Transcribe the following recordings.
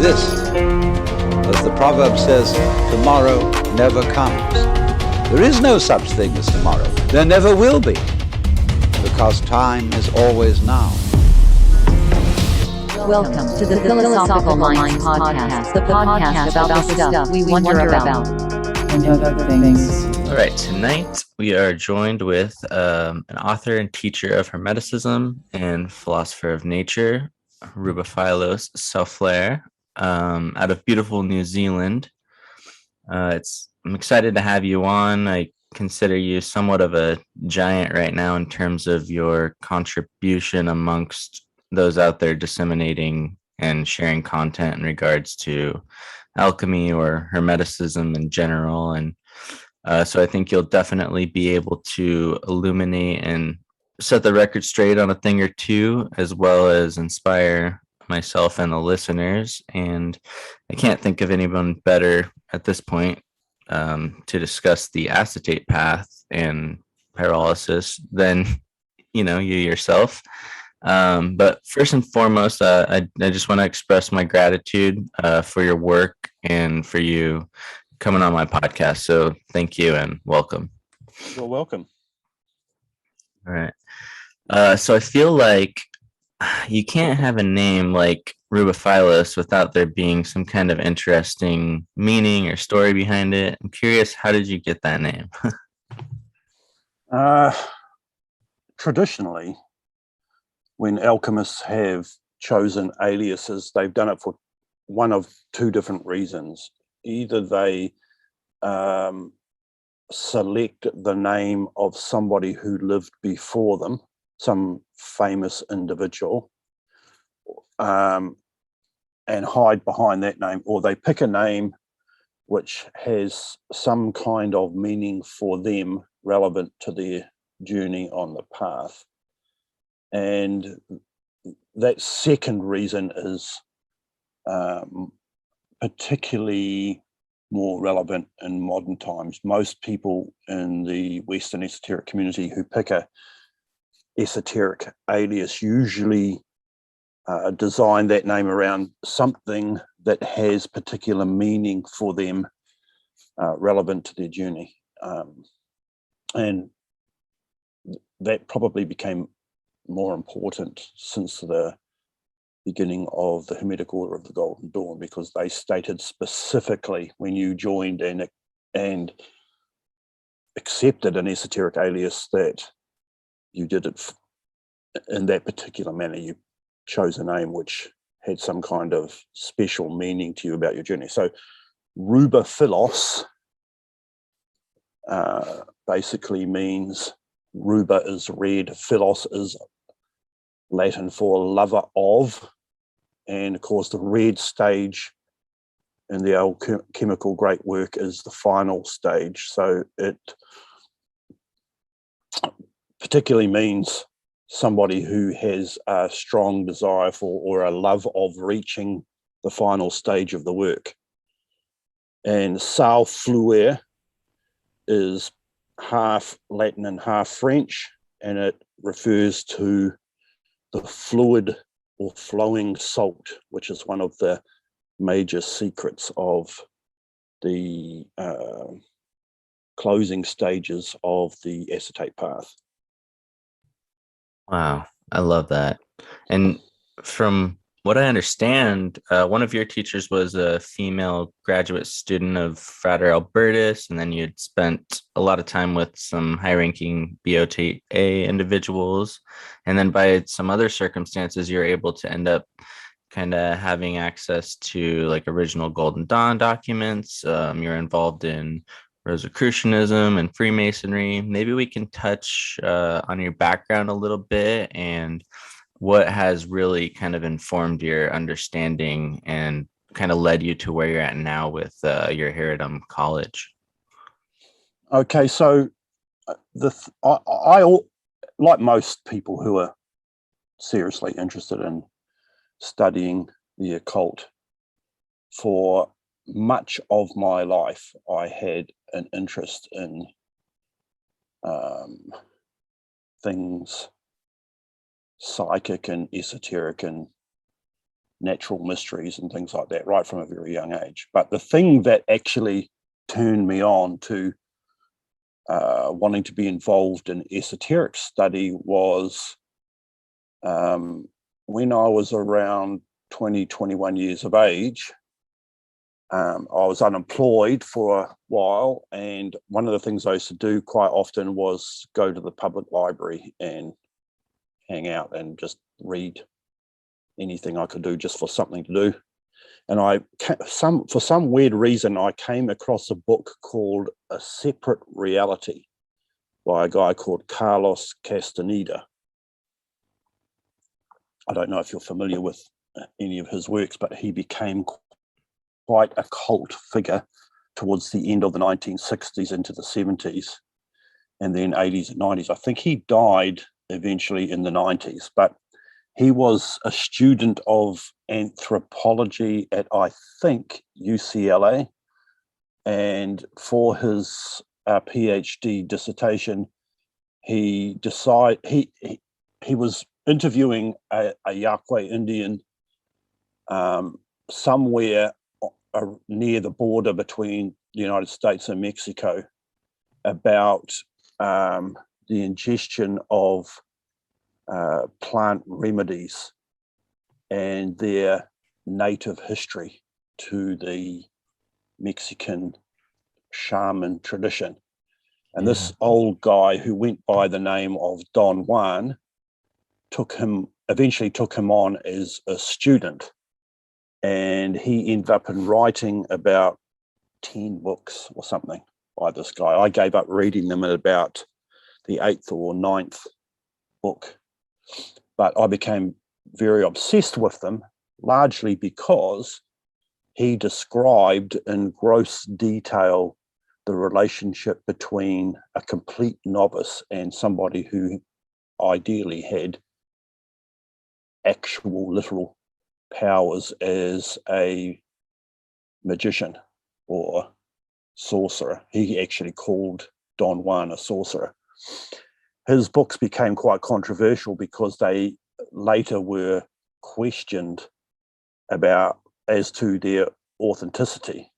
exist. As the proverb says, tomorrow never comes. There is no such thing as tomorrow. There never will be, because time is always now. Welcome to the Philosophical Minds Podcast, the podcast about the stuff we wonder about. And other things. All right, tonight we are joined with an author and teacher of Hermeticism and philosopher of nature, Rubaphilos Salfluere, out of beautiful New Zealand. I'm excited to have you on. I consider you somewhat of a giant right now in terms of your contribution amongst those out there disseminating and sharing content in regards to alchemy or Hermeticism in general. And so I think you'll definitely be able to illuminate and set the record straight on a thing or two, as well as inspire myself and the listeners. And I can't think of anyone better at this point to discuss the acetate path and pyrolysis than, you yourself. But first and foremost, I just want to express my gratitude for your work and for you coming on my podcast. So thank you and welcome. You're welcome. All right. So I feel like you can't have a name like Rubaphilos without there being some kind of interesting meaning or story behind it. I'm curious, how did you get that name? Traditionally, when alchemists have chosen aliases, they've done it for one of two different reasons. Either they select the name of somebody who lived before them, some famous individual, and hide behind that name, or they pick a name which has some kind of meaning for them relevant to their journey on the path. And that second reason is particularly more relevant in modern times. Most people in the Western esoteric community who pick a esoteric alias usually design that name around something that has particular meaning for them relevant to their journey. And that probably became more important since the beginning of the Hermetic Order of the Golden Dawn, because they stated specifically when you joined and accepted an esoteric alias that you did it in that particular manner. You chose a name which had some kind of special meaning to you about your journey. So Rubaphilos basically means ruba is red, philos is Latin for lover of, and of course the red stage in the alchemical great work is the final stage. So it particularly means somebody who has a strong desire for or a love of reaching the final stage of the work. And Salfluere is half Latin and half French, and it refers to the fluid or flowing salt, which is one of the major secrets of the closing stages of the acetate path. Wow, I love that. And from what I understand, one of your teachers was a female graduate student of Frater Albertus, and then you'd spent a lot of time with some high-ranking BOTA individuals, and then by some other circumstances, you're able to end up kind of having access to like original Golden Dawn documents. You're involved in Rosicrucianism and Freemasonry. Maybe we can touch on your background a little bit and what has really kind of informed your understanding and kind of led you to where you're at now with your Herodom College. Okay, so I like most people who are seriously interested in studying the occult, for much of my life I had an interest in things psychic and esoteric and natural mysteries and things like that right from a very young age. But the thing that actually turned me on to wanting to be involved in esoteric study was when I was around 20, 21 years of age. I was unemployed for a while, and one of the things I used to do quite often was go to the public library and hang out and just read anything I could do just for something to do. And for some weird reason, I came across a book called A Separate Reality by a guy called Carlos Castaneda. I don't know if you're familiar with any of his works, but he became quite a cult figure towards the end of the 1960s into the 70s, and then 80s and 90s. I think he died eventually in the 90s, but he was a student of anthropology at, I think, UCLA. And for his PhD dissertation, he was interviewing a Yaqui Indian somewhere near the border between the United States and Mexico about the ingestion of plant remedies and their native history to the Mexican shaman tradition. And this old guy who went by the name of Don Juan eventually took him on as a student. And he ended up in writing about 10 books or something by this guy. I gave up reading them at about the 8th or 9th book. But I became very obsessed with them, largely because he described in gross detail the relationship between a complete novice and somebody who ideally had actual literal powers as a magician or sorcerer. He actually called Don Juan a sorcerer. His books became quite controversial because they later were questioned as to their authenticity.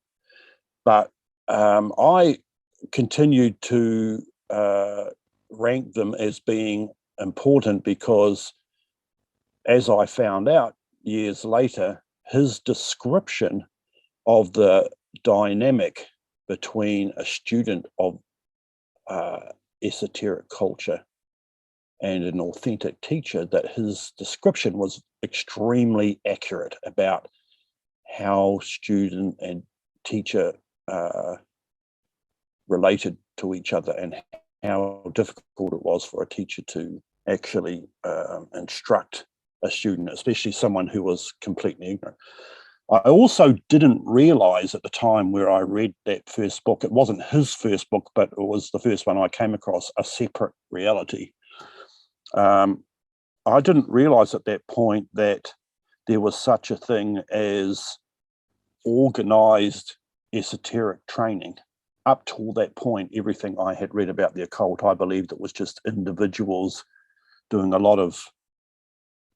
But I continued to rank them as being important because, as I found out years later, his description of the dynamic between a student of esoteric culture and an authentic teacher, that his description was extremely accurate about how student and teacher related to each other and how difficult it was for a teacher to actually instruct a student, especially someone who was completely ignorant. I also didn't realize at the time where I read that first book, it wasn't his first book, but it was the first one I came across, A Separate Reality. I didn't realize at that point that there was such a thing as organized esoteric training. Up till that point, everything I had read about the occult, I believed it was just individuals doing a lot of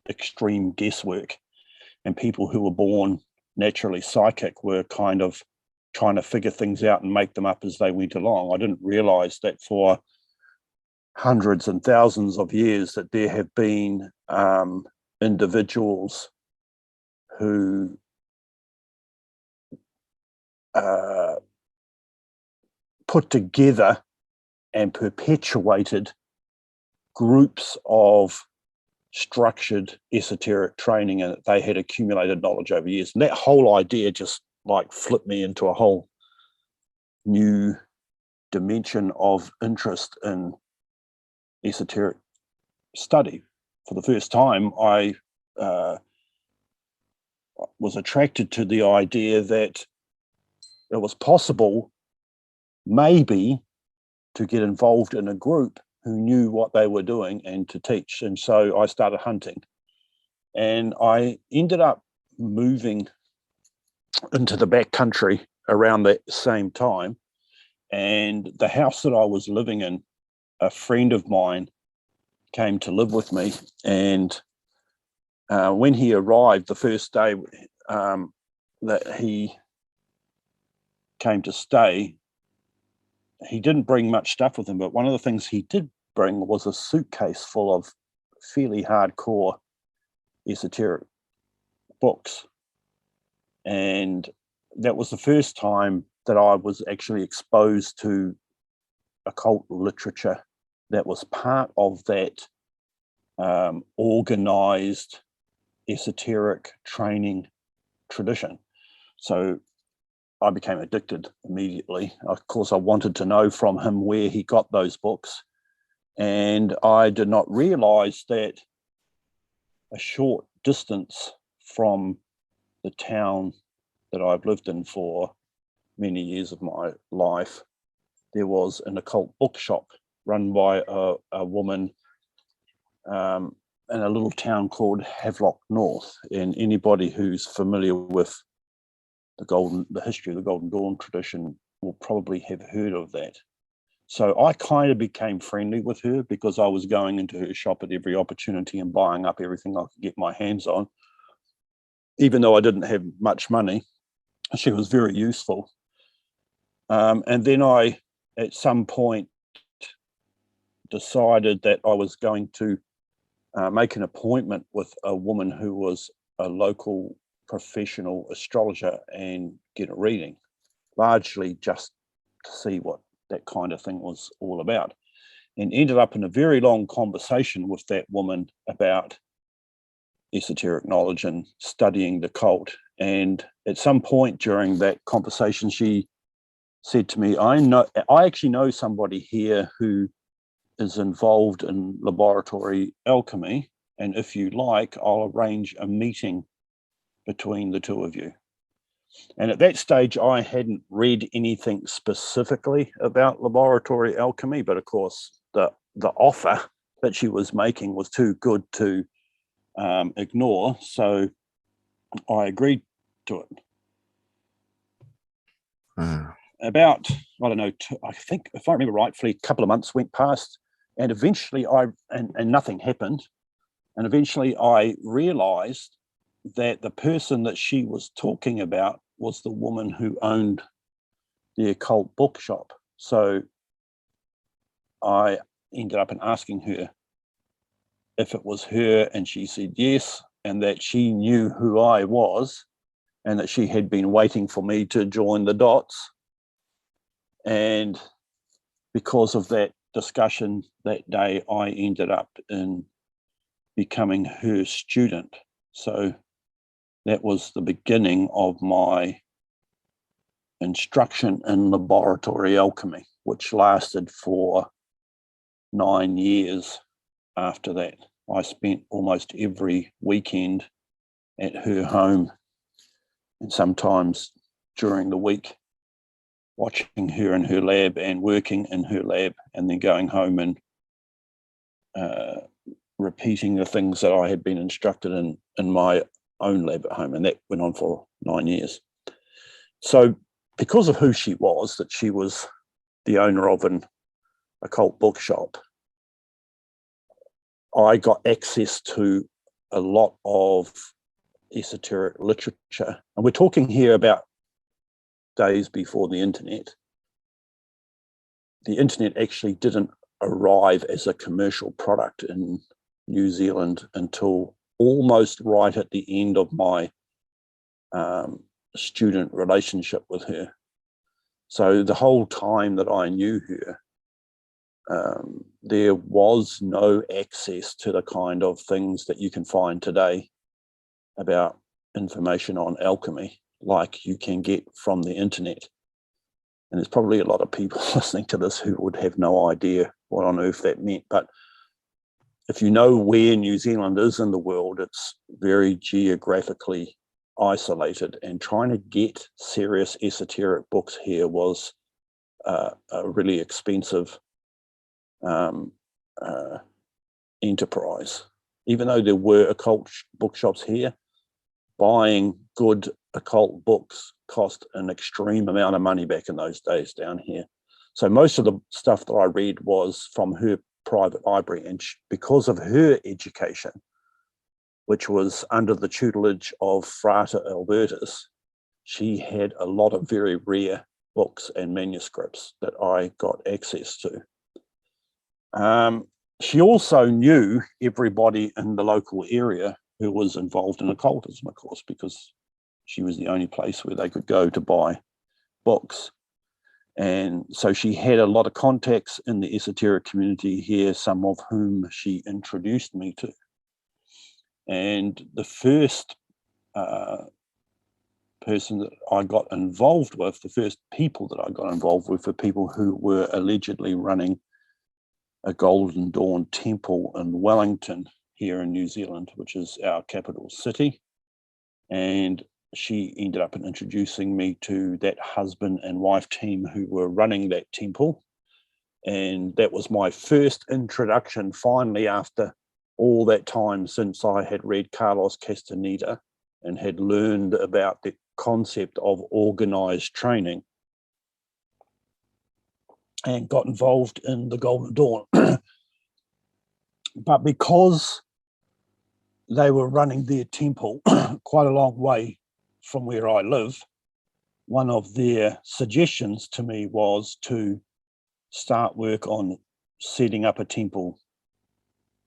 extreme guesswork, and people who were born naturally psychic were kind of trying to figure things out and make them up as they went along. I didn't realize that for hundreds and thousands of years that there have been individuals who put together and perpetuated groups of structured esoteric training, and that they had accumulated knowledge over years. And that whole idea just like flipped me into a whole new dimension of interest in esoteric study. For the first time, I was attracted to the idea that it was possible maybe to get involved in a group who knew what they were doing and to teach. And so I started hunting, and I ended up moving into the back country around the same time. And the house that I was living in, a friend of mine came to live with me, and when he arrived the first day that he came to stay, he didn't bring much stuff with him, but one of the things he did bring was a suitcase full of fairly hardcore esoteric books. And that was the first time that I was actually exposed to occult literature that was part of that organized esoteric training tradition. So I became addicted immediately. Of course, I wanted to know from him where he got those books. And I did not realize that a short distance from the town that I've lived in for many years of my life, there was an occult bookshop run by a woman in a little town called Havelock North. And anybody who's familiar with the history of the Golden Dawn tradition will probably have heard of that. So I kind of became friendly with her because I was going into her shop at every opportunity and buying up everything I could get my hands on. Even though I didn't have much money, she was very useful. And then I, at some point, decided that I was going to make an appointment with a woman who was a local professional astrologer and get a reading, largely just to see what that kind of thing was all about, and ended up in a very long conversation with that woman about esoteric knowledge and studying the cult. And at some point during that conversation, she said to me, I actually know somebody here who is involved in laboratory alchemy, and if you like, I'll arrange a meeting between the two of you. And at that stage, I hadn't read anything specifically about laboratory alchemy, but of course, the offer that she was making was too good to ignore. So I agreed to it. About, I don't know, I think, if I remember rightfully, a couple of months went past, and eventually and nothing happened. And eventually I realized that the person that she was talking about was the woman who owned the occult bookshop. So I ended up asking her if it was her, and she said yes, and that she knew who I was, and that she had been waiting for me to join the dots. And because of that discussion that day, I ended up in becoming her student. So that was the beginning of my instruction in laboratory alchemy, which lasted for 9 years after that. I spent almost every weekend at her home, and sometimes during the week, watching her in her lab and working in her lab, and then going home and repeating the things that I had been instructed in my own lab at home. And that went on for 9 years. So because of who she was, that she was the owner of an occult bookshop, I got access to a lot of esoteric literature. And we're talking here about days before the internet. The internet actually didn't arrive as a commercial product in New Zealand until almost right at the end of my student relationship with her. So the whole time that I knew her, there was no access to the kind of things that you can find today about information on alchemy like you can get from the internet. And there's probably a lot of people listening to this who would have no idea what on earth that meant. But if you know where New Zealand is in the world, it's very geographically isolated, and trying to get serious esoteric books here was a really expensive enterprise. Even though there were occult bookshops here, buying good occult books cost an extreme amount of money back in those days down here. So most of the stuff that I read was from her private library, and because of her education, which was under the tutelage of Frater Albertus, she had a lot of very rare books and manuscripts that I got access to. She also knew everybody in the local area who was involved in occultism, of course, because she was the only place where they could go to buy books. And so she had a lot of contacts in the esoteric community here, some of whom she introduced me to. And the first person that I got involved with, the first people that I got involved with, were people who were allegedly running a Golden Dawn temple in Wellington here in New Zealand, which is our capital city. And she ended up introducing me to that husband and wife team who were running that temple. And that was my first introduction, finally, after all that time since I had read Carlos Castaneda and had learned about the concept of organized training, and got involved in the Golden Dawn. But because they were running their temple quite a long way from where I live, one of their suggestions to me was to start work on setting up a temple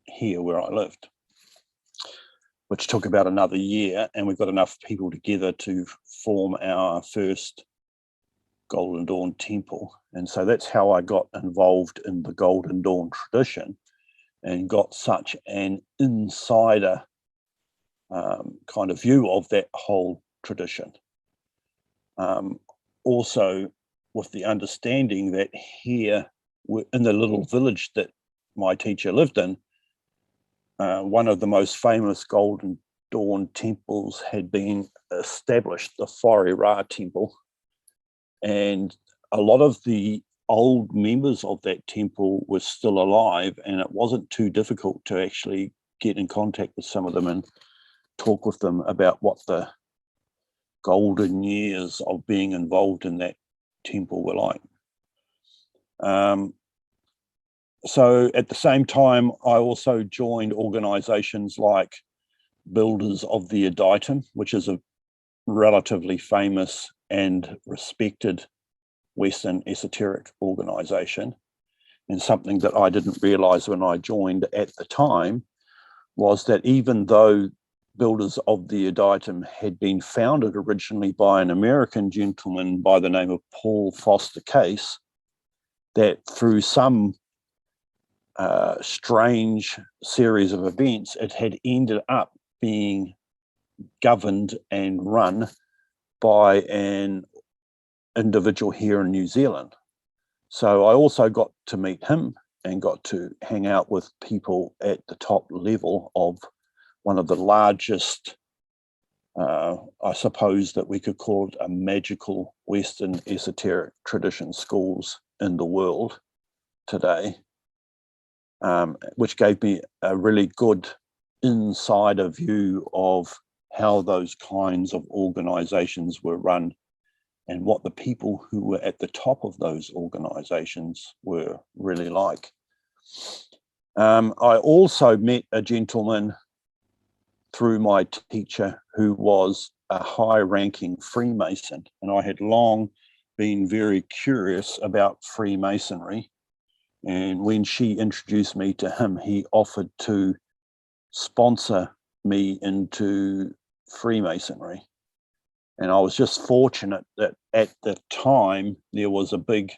here where I lived, which took about another year, and we got enough people together to form our first Golden Dawn temple. And so that's how I got involved in the Golden Dawn tradition and got such an insider kind of view of that whole tradition. Also with the understanding that here in the little village that my teacher lived in, one of the most famous Golden Dawn temples had been established, the Whare Ra temple. And a lot of the old members of that temple were still alive, and it wasn't too difficult to actually get in contact with some of them and talk with them about what the golden years of being involved in that temple were like. So at the same time, I also joined organizations like Builders of the Adytum, which is a relatively famous and respected Western esoteric organization. And something that I didn't realize when I joined at the time was that even though Builders of the Adytum had been founded originally by an American gentleman by the name of Paul Foster Case, that through some strange series of events, it had ended up being governed and run by an individual here in New Zealand. So I also got to meet him and got to hang out with people at the top level of one of the largest, I suppose that we could call it a magical Western esoteric tradition schools in the world today, which gave me a really good insider view of how those kinds of organizations were run and what the people who were at the top of those organizations were really like. I also met a gentleman through my teacher who was a high-ranking Freemason, and I had long been very curious about Freemasonry. And when she introduced me to him, he offered to sponsor me into Freemasonry. And I was just fortunate that at the time there was a big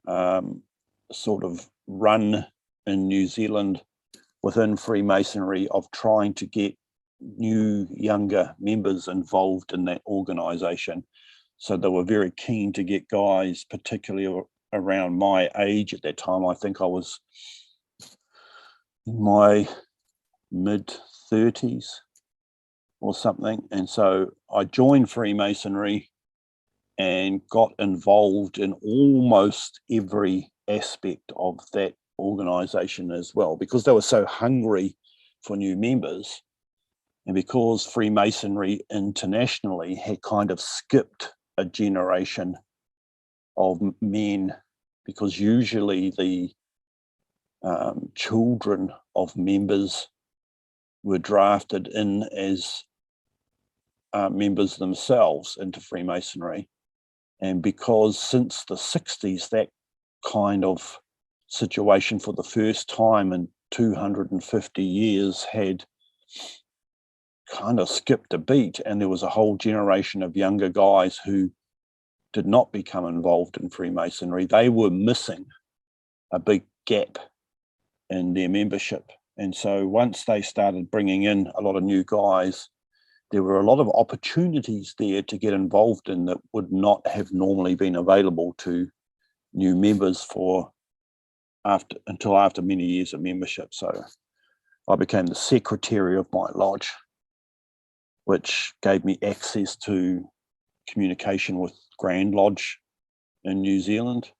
sort of run in New Zealand within Freemasonry of trying to get new, younger members involved in that organization. So they were very keen to get guys, particularly around my age at that time. I think I was in my mid-30s or something. And so I joined Freemasonry and got involved in almost every aspect of that organization as well, because they were so hungry for new members, and because Freemasonry internationally had kind of skipped a generation of men, because usually the children of members were drafted in as members themselves into Freemasonry. And because since the 60s, that kind of situation for the first time in 250 years had kind of skipped a beat, and there was a whole generation of younger guys who did not become involved in Freemasonry. They were missing a big gap in their membership. And so once they started bringing in a lot of new guys, there were a lot of opportunities there to get involved in that would not have normally been available to new members until after many years of membership. So I became the secretary of my lodge, which gave me access to communication with Grand Lodge in New Zealand,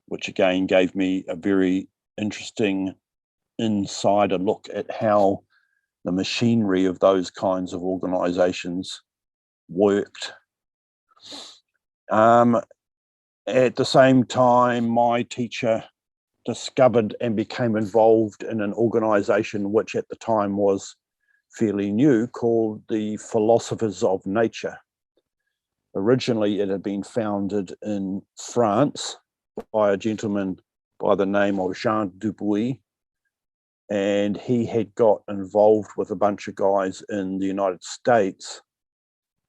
which again gave me a very interesting insider look at how the machinery of those kinds of organizations worked. At the same time, my teacher discovered and became involved in an organization which at the time was fairly new, called the Philosophers of Nature. Originally, it had been founded in France by a gentleman by the name of Jean Dubuis, and he had got involved with a bunch of guys in the United States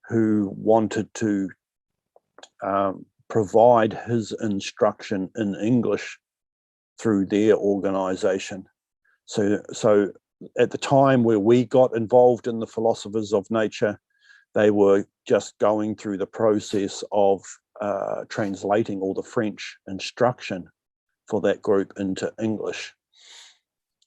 who wanted to provide his instruction in English through their organization. So at the time where we got involved in the Philosophers of Nature, they were just going through the process of translating all the French instruction for that group into English.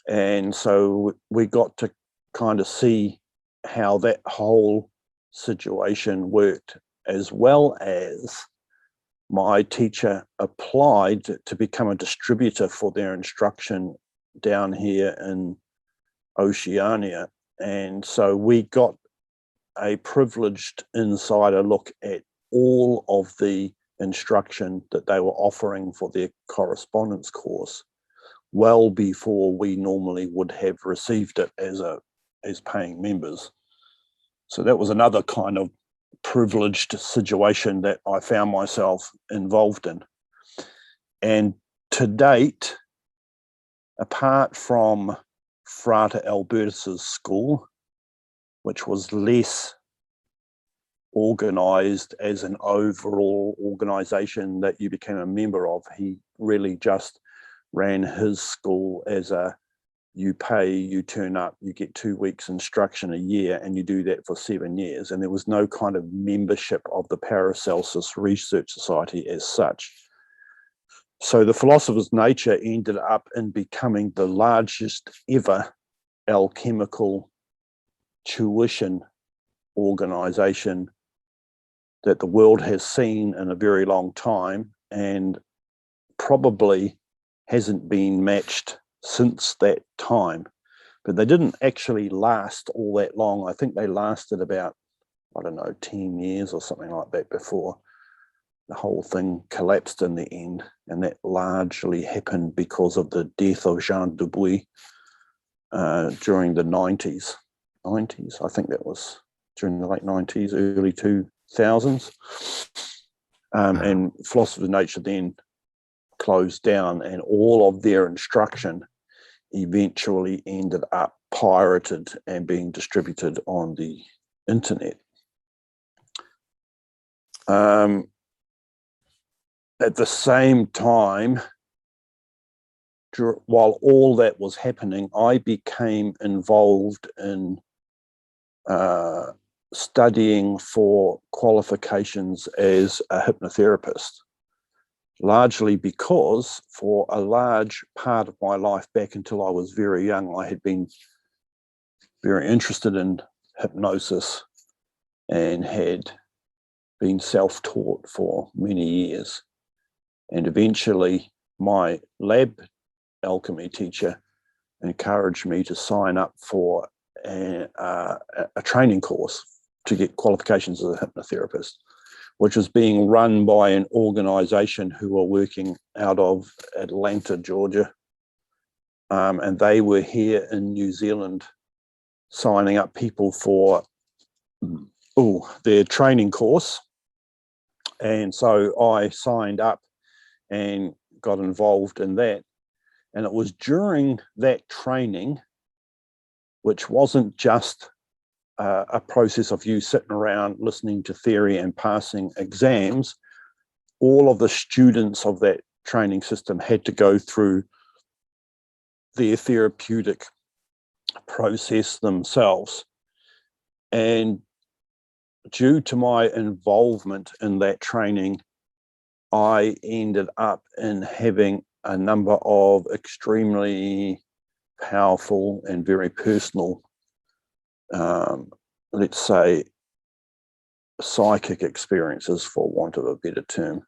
And so we got to kind of see how that whole situation worked, as well as my teacher applied to become a distributor for their instruction down here in Oceania. And so we got a privileged insider look at all of the instruction that they were offering for their correspondence course, well before we normally would have received it as paying members. So that was another kind of privileged situation that I found myself involved in. And to date, apart from Frater Albertus's school, which was less organized as an overall organization that you became a member of, he really just ran his school as you pay, you turn up, you get 2 weeks instruction a year, and you do that for 7 years. And there was no kind of membership of the Paracelsus Research Society as such. So the Philosopher's Nature ended up in becoming the largest ever alchemical tuition organization that the world has seen in a very long time, and probably hasn't been matched since that time. But they didn't actually last all that long. I think they lasted about, 10 years or something like that before the whole thing collapsed in the end. And that largely happened because of the death of Jean Dubuis during the 90s. I think that was during the late 90s, early 2000s. And Philosopher's Nature then closed down, and all of their instruction eventually ended up pirated and being distributed on the internet. At the same time, while all that was happening, I became involved in studying for qualifications as a hypnotherapist, largely because for a large part of my life back until I was very young, I had been very interested in hypnosis and had been self-taught for many years. And eventually my lab alchemy teacher encouraged me to sign up for a training course to get qualifications as a hypnotherapist, which was being run by an organization who were working out of Atlanta, Georgia. And they were here in New Zealand signing up people for their training course. And so I signed up and got involved in that. And it was during that training, which wasn't just a process of you sitting around listening to theory and passing exams. All of the students of that training system had to go through their therapeutic process themselves. And due to my involvement in that training, I ended up in having a number of extremely powerful and very personal, let's say, psychic experiences, for want of a better term,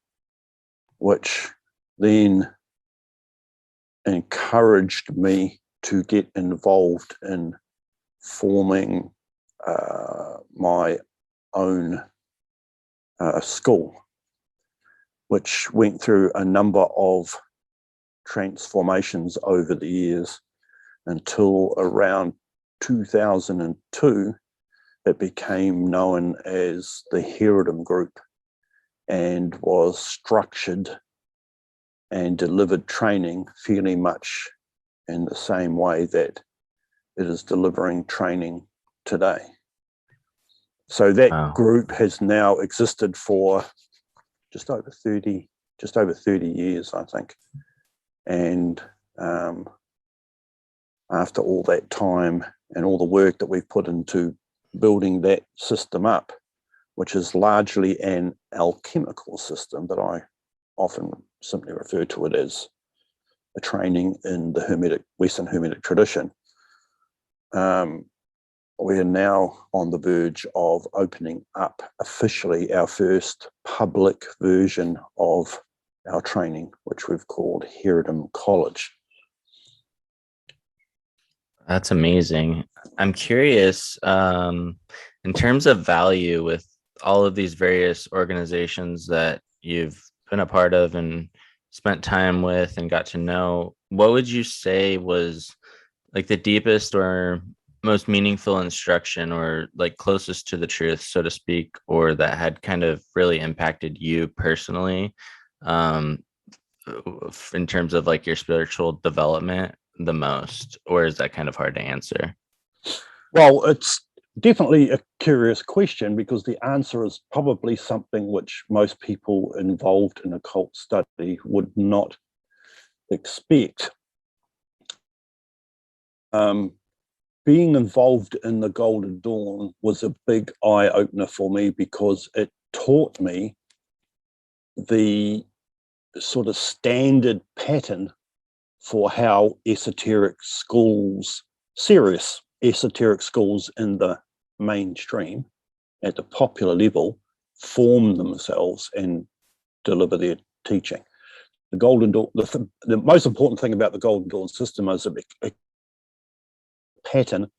which then encouraged me to get involved in forming my own school, which went through a number of transformations over the years until around 2002, it became known as the Herodom Group and was structured and delivered training fairly much in the same way that it is delivering training today. So that group has now existed for just over 30 years, I think. And after all that time and all the work that we've put into building that system up, which is largely an alchemical system, but I often simply refer to it as a training in the Western Hermetic tradition, we are now on the verge of opening up officially our first public version of our training, which we've called Herodom College. That's amazing. I'm curious, in terms of value with all of these various organizations that you've been a part of and spent time with and got to know, what would you say was like the deepest or most meaningful instruction, or like closest to the truth, so to speak, or that had kind of really impacted you personally, in terms of like your spiritual development the most? Or is that kind of hard to answer? Well, it's definitely a curious question, because the answer is probably something which most people involved in occult study would not expect. Being involved in the Golden Dawn was a big eye-opener for me, because it taught me the sort of standard pattern for how esoteric schools, serious esoteric schools in the mainstream, at the popular level, form themselves and deliver their teaching. The Golden Dawn, the most important thing about the Golden Dawn system is a pattern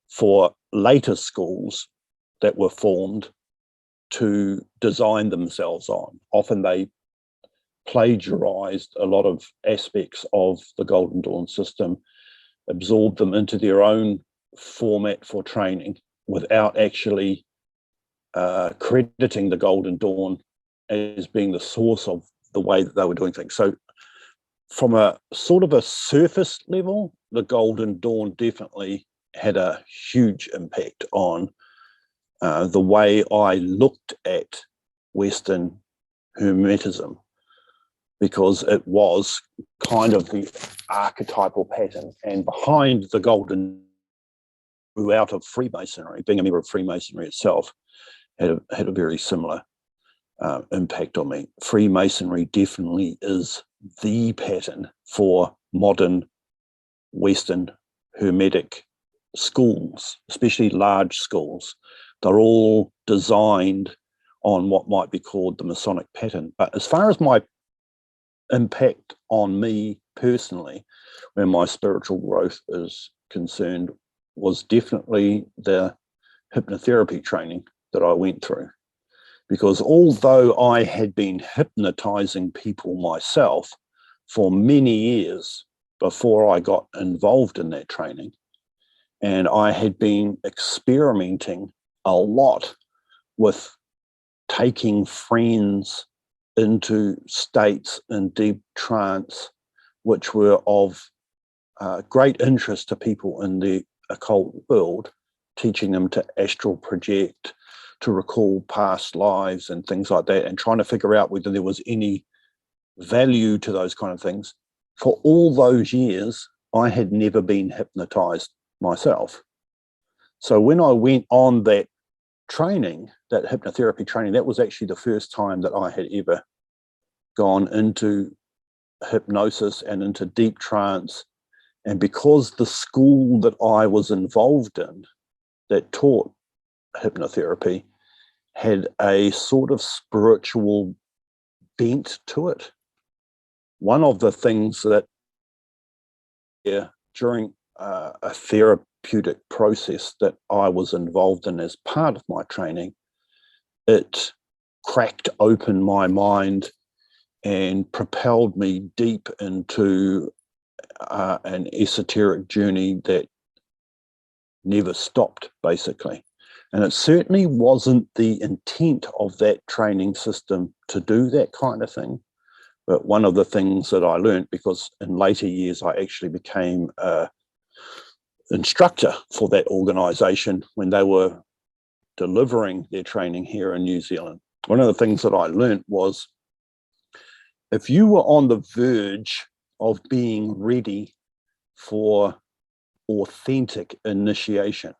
for later schools that were formed to design themselves on. Often they plagiarized a lot of aspects of the Golden Dawn system, absorbed them into their own format for training without actually crediting the Golden Dawn as being the source of the way that they were doing things. So from a sort of a surface level, the Golden Dawn definitely had a huge impact on the way I looked at Western Hermetism, because it was kind of the archetypal pattern. And behind the Golden, grew out of Freemasonry, being a member of Freemasonry itself, had a very similar impact on me. Freemasonry definitely is the pattern for modern Western Hermetic schools, especially large schools. They're all designed on what might be called the Masonic pattern. But as far as my impact on me personally, where my spiritual growth is concerned, was definitely the hypnotherapy training that I went through. Because although I had been hypnotizing people myself for many years before I got involved in that training, And I had been experimenting a lot with taking friends into states in deep trance, which were of great interest to people in the occult world, teaching them to astral project, to recall past lives and things like that, and trying to figure out whether there was any value to those kind of things. For all those years, I had never been hypnotized myself. So when I went on that training, that hypnotherapy training, that was actually the first time that I had ever gone into hypnosis and into deep trance. And because the school that I was involved in that taught hypnotherapy had a sort of spiritual bent to it, one of the things that during a therapeutic process that I was involved in as part of my training, it cracked open my mind and propelled me deep into an esoteric journey that never stopped, basically. And it certainly wasn't the intent of that training system to do that kind of thing. But one of the things that I learned, because in later years I actually became an instructor for that organization when they were delivering their training here in New Zealand. One of the things that I learned was, if you were on the verge of being ready for authentic initiation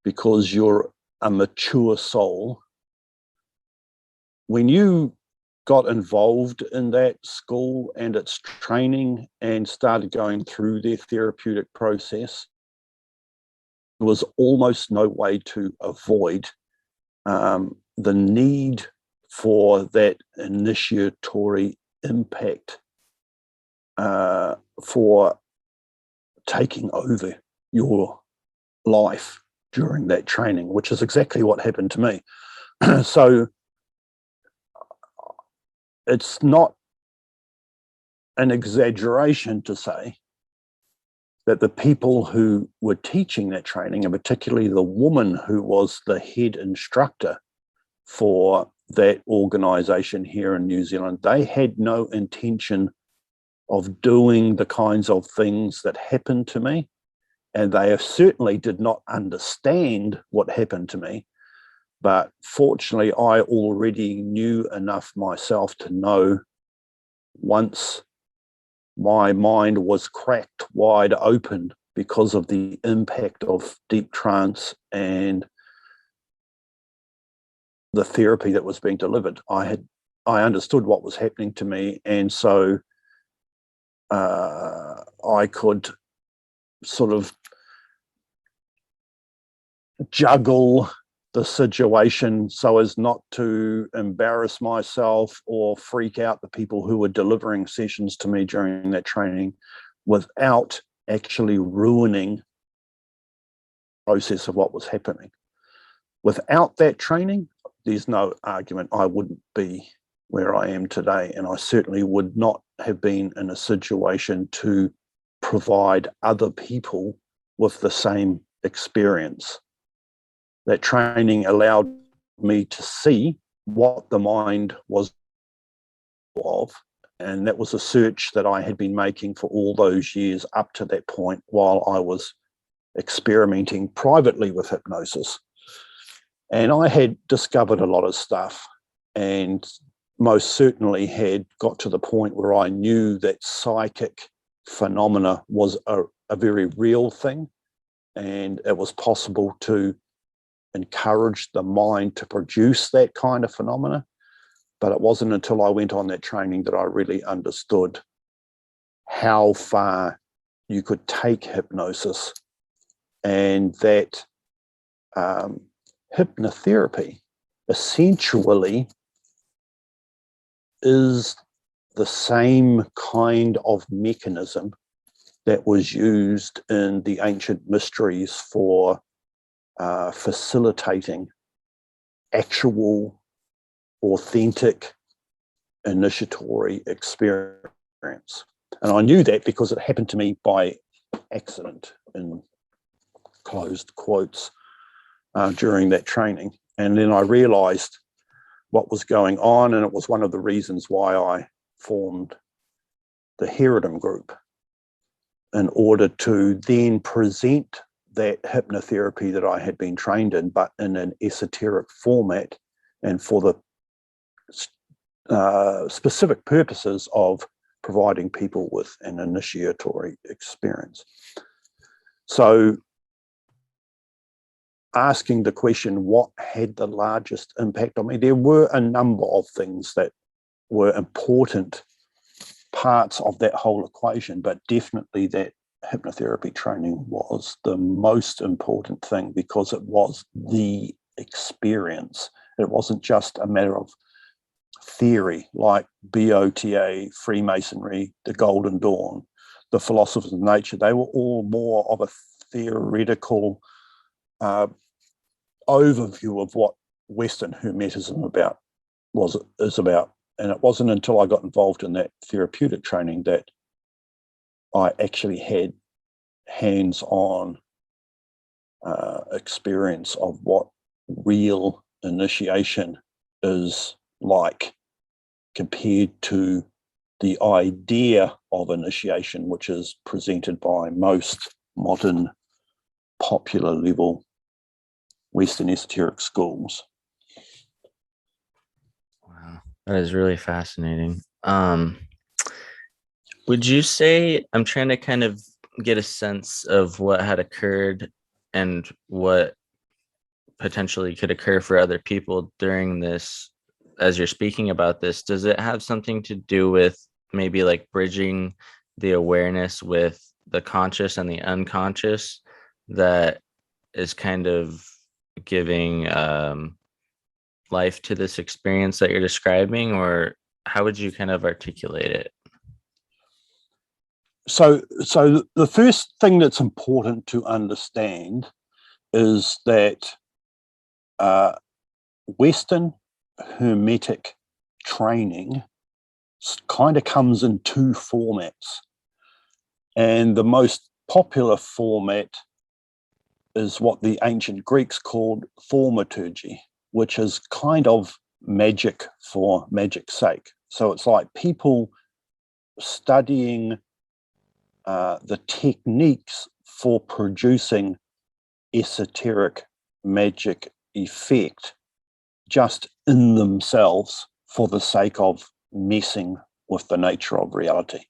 because you're a mature soul, when you got involved in that school and its training and started going through their therapeutic process, there was almost no way to avoid the need for that initiatory impact for taking over your life during that training, which is exactly what happened to me. So it's not an exaggeration to say that the people who were teaching that training, and particularly the woman who was the head instructor for that organization here in New Zealand, they had no intention of doing the kinds of things that happened to me. And they certainly did not understand what happened to me. But fortunately, I already knew enough myself to know, once my mind was cracked wide open because of the impact of deep trance and the therapy that was being delivered, I understood what was happening to me. And so I could sort of juggle the situation so as not to embarrass myself or freak out the people who were delivering sessions to me during that training, without actually ruining the process of what was happening. Without that training, there's no argument I wouldn't be where I am today, and I certainly would not have been in a situation to provide other people with the same experience. That training allowed me to see what the mind was of, and that was a search that I had been making for all those years up to that point, while I was experimenting privately with hypnosis. And I had discovered a lot of stuff, and most certainly had got to the point where I knew that psychic phenomena was a very real thing, and it was possible to encourage the mind to produce that kind of phenomena. But it wasn't until I went on that training that I really understood how far you could take hypnosis, and that hypnotherapy essentially is the same kind of mechanism that was used in the ancient mysteries for facilitating actual, authentic, initiatory experience. And I knew that because it happened to me by accident in closed quotes, during that training. And then I realized what was going on, and it was one of the reasons why I formed the Herodom group, in order to then present that hypnotherapy that I had been trained in, but in an esoteric format, and for the specific purposes of providing people with an initiatory experience. So asking the question, what had the largest impact on me? There were a number of things that were important parts of that whole equation, but definitely that hypnotherapy training was the most important thing, because it was the experience. It wasn't just a matter of theory like BOTA, Freemasonry, the Golden Dawn, the philosophers of nature. They were all more of a theoretical overview of what Western Hermetism is about. And it wasn't until I got involved in that therapeutic training that I actually had hands-on experience of what real initiation is like, compared to the idea of initiation, which is presented by most modern popular level Western esoteric schools. Wow, that is really fascinating. Would you say, I'm trying to kind of get a sense of what had occurred and what potentially could occur for other people during this, as you're speaking about this, does it have something to do with maybe like bridging the awareness with the conscious and the unconscious that is kind of giving life to this experience that you're describing, or how would you kind of articulate it? So the first thing that's important to understand is that Western Hermetic training kind of comes in two formats. And the most popular format is what the ancient Greeks called thaumaturgy, which is kind of magic for magic's sake. So it's like people studying the techniques for producing esoteric magic effect just in themselves for the sake of messing with the nature of reality,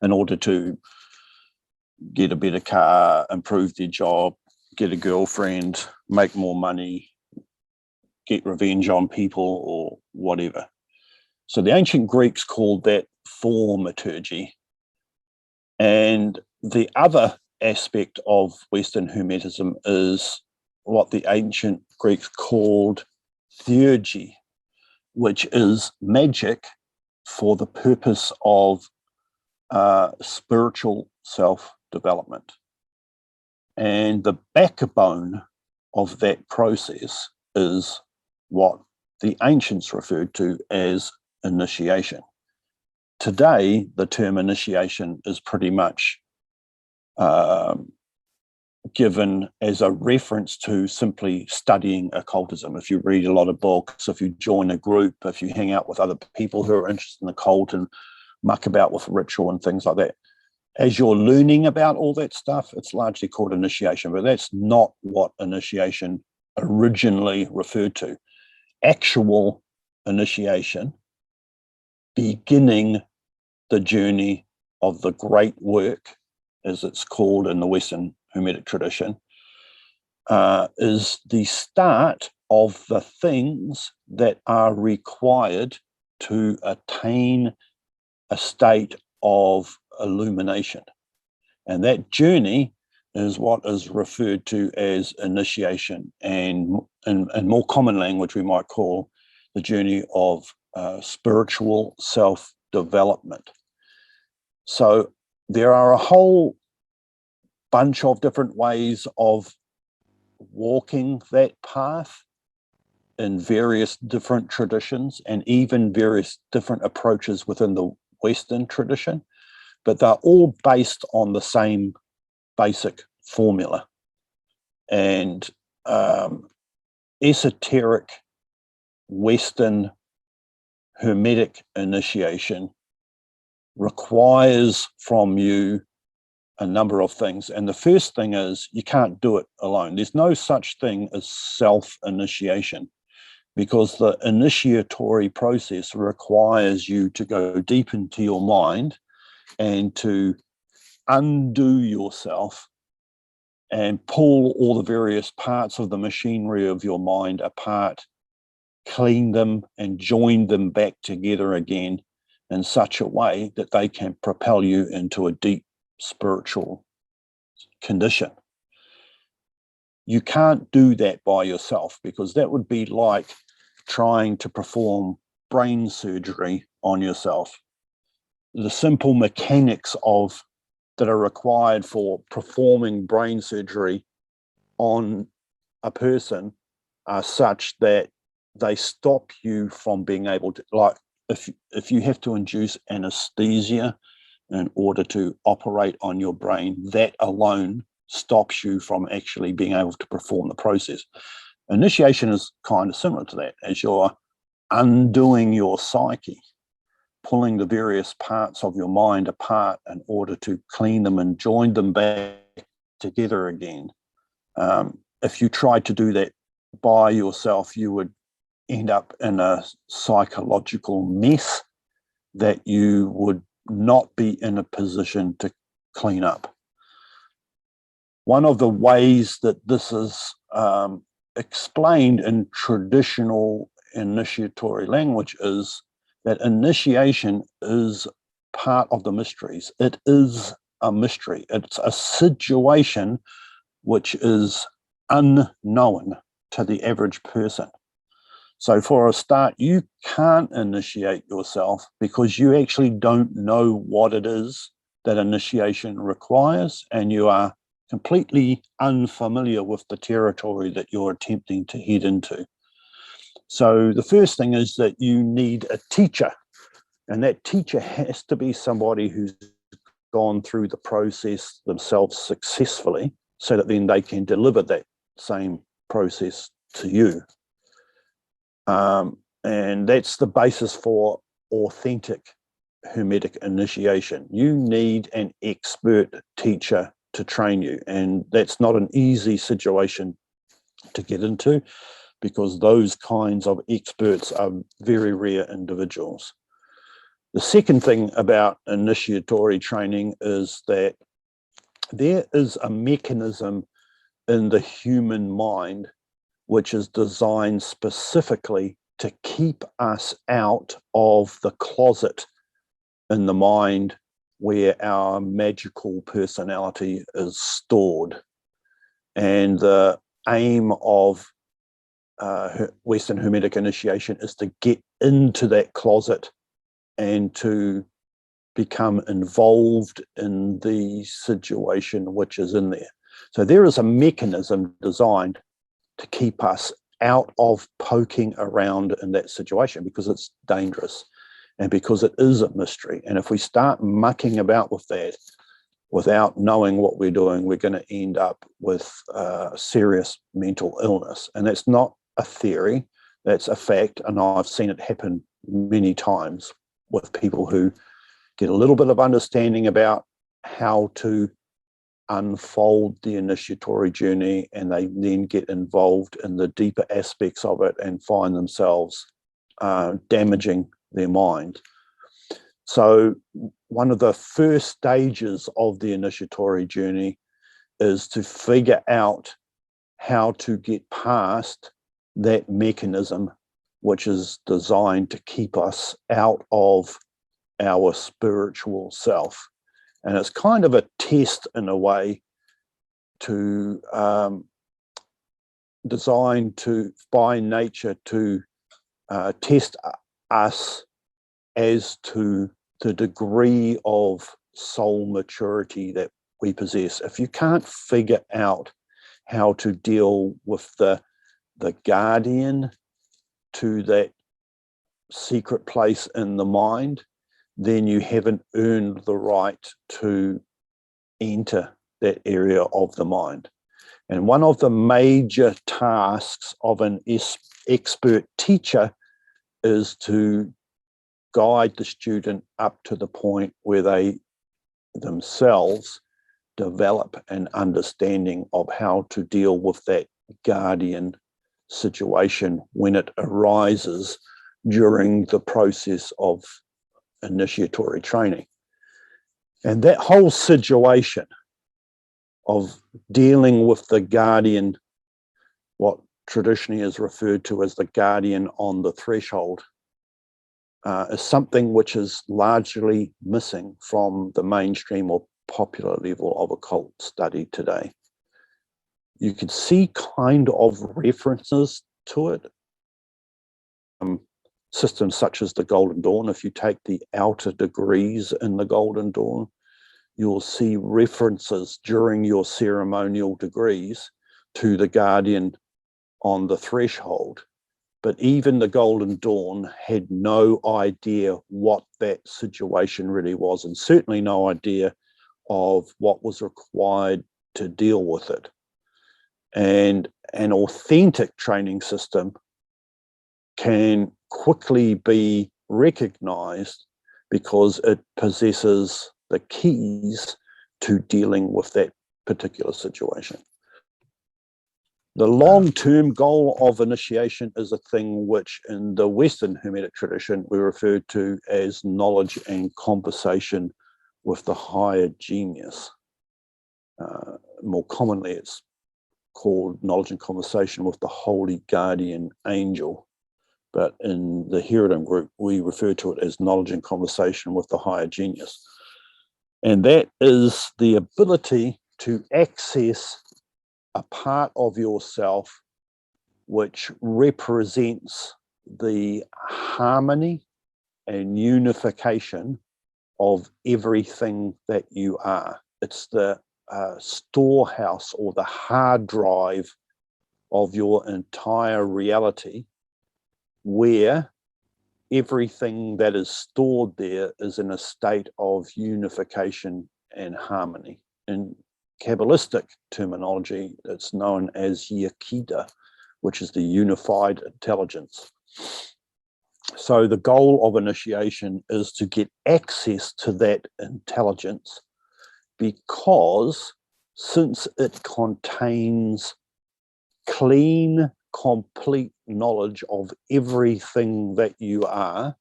in order to get a better car, improve their job, get a girlfriend, make more money, get revenge on people, or whatever. So the ancient Greeks called that thaumaturgy. And the other aspect of Western Hermetism is what the ancient Greeks called theurgy, which is magic for the purpose of spiritual self-development. And the backbone of that process is what the ancients referred to as initiation. Today, the term initiation is pretty much given as a reference to simply studying occultism. If you read a lot of books, if you join a group, if you hang out with other people who are interested in the occult and muck about with ritual and things like that, as you're learning about all that stuff, it's largely called initiation, but that's not what initiation originally referred to. Actual initiation, beginning the journey of the great work, as it's called in the Western Hermetic tradition, is the start of the things that are required to attain a state of illumination. And that journey is what is referred to as initiation, and in more common language we might call the journey of spiritual self-development. So there are a whole bunch of different ways of walking that path in various different traditions, and even various different approaches within the Western tradition, but they're all based on the same basic formula. And esoteric Western Hermetic initiation requires from you a number of things. And the first thing is you can't do it alone. There's no such thing as self-initiation, because the initiatory process requires you to go deep into your mind and to undo yourself and pull all the various parts of the machinery of your mind apart, clean them and join them back together again in such a way that they can propel you into a deep spiritual condition. You can't do that by yourself, because that would be like trying to perform brain surgery on yourself. The simple mechanics that are required for performing brain surgery on a person are such that they stop you from being able to, like if you have to induce anesthesia in order to operate on your brain, that alone stops you from actually being able to perform the process. Initiation is kind of similar to that, as you're undoing your psyche, pulling the various parts of your mind apart in order to clean them and join them back together again. If you tried to do that by yourself, you would end up in a psychological mess that you would not be in a position to clean up. One of the ways that this is explained in traditional initiatory language is that initiation is part of the mysteries. It is a mystery. It's a situation which is unknown to the average person. So for a start, you can't initiate yourself because you actually don't know what it is that initiation requires, and you are completely unfamiliar with the territory that you're attempting to head into. So the first thing is that you need a teacher, and that teacher has to be somebody who's gone through the process themselves successfully, so that then they can deliver that same process to you. And that's the basis for authentic Hermetic initiation. You need an expert teacher to train you, and that's not an easy situation to get into, because those kinds of experts are very rare individuals. The second thing about initiatory training is that there is a mechanism in the human mind which is designed specifically to keep us out of the closet in the mind where our magical personality is stored. And the aim of Western Hermetic initiation is to get into that closet and to become involved in the situation which is in there. So there is a mechanism designed to keep us out of poking around in that situation, because it's dangerous and because it is a mystery. And if we start mucking about with that without knowing what we're doing, we're going to end up with serious mental illness. And that's not a theory, that's a fact. And I've seen it happen many times with people who get a little bit of understanding about how to unfold the initiatory journey, and they then get involved in the deeper aspects of it and find themselves damaging their mind. So one of the first stages of the initiatory journey is to figure out how to get past that mechanism which is designed to keep us out of our spiritual self. And it's kind of a test in a way to designed to, by nature, to test us as to the degree of soul maturity that we possess. If you can't figure out how to deal with the guardian to that secret place in the mind, then you haven't earned the right to enter that area of the mind. And one of the major tasks of an expert teacher is to guide the student up to the point where they themselves develop an understanding of how to deal with that guardian situation when it arises during the process of initiatory training. And that whole situation of dealing with the guardian, what traditionally is referred to as the guardian on the threshold, is something which is largely missing from the mainstream or popular level of occult study today. You can see kind of references to it. Systems such as the Golden Dawn, if you take the outer degrees in the Golden Dawn, you'll see references during your ceremonial degrees to the guardian on the threshold. But even the Golden Dawn had no idea what that situation really was, and certainly no idea of what was required to deal with it. And an authentic training system can quickly be recognized because it possesses the keys to dealing with that particular situation. The long-term goal of initiation is a thing which in the Western Hermetic tradition we refer to as knowledge and conversation with the higher genius. More commonly, it's called knowledge and conversation with the holy guardian angel. But in the Herodom group, we refer to it as knowledge and conversation with the higher genius. And that is the ability to access a part of yourself which represents the harmony and unification of everything that you are. It's the storehouse or the hard drive of your entire reality, where everything that is stored there is in a state of unification and harmony. In Kabbalistic terminology, it's known as Yekida, which is the unified intelligence. So the goal of initiation is to get access to that intelligence, because since it contains clean, complete knowledge of everything that you are,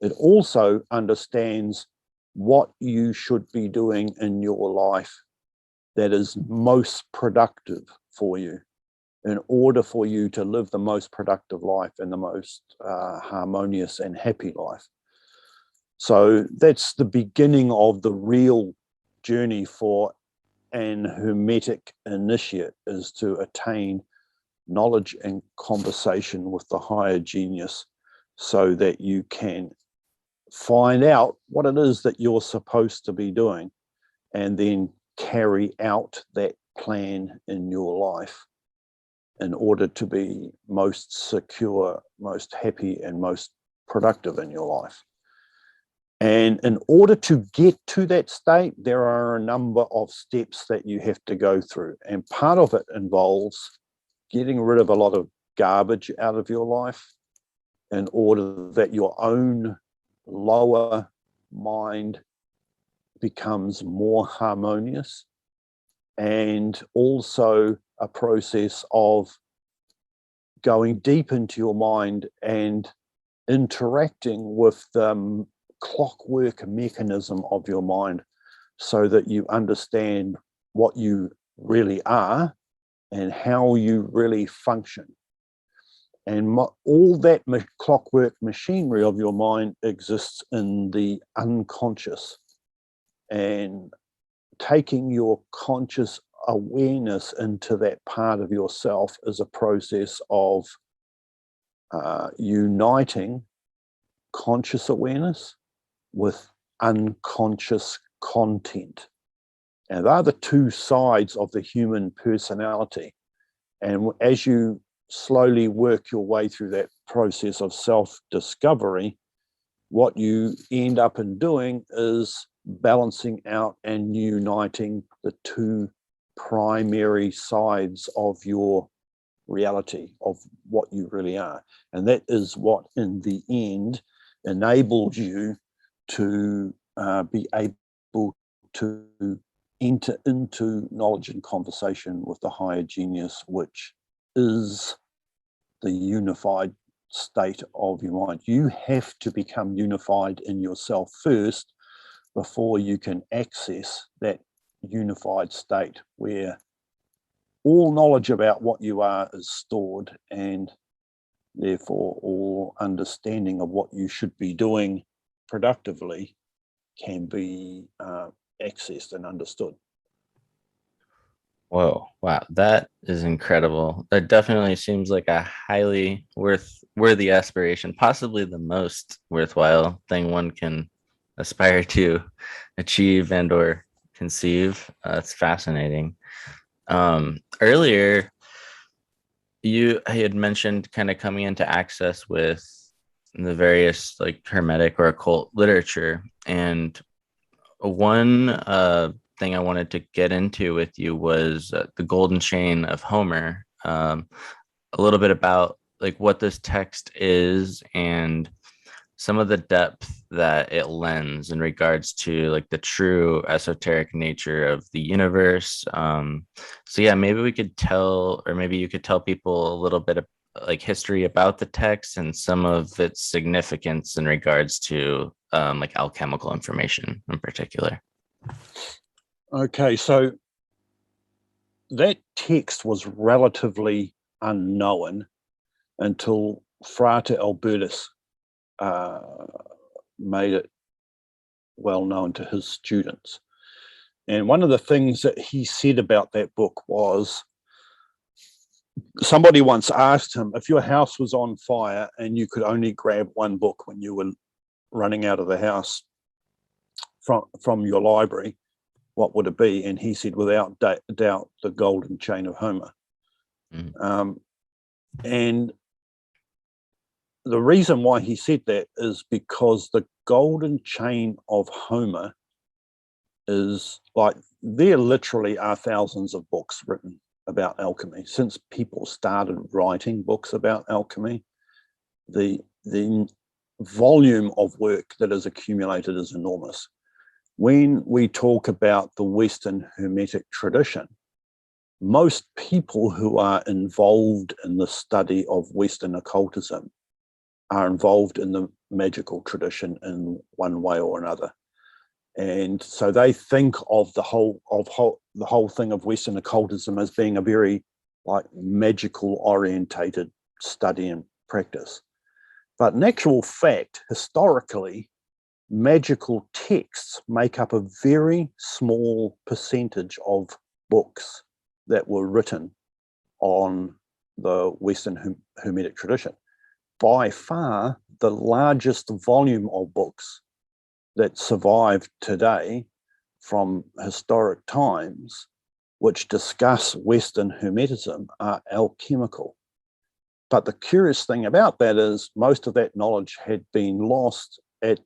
it also understands what you should be doing in your life that is most productive for you in order for you to live the most productive life and the most harmonious and happy life. So that's the beginning of the real journey for an Hermetic initiate, is to attain knowledge and conversation with the higher genius so that you can find out what it is that you're supposed to be doing and then carry out that plan in your life in order to be most secure, most happy, and most productive in your life. And in order to get to that state, there are a number of steps that you have to go through. And part of it involves getting rid of a lot of garbage out of your life in order that your own lower mind becomes more harmonious, and also a process of going deep into your mind and interacting with the clockwork mechanism of your mind so that you understand what you really are and how you really function. And all that clockwork machinery of your mind exists in the unconscious. And taking your conscious awareness into that part of yourself is a process of uniting conscious awareness with unconscious content. And they're the two sides of the human personality. And as you slowly work your way through that process of self-discovery, what you end up in doing is balancing out and uniting the two primary sides of your reality, of what you really are. And that is what, in the end, enables you to be able to enter into knowledge and conversation with the higher genius, which is the unified state of your mind. You have to become unified in yourself first before you can access that unified state where all knowledge about what you are is stored, and therefore all understanding of what you should be doing productively can be accessed and understood. Whoa, wow, that is incredible. That definitely seems like a highly worthy aspiration, possibly the most worthwhile thing one can aspire to achieve and or conceive. It's fascinating. Earlier, you had mentioned kind of coming into access with the various like hermetic or occult literature, and one thing I wanted to get into with you was the Golden Chain of Homer. A little bit about like what this text is and some of the depth that it lends in regards to like the true esoteric nature of the universe. So yeah, maybe we could tell, or maybe you could tell people a little bit of like history about the text and some of its significance in regards to like alchemical information in particular. Okay, so that text was relatively unknown until Frate Albertus made it well known to his students. And one of the things that he said about that book was, somebody once asked him, if your house was on fire and you could only grab one book when you were running out of the house from your library, what would it be? And he said, without doubt, the Golden Chain of Homer. And the reason why he said that is because the Golden Chain of Homer is like, there literally are thousands of books written about alchemy. Since people started writing books about alchemy, the volume of work that is accumulated is enormous. When we talk about the Western Hermetic tradition, most people who are involved in the study of Western occultism are involved in the magical tradition in one way or another. And so they think of the whole thing of Western occultism as being a very like magical orientated study and practice. But in actual fact, historically, magical texts make up a very small percentage of books that were written on the Western Hermetic tradition. By far, the largest volume of books that survive today from historic times, which discuss Western Hermetism, are alchemical. But the curious thing about that is most of that knowledge had been lost at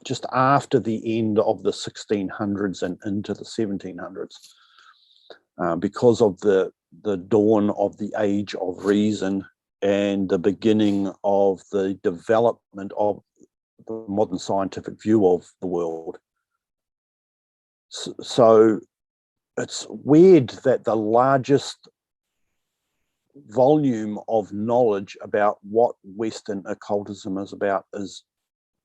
just after the end of the 1600s and into the 1700s, because of the dawn of the Age of Reason and the beginning of the development of the modern scientific view of the world. So it's weird that the largest volume of knowledge about what Western occultism is about is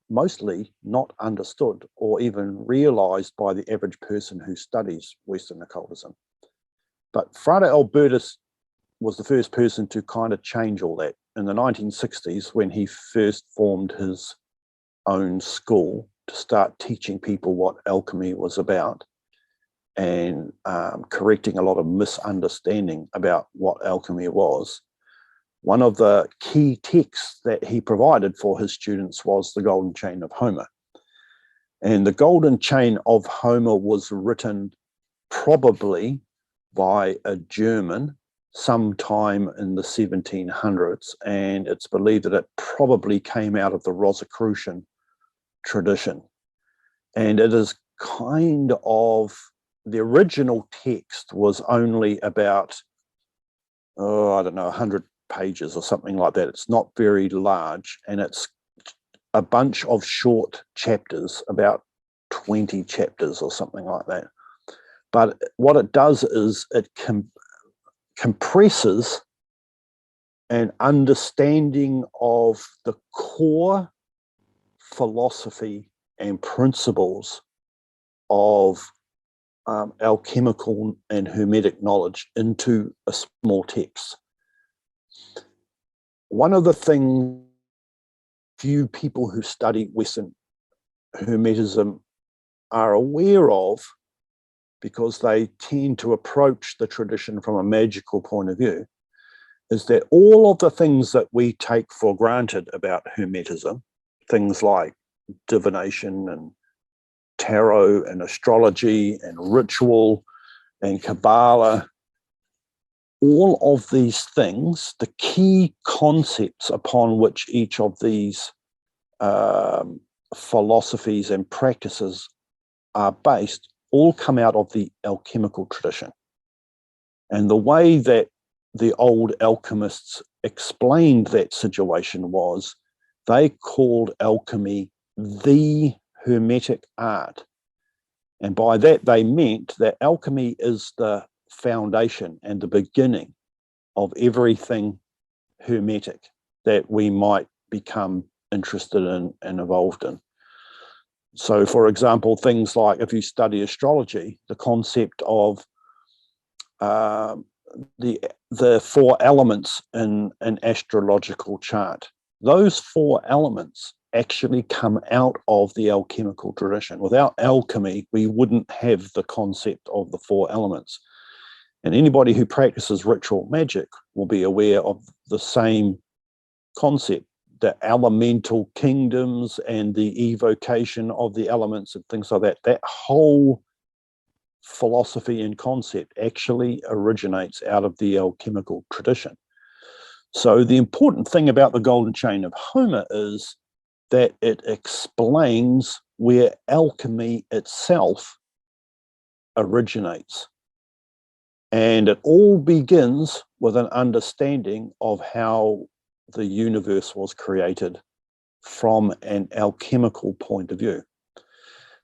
mostly not understood or even realized by the average person who studies Western occultism. But Frate Albertus was the first person to kind of change all that. In the 1960s, when he first formed his own school to start teaching people what alchemy was about and correcting a lot of misunderstanding about what alchemy was, one of the key texts that he provided for his students was the Golden Chain of Homer. And the Golden Chain of Homer was written probably by a German sometime in the 1700s, and it's believed that it probably came out of the Rosicrucian tradition. And it is kind of the original text was only about, I don't know, 100 pages or something like that. It's not very large, and it's a bunch of short chapters, about 20 chapters or something like that. But what it does is it compresses an understanding of the core philosophy and principles of alchemical and hermetic knowledge into a small text. One of the things few people who study Western Hermetism are aware of, because they tend to approach the tradition from a magical point of view, is that all of the things that we take for granted about Hermetism, things like divination and tarot and astrology and ritual and Kabbalah, all of these things, the key concepts upon which each of these philosophies and practices are based, all come out of the alchemical tradition. And the way that the old alchemists explained that situation was they called alchemy the Hermetic art. And by that, they meant that alchemy is the foundation and the beginning of everything Hermetic that we might become interested in and involved in. So, for example, things like if you study astrology, the concept of the four elements in an astrological chart, those four elements actually come out of the alchemical tradition. Without alchemy, we wouldn't have the concept of the four elements. And anybody who practices ritual magic will be aware of the same concept, the elemental kingdoms and the evocation of the elements and things like that. That whole philosophy and concept actually originates out of the alchemical tradition. So the important thing about the Golden Chain of Homer is that it explains where alchemy itself originates. And it all begins with an understanding of how the universe was created from an alchemical point of view.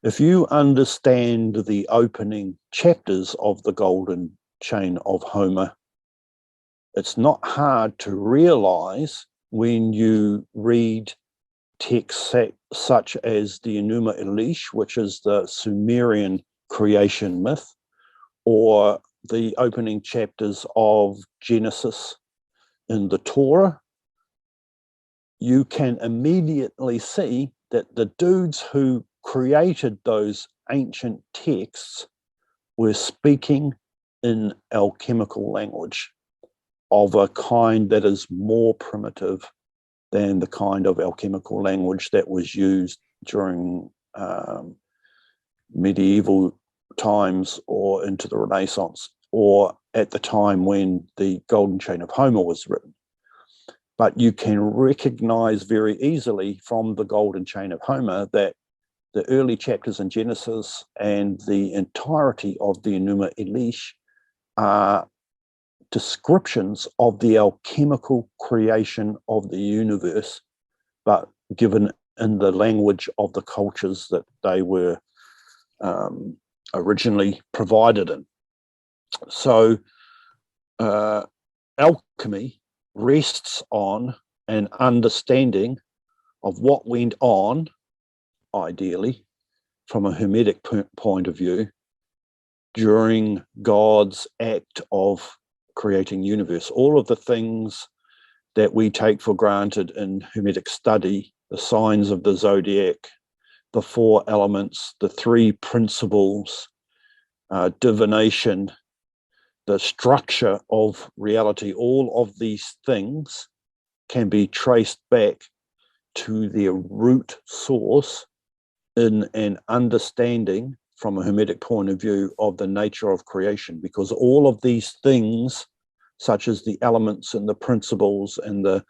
If you understand the opening chapters of the Golden Chain of Homer, it's not hard to realize when you read texts such as the Enuma Elish, which is the Sumerian creation myth, or the opening chapters of Genesis in the Torah, you can immediately see that the dudes who created those ancient texts were speaking in alchemical language of a kind that is more primitive than the kind of alchemical language that was used during medieval times or into the Renaissance, or at the time when the Golden Chain of Homer was written. But you can recognize very easily from the Golden Chain of Homer that the early chapters in Genesis and the entirety of the Enuma Elish are descriptions of the alchemical creation of the universe, but given in the language of the cultures that they were originally provided in. So alchemy rests on an understanding of what went on, ideally, from a Hermetic point of view, during God's act of creating universe. All of the things that we take for granted in Hermetic study, the signs of the zodiac, the four elements, the three principles, divination, the structure of reality, all of these things can be traced back to their root source in an understanding from a Hermetic point of view of the nature of creation, because all of these things, such as the elements and the principles and the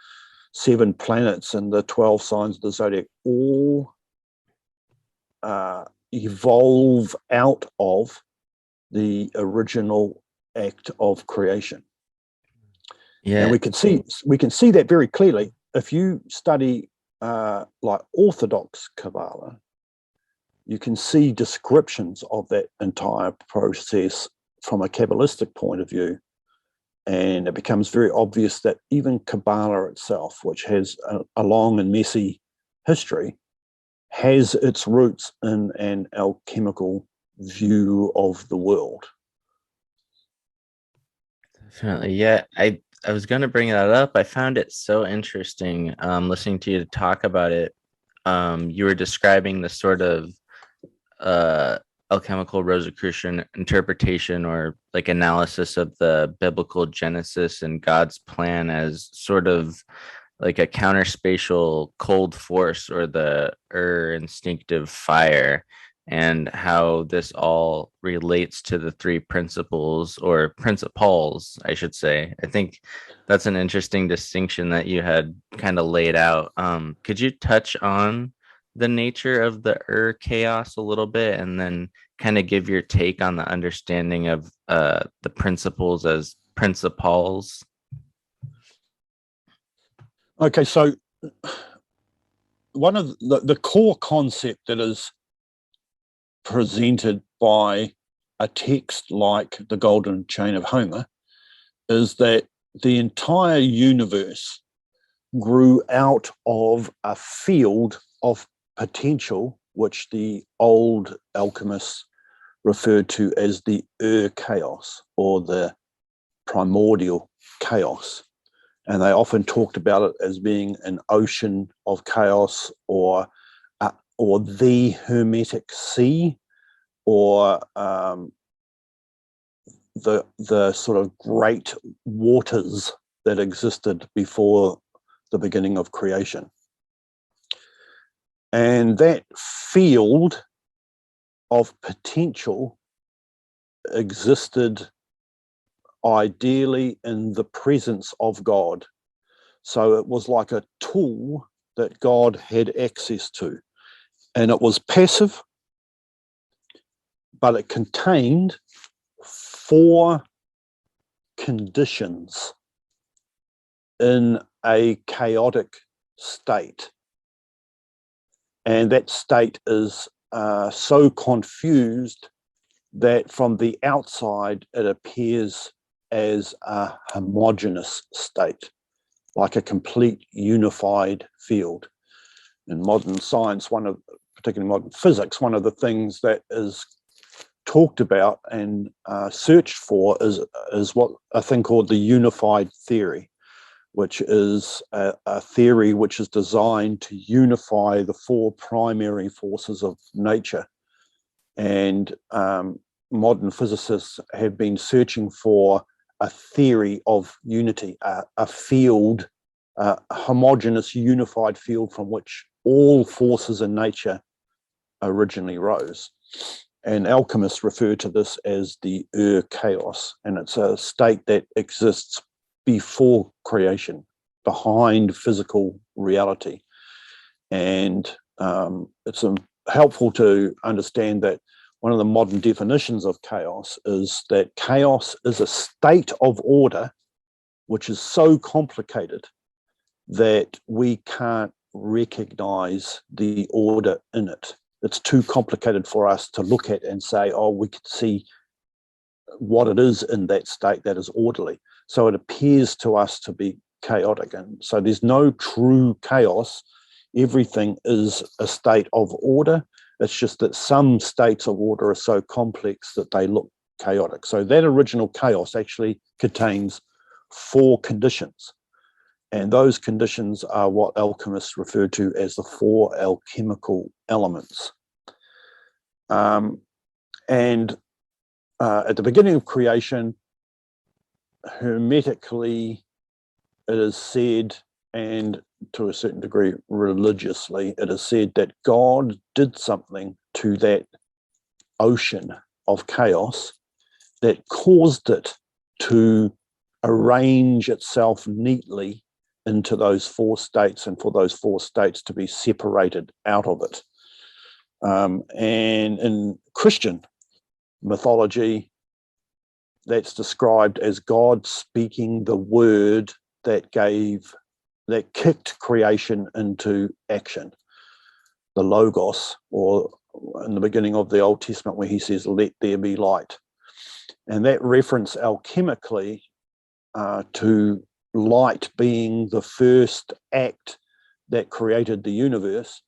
7 planets and the 12 signs of the zodiac, all evolve out of the original act of creation. Yeah. And we can see that very clearly if you study like Orthodox Kabbalah. You can see descriptions of that entire process from a Kabbalistic point of view, and it becomes very obvious that even Kabbalah itself, which has a long and messy history, has its roots in an alchemical view of the world. Definitely. Yeah. I was going to bring that up. I found it so interesting listening to you talk about it. You were describing the sort of alchemical Rosicrucian interpretation or like analysis of the biblical Genesis and God's plan as sort of like a counterspatial cold force or the instinctive fire, and how this all relates to the three principles or principles, I should say. I think that's an interesting distinction that you had kind of laid out. Could you touch on the nature of the chaos a little bit, and then kind of give your take on the understanding of the principles as principles? Okay, so one of the core concept that is presented by a text like the Golden Chain of Homer is that the entire universe grew out of a field of potential, which the old alchemists referred to as the chaos, or the primordial chaos. And they often talked about it as being an ocean of chaos, or the Hermetic Sea, or the sort of great waters that existed before the beginning of creation. And that field of potential existed ideally in the presence of God. So it was like a tool that God had access to. And it was passive, but it contained 4 conditions in a chaotic state. And that state is so confused that from the outside it appears as a homogeneous state, like a complete unified field. In modern science, particularly modern physics, one of the things that is talked about and searched for is what a thing called the unified theory, which is a theory which is designed to unify the 4 primary forces of nature. And modern physicists have been searching for a theory of unity, a field, a homogeneous unified field from which all forces in nature originally rose. And alchemists refer to this as the chaos, and it's a state that exists before creation, behind physical reality. And it's helpful to understand that one of the modern definitions of chaos is that chaos is a state of order which is so complicated that we can't recognize the order in it. It's too complicated for us to look at and say, oh, we can see what it is in that state that is orderly. So it appears to us to be chaotic. And so there's no true chaos. Everything is a state of order. It's just that some states of order are so complex that they look chaotic. So that original chaos actually contains 4 conditions. And those conditions are what alchemists refer to as the 4 alchemical elements. And at the beginning of creation, hermetically, it is said, and to a certain degree religiously, it is said that God did something to that ocean of chaos that caused it to arrange itself neatly into those 4 states, and for those 4 states to be separated out of it. And in Christian mythology, that's described as God speaking the word that kicked creation into action. The Logos, or in the beginning of the Old Testament where he says, "Let there be light." And that reference alchemically to light being the first act that created the universe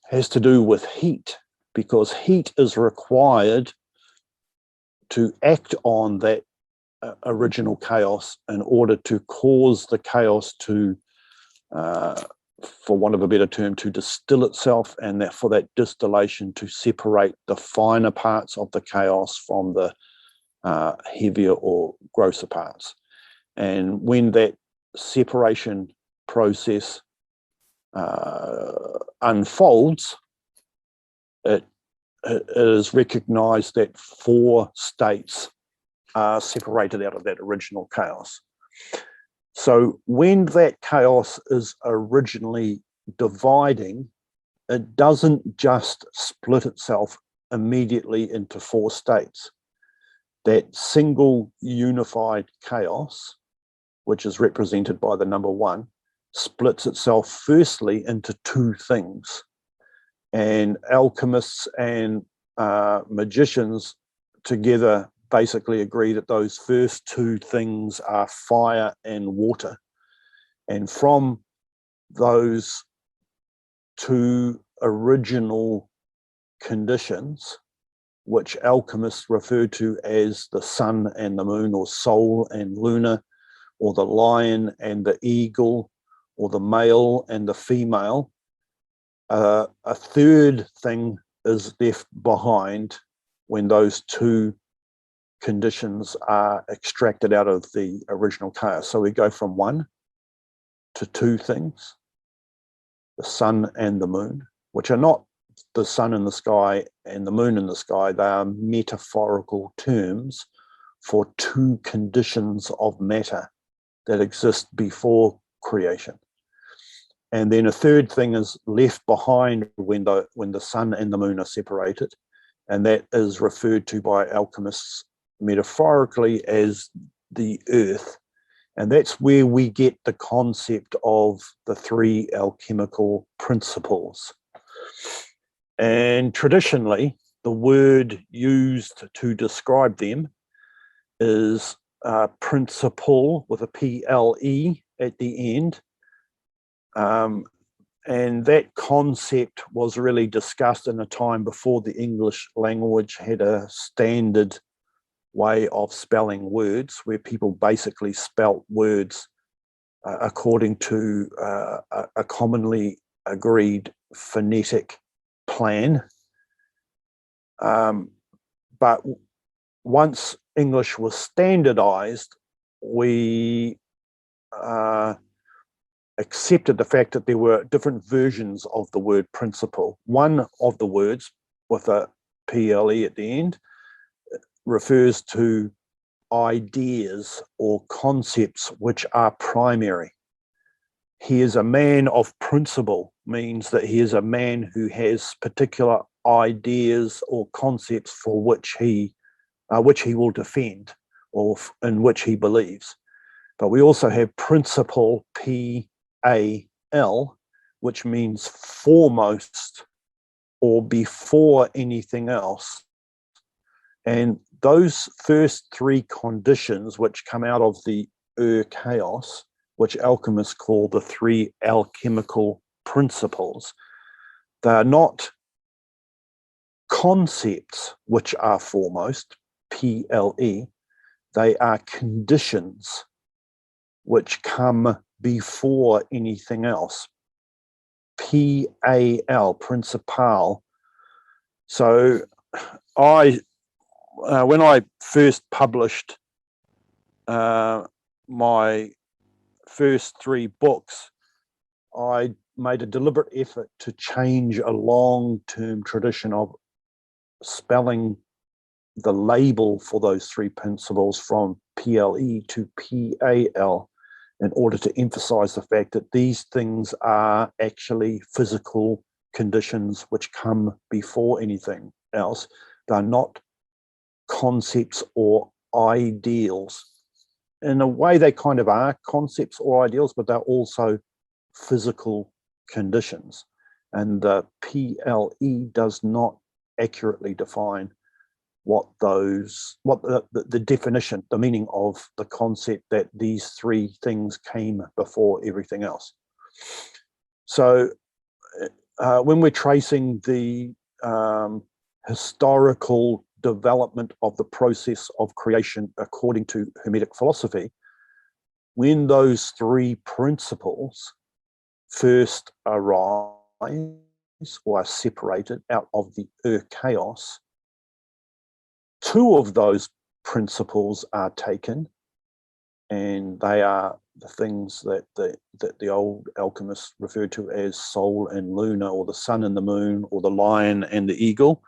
has to do with heat, because heat is required to act on that original chaos in order to cause the chaos to, for want of a better term, to distill itself, and that for that distillation to separate the finer parts of the chaos from the heavier or grosser parts. And when that separation process unfolds, it is recognized that 4 states are separated out of that original chaos. So when that chaos is originally dividing, it doesn't just split itself immediately into 4 states. That single unified chaos, which is represented by the number 1, splits itself firstly into 2 things. And alchemists and magicians together basically agree that those first 2 things are fire and water. And from those 2 original conditions, which alchemists refer to as the sun and the moon, or Sol and Luna, or the lion and the eagle, or the male and the female, a third thing is left behind when those 2 conditions are extracted out of the original chaos. So we go from 1 to 2 things, the sun and the moon, which are not the sun in the sky and the moon in the sky. They are metaphorical terms for 2 conditions of matter that exist before creation. And then a third thing is left behind when the sun and the moon are separated, and that is referred to by alchemists metaphorically as the earth. And that's where we get the concept of the 3 alchemical principles. And traditionally, the word used to describe them is principle, with a P-L-E at the end. And that concept was really discussed in a time before the English language had a standard way of spelling words, where people basically spelt words according to a commonly agreed phonetic plan. But once English was standardized, we accepted the fact that there were different versions of the word principle. One of the words, with a PLE at the end, refers to ideas or concepts which are primary. He is a man of principle, means that he is a man who has particular ideas or concepts for which he will defend, or in which he believes. But we also have principle, P-A-L, which means foremost or before anything else. And those first 3 conditions, which come out of the chaos, which alchemists call the 3 alchemical principles, they are not concepts which are foremost, P-L-E, they are conditions which come before anything else, P-A-L, principal. So when I first published my first 3 books, I made a deliberate effort to change a long-term tradition of spelling the label for those 3 principles from PLE to PAL, in order to emphasize the fact that these things are actually physical conditions which come before anything else. They're not concepts or ideals. In a way, they kind of are concepts or ideals, but they're also physical conditions. And the PLE does not accurately define what the definition, the meaning of the concept that these three things came before everything else. So when we're tracing the historical development of the process of creation according to Hermetic philosophy, when those three principles first arise or are separated out of the chaos, two of those principles are taken, and they are the things that the old alchemists referred to as Sol and Luna, or the sun and the moon, or the lion and the eagle.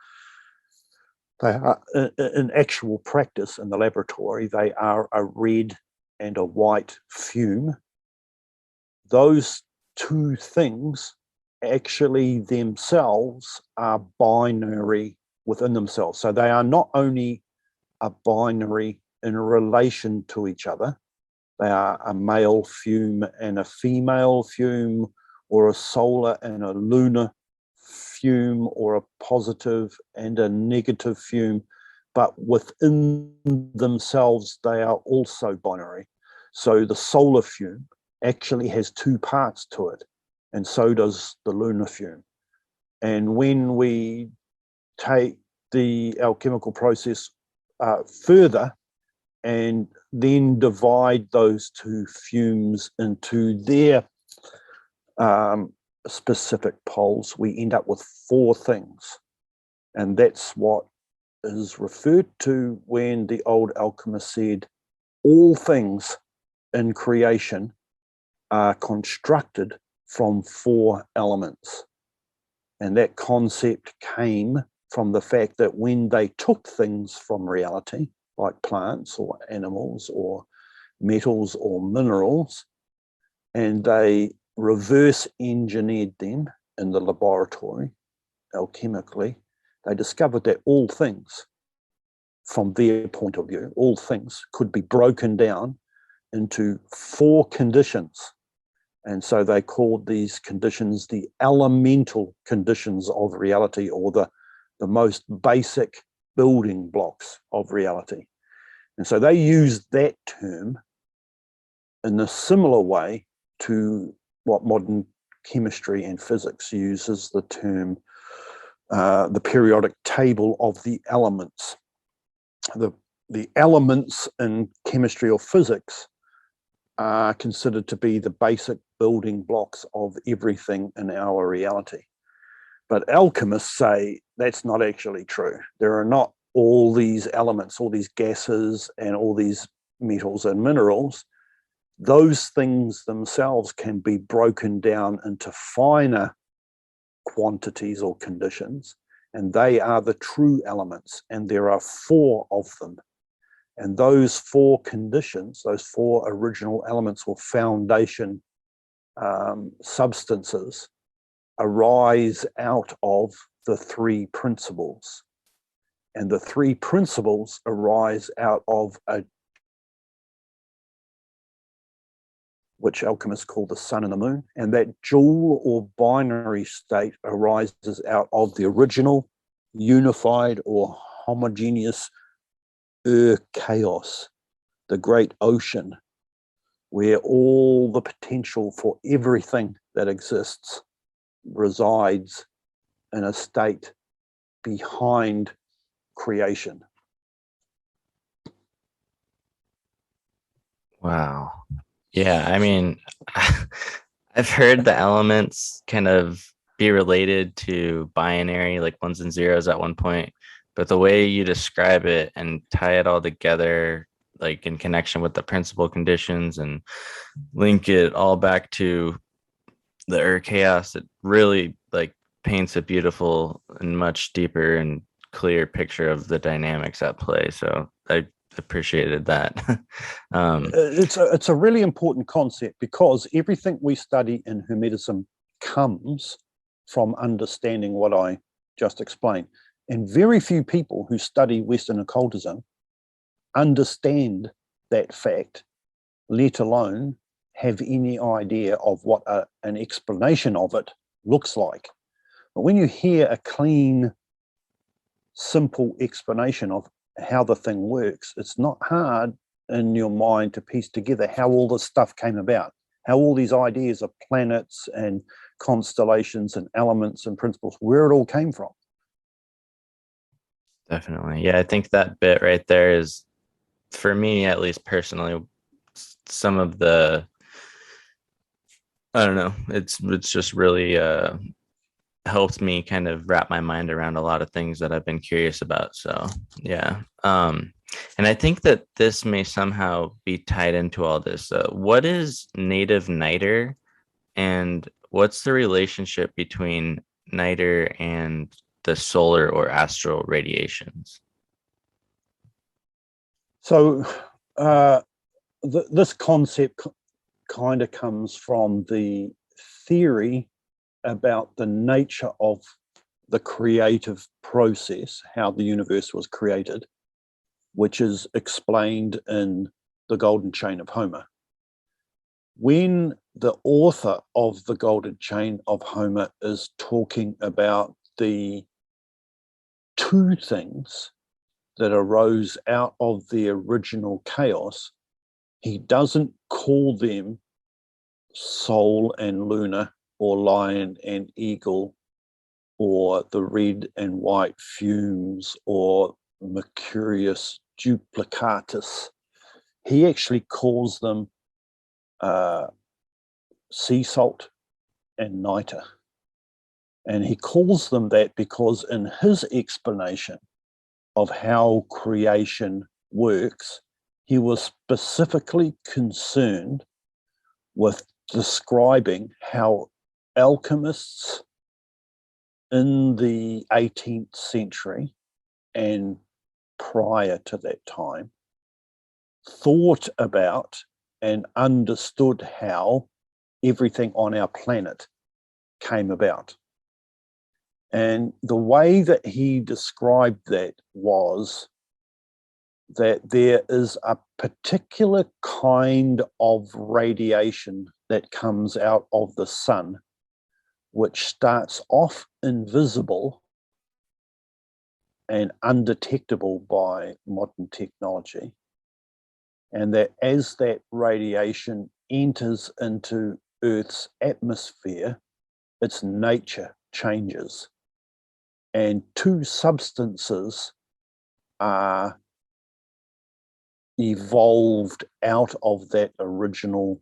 They are, in actual practice in the laboratory, they are a red and a white fume. Those two things actually themselves are binary within themselves. So they are not only a binary in relation to each other, they are a male fume and a female fume, or a solar and a lunar fume, or a positive and a negative fume, but within themselves they are also binary. So the solar fume actually has two parts to it, and so does the lunar fume. And when we take the alchemical process further and then divide those two fumes into their specific poles, we end up with four things. And that's what is referred to when the old alchemist said all things in creation are constructed from four elements. And that concept came from the fact that when they took things from reality, like plants or animals or metals or minerals, and they reverse engineered them in the laboratory alchemically, they discovered that all things, from their point of view, all things could be broken down into four conditions. And so they called these conditions the elemental conditions of reality, or the most basic building blocks of reality. And so they used that term in a similar way to what modern chemistry and physics uses the term, the periodic table of the elements. The elements in chemistry or physics are considered to be the basic building blocks of everything in our reality. But alchemists say that's not actually true. There are not all these elements, all these gases and all these metals and minerals. Those things themselves can be broken down into finer quantities or conditions, and they are the true elements, and there are four of them. And those four conditions, those four original elements or foundation substances, arise out of the three principles. And the three principles arise out of which alchemists call the sun and the moon. And that dual or binary state arises out of the original, unified or homogeneous chaos, the great ocean, where all the potential for everything that exists resides in a state behind creation. Wow. Yeah, I mean, I've heard the elements kind of be related to binary, like ones and zeros at one point, but the way you describe it and tie it all together, like in connection with the principal conditions, and link it all back to the chaos, it really like paints a beautiful and much deeper and clear picture of the dynamics at play. So I appreciated that. It's a really important concept, because everything we study in Hermetism comes from understanding what I just explained. And very few people who study Western occultism understand that fact, let alone have any idea of what an explanation of it looks like. But when you hear a clean, simple explanation of how the thing works, it's not hard in your mind to piece together how all this stuff came about, how all these ideas of planets and constellations and elements and principles, where it all came from. Definitely. Yeah, I think that bit right there is, for me at least personally, some of the, I don't know, it's just really helped me kind of wrap my mind around a lot of things that I've been curious about. So yeah. And I think that this may somehow be tied into all this. What is native niter, and what's the relationship between niter and the solar or astral radiations? So this concept kind of comes from the theory about the nature of the creative process, how the universe was created, which is explained in the Golden Chain of Homer. When the author of the Golden Chain of Homer is talking about the two things that arose out of the original chaos, he doesn't call them Sol and Luna, or lion and eagle, or the red and white fumes, or Mercurius duplicatus. He actually calls them sea salt and niter. And he calls them that because in his explanation of how creation works, he was specifically concerned with describing how alchemists in the 18th century and prior to that time thought about and understood how everything on our planet came about. And the way that he described that was that there is a particular kind of radiation that comes out of the sun, which starts off invisible and undetectable by modern technology. And that as that radiation enters into Earth's atmosphere, its nature changes. And two substances are evolved out of that original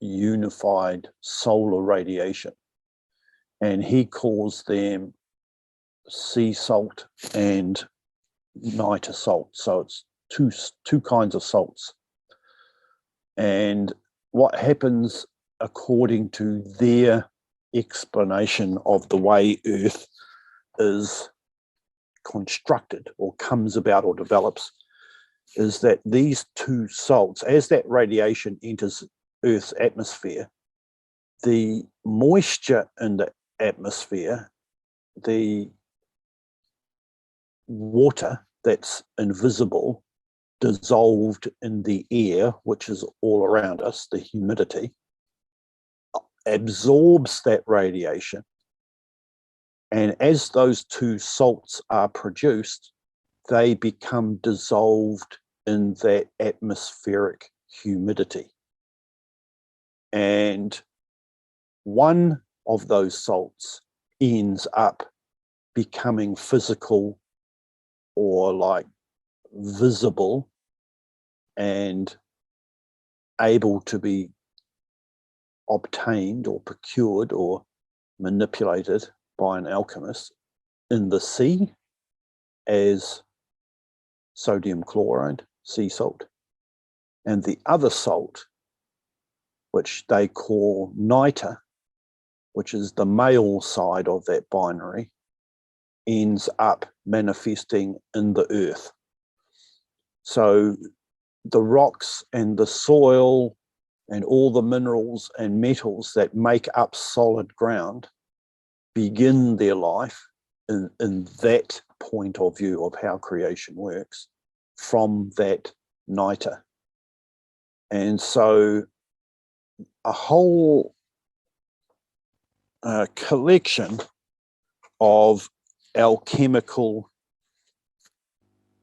unified solar radiation. And he calls them sea salt and niter salt. So it's two kinds of salts. And what happens according to their explanation of the way Earth is constructed or comes about or develops is that these two salts, as that radiation enters Earth's atmosphere, the moisture in the atmosphere, the water that's invisible, dissolved in the air, which is all around us, the humidity, absorbs that radiation. And as those two salts are produced, they become dissolved in that atmospheric humidity. And one of those salts ends up becoming physical or like visible and able to be obtained or procured or manipulated by an alchemist in the sea as sodium chloride, sea salt. And the other salt, which they call niter, which is the male side of that binary, ends up manifesting in the earth. So the rocks and the soil and all the minerals and metals that make up solid ground begin their life in that point of view of how creation works. from that niter. And so a whole collection of alchemical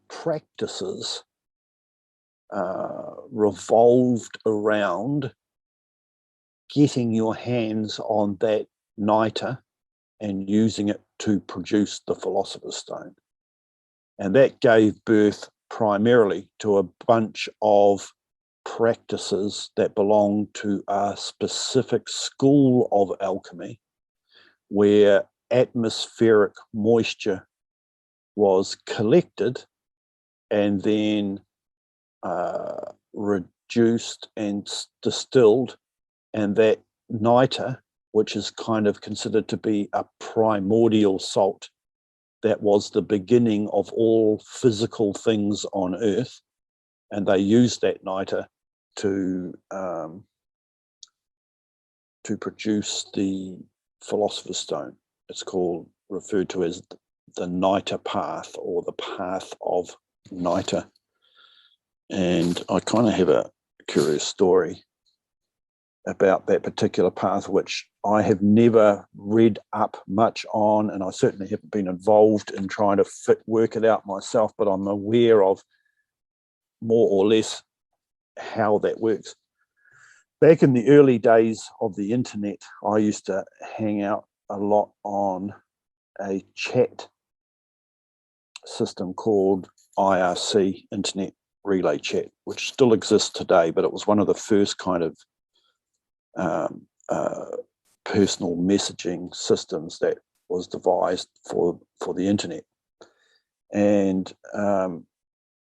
practices revolved around getting your hands on that niter and using it to produce the Philosopher's Stone. And that gave birth primarily to a bunch of practices that belong to a specific school of alchemy where atmospheric moisture was collected and then reduced and distilled, and that niter, which is kind of considered to be a primordial salt that was the beginning of all physical things on earth, and they used that niter to produce the Philosopher's Stone. It's referred to as the niter path, or the path of niter. And I kind of have a curious story about that particular path, which I have never read up much on, and I certainly haven't been involved in trying to work it out myself, but I'm aware of more or less how that works. Back in the early days of the internet, I used to hang out a lot on a chat system called IRC, Internet Relay Chat, which still exists today, but it was one of the first kind of personal messaging systems that was devised for the internet. And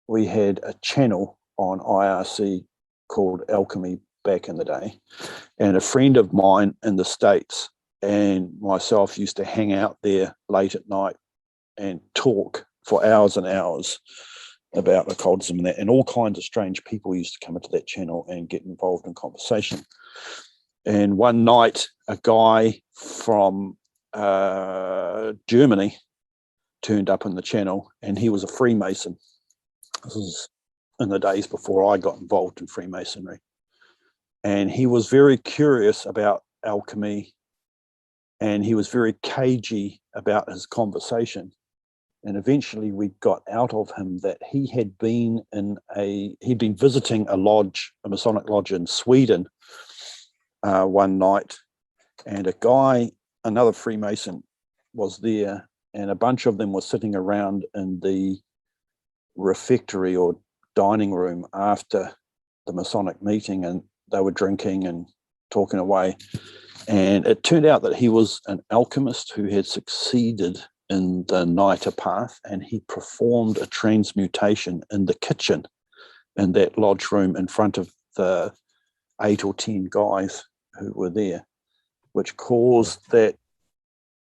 we had a channel on IRC called Alchemy back in the day, and a friend of mine in the States and myself used to hang out there late at night and talk for hours and hours about occultism and that, and all kinds of strange people used to come into that channel and get involved in conversation. And one night, a guy from Germany turned up in the channel, and he was a Freemason. This was in the days before I got involved in Freemasonry. And he was very curious about alchemy, and he was very cagey about his conversation. And eventually we got out of him that he'd been visiting a lodge, a Masonic lodge in Sweden one night, and another Freemason was there, and a bunch of them were sitting around in the refectory or dining room after the Masonic meeting, and they were drinking and talking away. And it turned out that he was an alchemist who had succeeded in the niter path, and he performed a transmutation in the kitchen in that lodge room in front of the 8 or 10 guys who were there, which caused that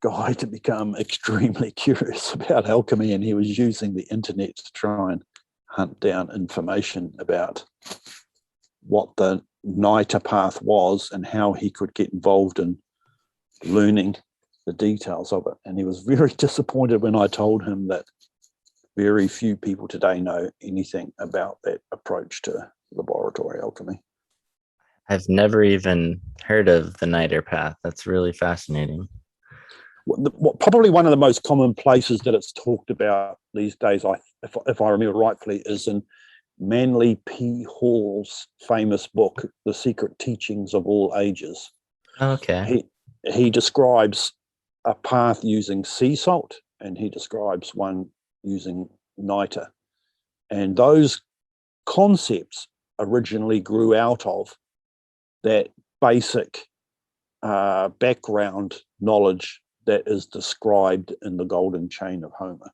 guy to become extremely curious about alchemy, and he was using the internet to try and hunt down information about what the niter path was and how he could get involved in learning the details of it. And he was very disappointed when I told him that very few people today know anything about that approach to laboratory alchemy. I've never even heard of the niter path. That's really fascinating. Probably one of the most common places that it's talked about these days, if I remember rightfully, is in Manly P. Hall's famous book, The Secret Teachings of All Ages. Okay. He describes a path using sea salt, and he describes one using niter. And those concepts originally grew out of that basic background knowledge that is described in the Golden Chain of Homer.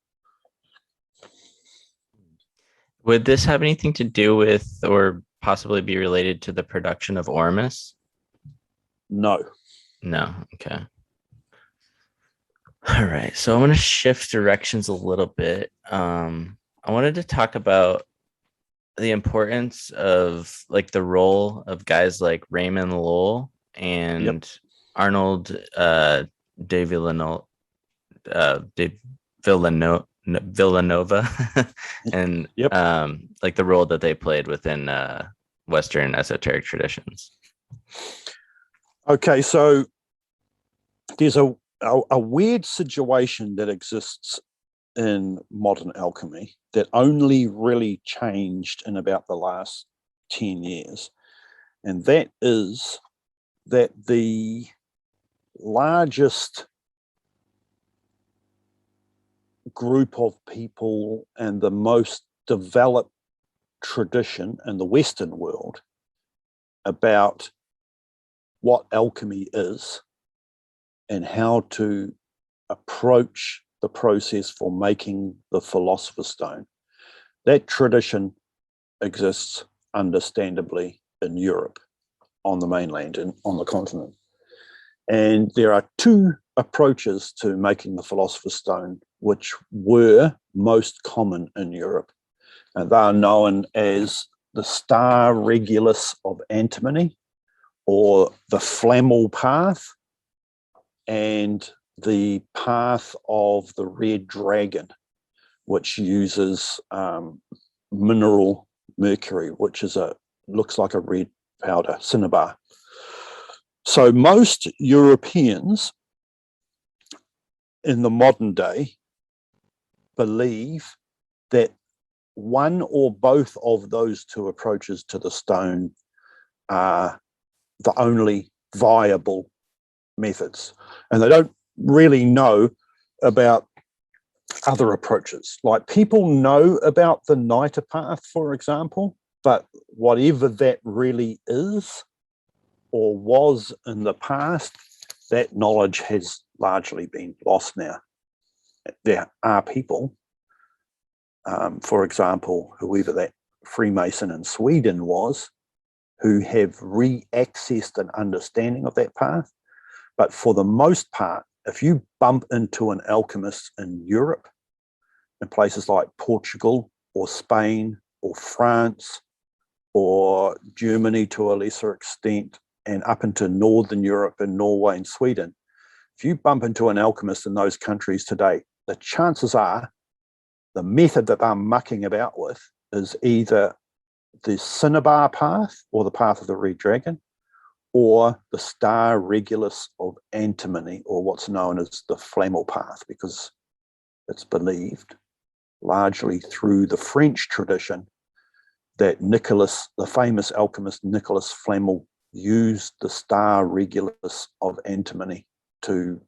Would this have anything to do with, or possibly be related to, the production of ormus? No. No. Okay. All right. So I'm going to shift directions a little bit. I wanted to talk about the importance of, like, the role of guys like Raymond Lull and Arnold de Villeneuve. Villanova and Yep. like the role that they played within Western esoteric traditions. Okay, so there's a weird situation that exists in modern alchemy that only really changed in about the last 10 years. And that is that the largest group of people and the most developed tradition in the Western world about what alchemy is and how to approach the process for making the Philosopher's Stone. That tradition exists understandably in Europe, on the mainland and on the continent. And there are two approaches to making the Philosopher's Stone, which were most common in Europe. And they are known as the star regulus of antimony, or the flammel path, and the path of the red dragon, which uses mineral mercury, which is looks like a red powder, cinnabar. So most Europeans in the modern day believe that one or both of those two approaches to the stone are the only viable methods. And they don't really know about other approaches. Like, people know about the Niter path, for example, but whatever that really is or was in the past, that knowledge has largely been lost now. There are people, for example, whoever that Freemason in Sweden was, who have re-accessed an understanding of that path. But for the most part, if you bump into an alchemist in Europe, in places like Portugal or Spain or France or Germany to a lesser extent, and up into Northern Europe and Norway and Sweden, if you bump into an alchemist in those countries today, the chances are the method that they're mucking about with is either the cinnabar path, or the path of the red dragon, or the star regulus of antimony, or what's known as the flammel path, because it's believed, largely through the French tradition, that Nicholas, the famous alchemist Nicholas Flamel, used the star regulus of antimony to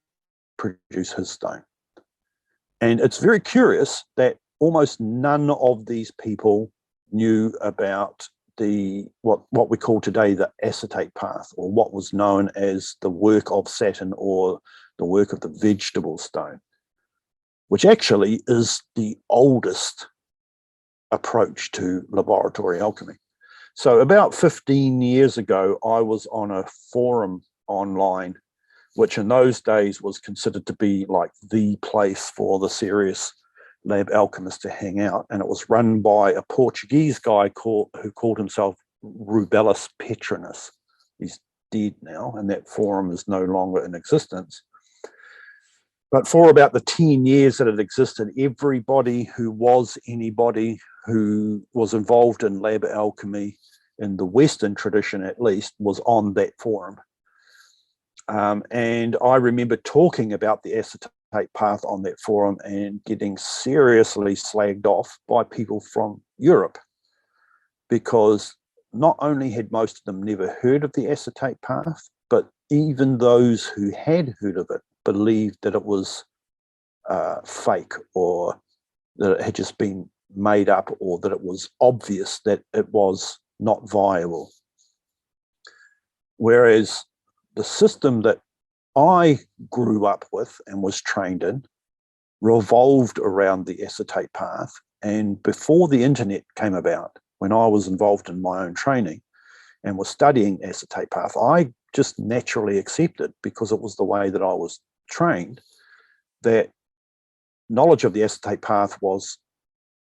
produce his stone. And it's very curious that almost none of these people knew about what we call today the acetate path, or what was known as the work of Saturn, or the work of the vegetable stone, which actually is the oldest approach to laboratory alchemy. So about 15 years ago, I was on a forum online, which in those days was considered to be like the place for the serious lab alchemists to hang out. And it was run by a Portuguese guy who called himself Rubaphilos Salfluere. He's dead now, and that forum is no longer in existence. But for about the 10 years that it existed, everybody who was anybody who was involved in lab alchemy, in the Western tradition at least, was on that forum. And I remember talking about the acetate path on that forum and getting seriously slagged off by people from Europe, because not only had most of them never heard of the acetate path, but even those who had heard of it believed that it was fake, or that it had just been made up, or that it was obvious that it was not viable. Whereas the system that I grew up with and was trained in revolved around the acetate path. And before the internet came about, when I was involved in my own training and was studying acetate path, I just naturally accepted, because it was the way that I was trained, that knowledge of the acetate path was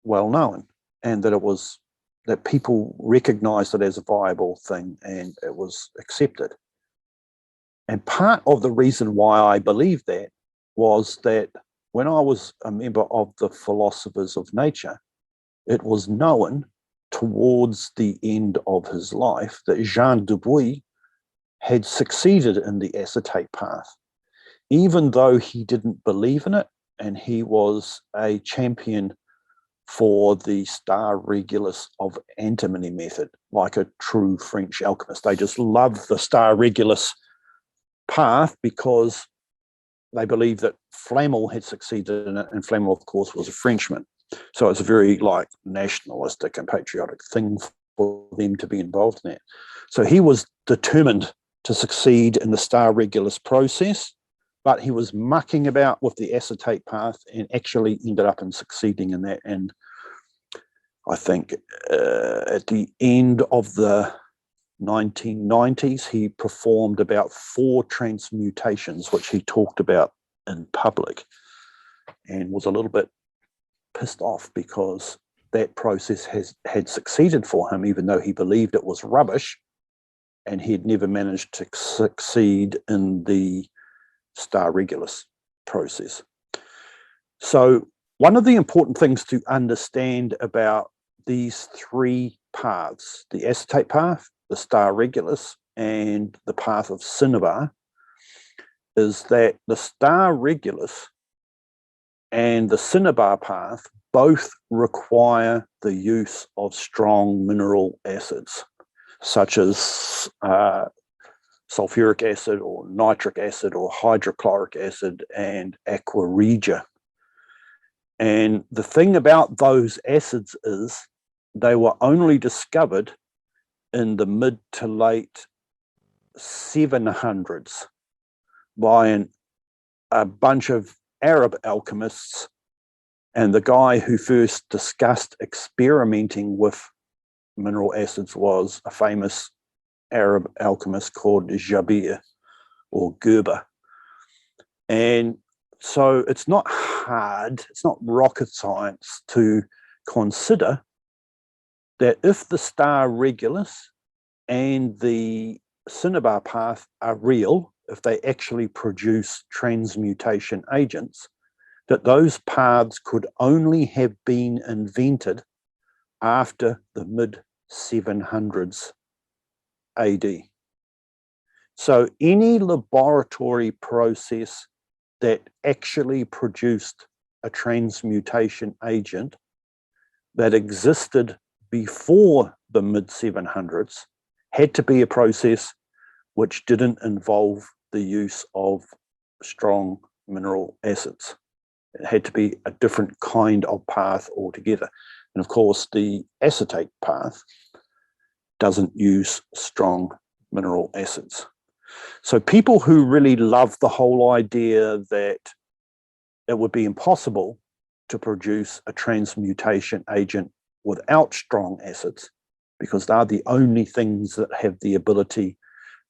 well known, and that people recognized it as a viable thing, and it was accepted. And part of the reason why I believed that was that when I was a member of the Philosophers of Nature, it was known towards the end of his life that Jean Dubuis had succeeded in the acetate path, even though he didn't believe in it, and he was a champion for the star regulus of antimony method, like a true French alchemist. They just loved the star regulus path because they believed that Flamel had succeeded in it, and Flamel, of course, was a Frenchman. So it's a very like nationalistic and patriotic thing for them to be involved in that. So he was determined to succeed in the star regulus process, but he was mucking about with the acetate path and actually ended up in succeeding in that. And I think at the end of the 1990s, he performed about 4 transmutations, which he talked about in public, and was a little bit pissed off because that process had succeeded for him, even though he believed it was rubbish, and he'd never managed to succeed in the star regulus process. So one of the important things to understand about these 3 paths, the acetate path, the star regulus, and the path of cinnabar, is that the star regulus and the cinnabar path both require the use of strong mineral acids, such as sulfuric acid or nitric acid or hydrochloric acid and aqua regia. And the thing about those acids is they were only discovered in the mid to late 700s by a bunch of Arab alchemists, and the guy who first discussed experimenting with mineral acids was a famous Arab alchemist called Jabir or Gerber. And so it's not hard, it's not rocket science to consider that if the star regulus and the cinnabar path are real, if they actually produce transmutation agents, that those paths could only have been invented after the mid-700s AD. So any laboratory process that actually produced a transmutation agent that existed before the mid-700s had to be a process which didn't involve the use of strong mineral acids. It had to be a different kind of path altogether. And of course, the acetate path doesn't use strong mineral acids. So people who really love the whole idea that it would be impossible to produce a transmutation agent without strong acids, because they're the only things that have the ability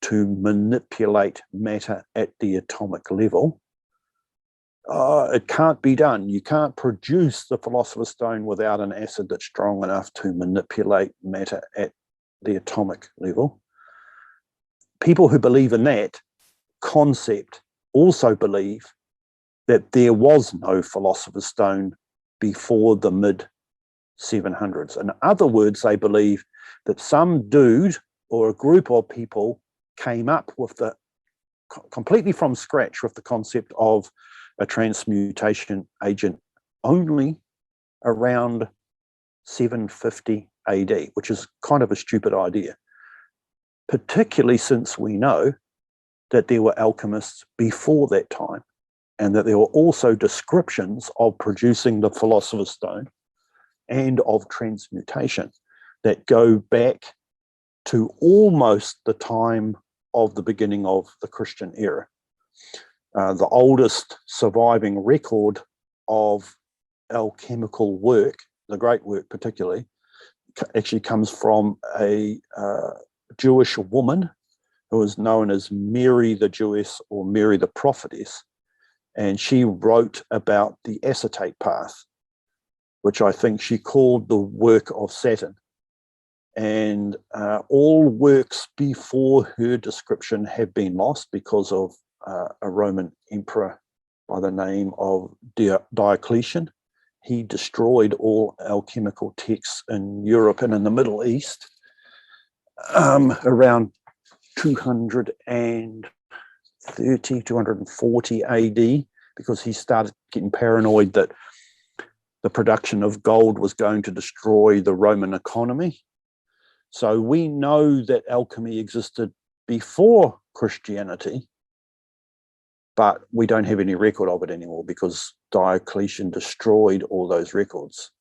to manipulate matter at the atomic level, it can't be done. You can't produce the Philosopher's Stone without an acid that's strong enough to manipulate matter at the atomic level. People who believe in that concept also believe that there was no Philosopher's Stone before the mid-700s. In other words, they believe that some dude or a group of people came up with the completely from scratch with the concept of a transmutation agent only around 750 AD, which is kind of a stupid idea, particularly since we know that there were alchemists before that time, and that there were also descriptions of producing the Philosopher's Stone and of transmutation that go back to almost the time of the beginning of the Christian era. The oldest surviving record of alchemical work, the great work particularly, actually comes from a Jewish woman who is known as Mary the Jewess or Mary the Prophetess, and she wrote about the acetate path, which I think she called the work of Saturn. And all works before her description have been lost because of a Roman emperor by the name of Diocletian. He destroyed all alchemical texts in Europe and in the Middle East around 230, 240 AD, because he started getting paranoid that the production of gold was going to destroy the Roman economy. So we know that alchemy existed before Christianity, but we don't have any record of it anymore because Diocletian destroyed all those records.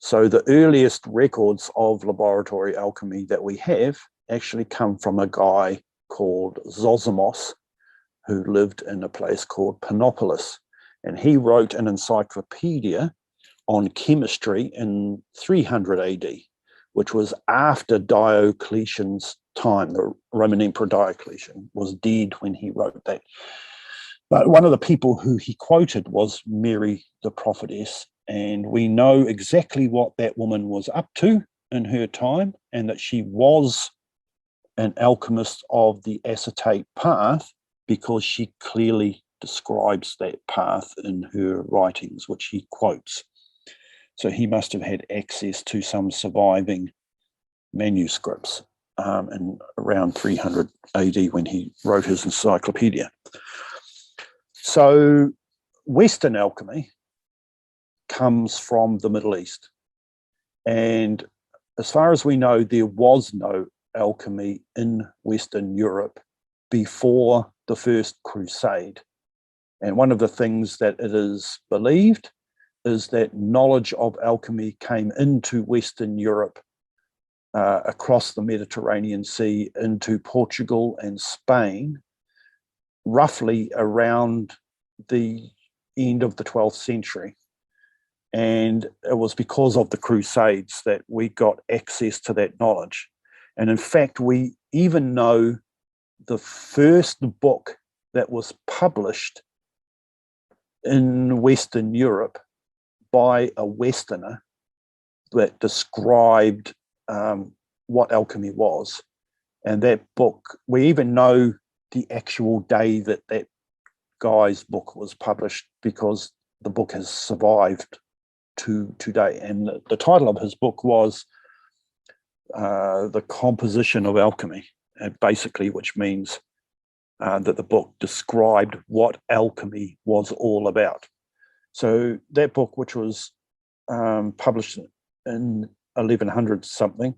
So the earliest records of laboratory alchemy that we have actually come from a guy called Zosimos, who lived in a place called Panopolis. And he wrote an encyclopedia on chemistry in 300 AD, which was after Diocletian's time. The Roman Emperor Diocletian was dead when he wrote that. But one of the people who he quoted was Mary the prophetess, and we know exactly what that woman was up to in her time, and that she was an alchemist of the acetate path, because she clearly describes that path in her writings, which he quotes. So he must have had access to some surviving manuscripts in around 300 AD when he wrote his encyclopedia. So Western alchemy comes from the Middle East. And as far as we know, there was no alchemy in Western Europe before the First Crusade. And one of the things that it is believed is that knowledge of alchemy came into Western Europe across the Mediterranean Sea into Portugal and Spain, roughly around the end of the 12th century. And it was because of the Crusades that we got access to that knowledge. And in fact, we even know the first book that was published in Western Europe by a Westerner that described what alchemy was. And that book, we even know the actual day that that guy's book was published, because the book has survived to today. And the title of his book was The Composition of Alchemy, basically, which means that the book described what alchemy was all about. So that book, which was published in 1100 something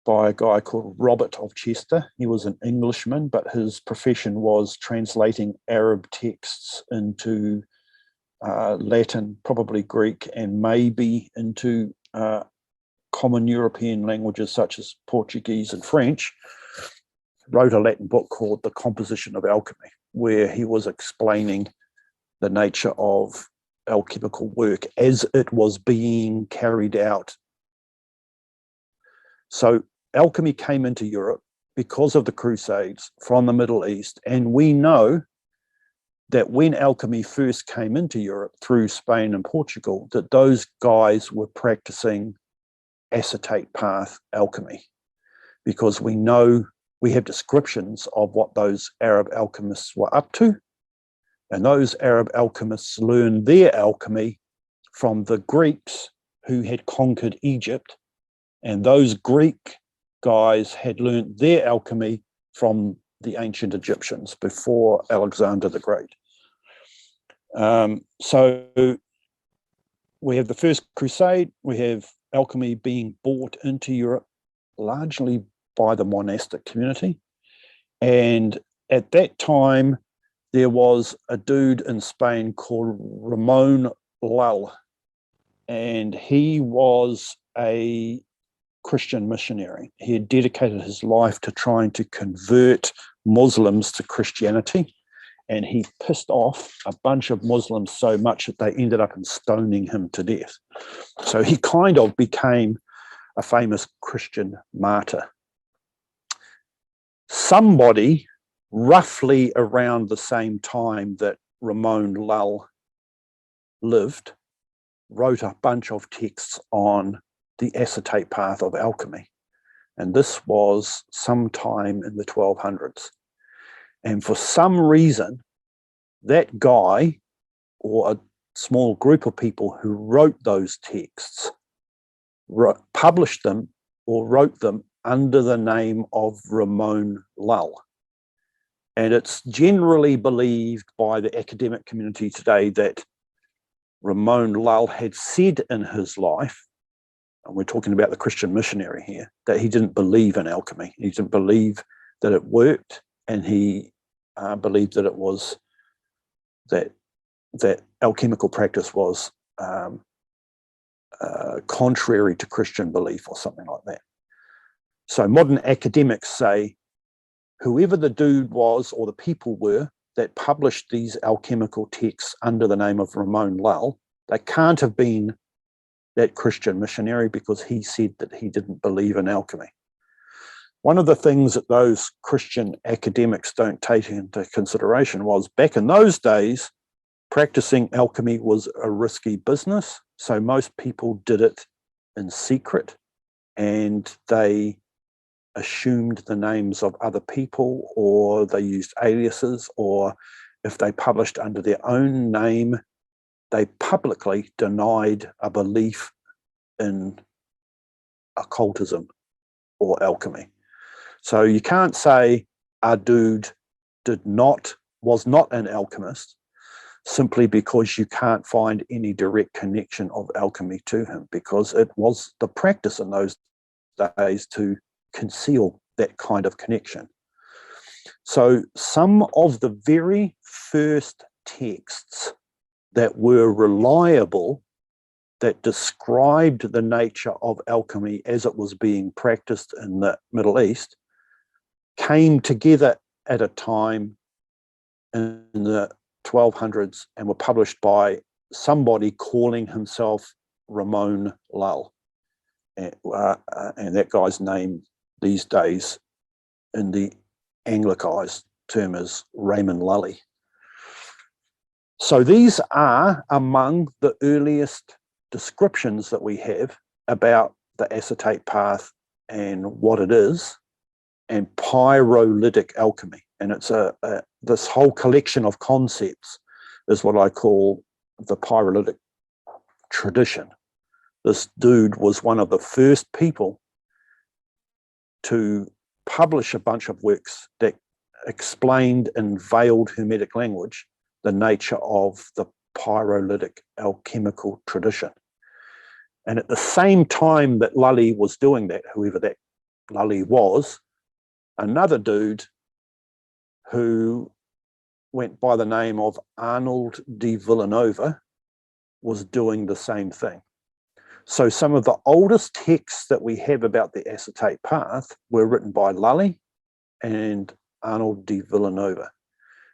by a guy called Robert of Chester. He was an Englishman, but his profession was translating Arab texts into Latin, probably Greek, and maybe into common European languages such as Portuguese and French. Wrote a Latin book called The Composition of Alchemy, where he was explaining the nature of alchemical work as it was being carried out. So alchemy came into Europe because of the Crusades from the Middle East, and we know that when alchemy first came into Europe through Spain and Portugal, that those guys were practicing acetate path alchemy, because we know we have descriptions of what those Arab alchemists were up to. And those Arab alchemists learned their alchemy from the Greeks who had conquered Egypt. And those Greek guys had learned their alchemy from the ancient Egyptians before Alexander the Great. So we have the First Crusade, we have alchemy being brought into Europe largely by the monastic community. And at that time, there was a dude in Spain called Ramon Lull, and he was a Christian missionary. He had dedicated his life to trying to convert Muslims to Christianity, and he pissed off a bunch of Muslims so much that they ended up stoning him to death. So he kind of became a famous Christian martyr. Somebody roughly around the same time that Ramon Lull lived wrote a bunch of texts on the acetate path of alchemy. And this was sometime in the 1200s. And for some reason, that guy or a small group of people who wrote those texts, published them or wrote them under the name of Ramon Lull. And it's generally believed by the academic community today that Ramon Lull had said in his life, and we're talking about the Christian missionary here, that he didn't believe in alchemy. He didn't believe that it worked, and he believed that it was that alchemical practice was contrary to Christian belief or something like that. So modern academics say whoever the dude was or the people were that published these alchemical texts under the name of Ramon Lull, they can't have been that Christian missionary because he said that he didn't believe in alchemy. One of the things that those Christian academics don't take into consideration was back in those days, practicing alchemy was a risky business. So most people did it in secret, and they assumed the names of other people, or they used aliases, or if they published under their own name, they publicly denied a belief in occultism or alchemy. So you can't say a dude was not an alchemist simply because you can't find any direct connection of alchemy to him, because it was the practice in those days to conceal that kind of connection. So some of the very first texts that were reliable, that described the nature of alchemy as it was being practiced in the Middle East, came together at a time in the 1200s and were published by somebody calling himself Ramon Lull. And that guy's name these days in the Anglicized term is Raymond Lully. So these are among the earliest descriptions that we have about the acetate path and what it is, and pyrolytic alchemy. And it's this whole collection of concepts is what I call the pyrolytic tradition. This dude was one of the first people to publish a bunch of works that explained in veiled Hermetic language the nature of the pyrolytic alchemical tradition. And at the same time that Lully was doing that, whoever that Lully was, another dude who went by the name of Arnold de Villanova was doing the same thing. So some of the oldest texts that we have about the acetate path were written by Lully and Arnold de Villanova.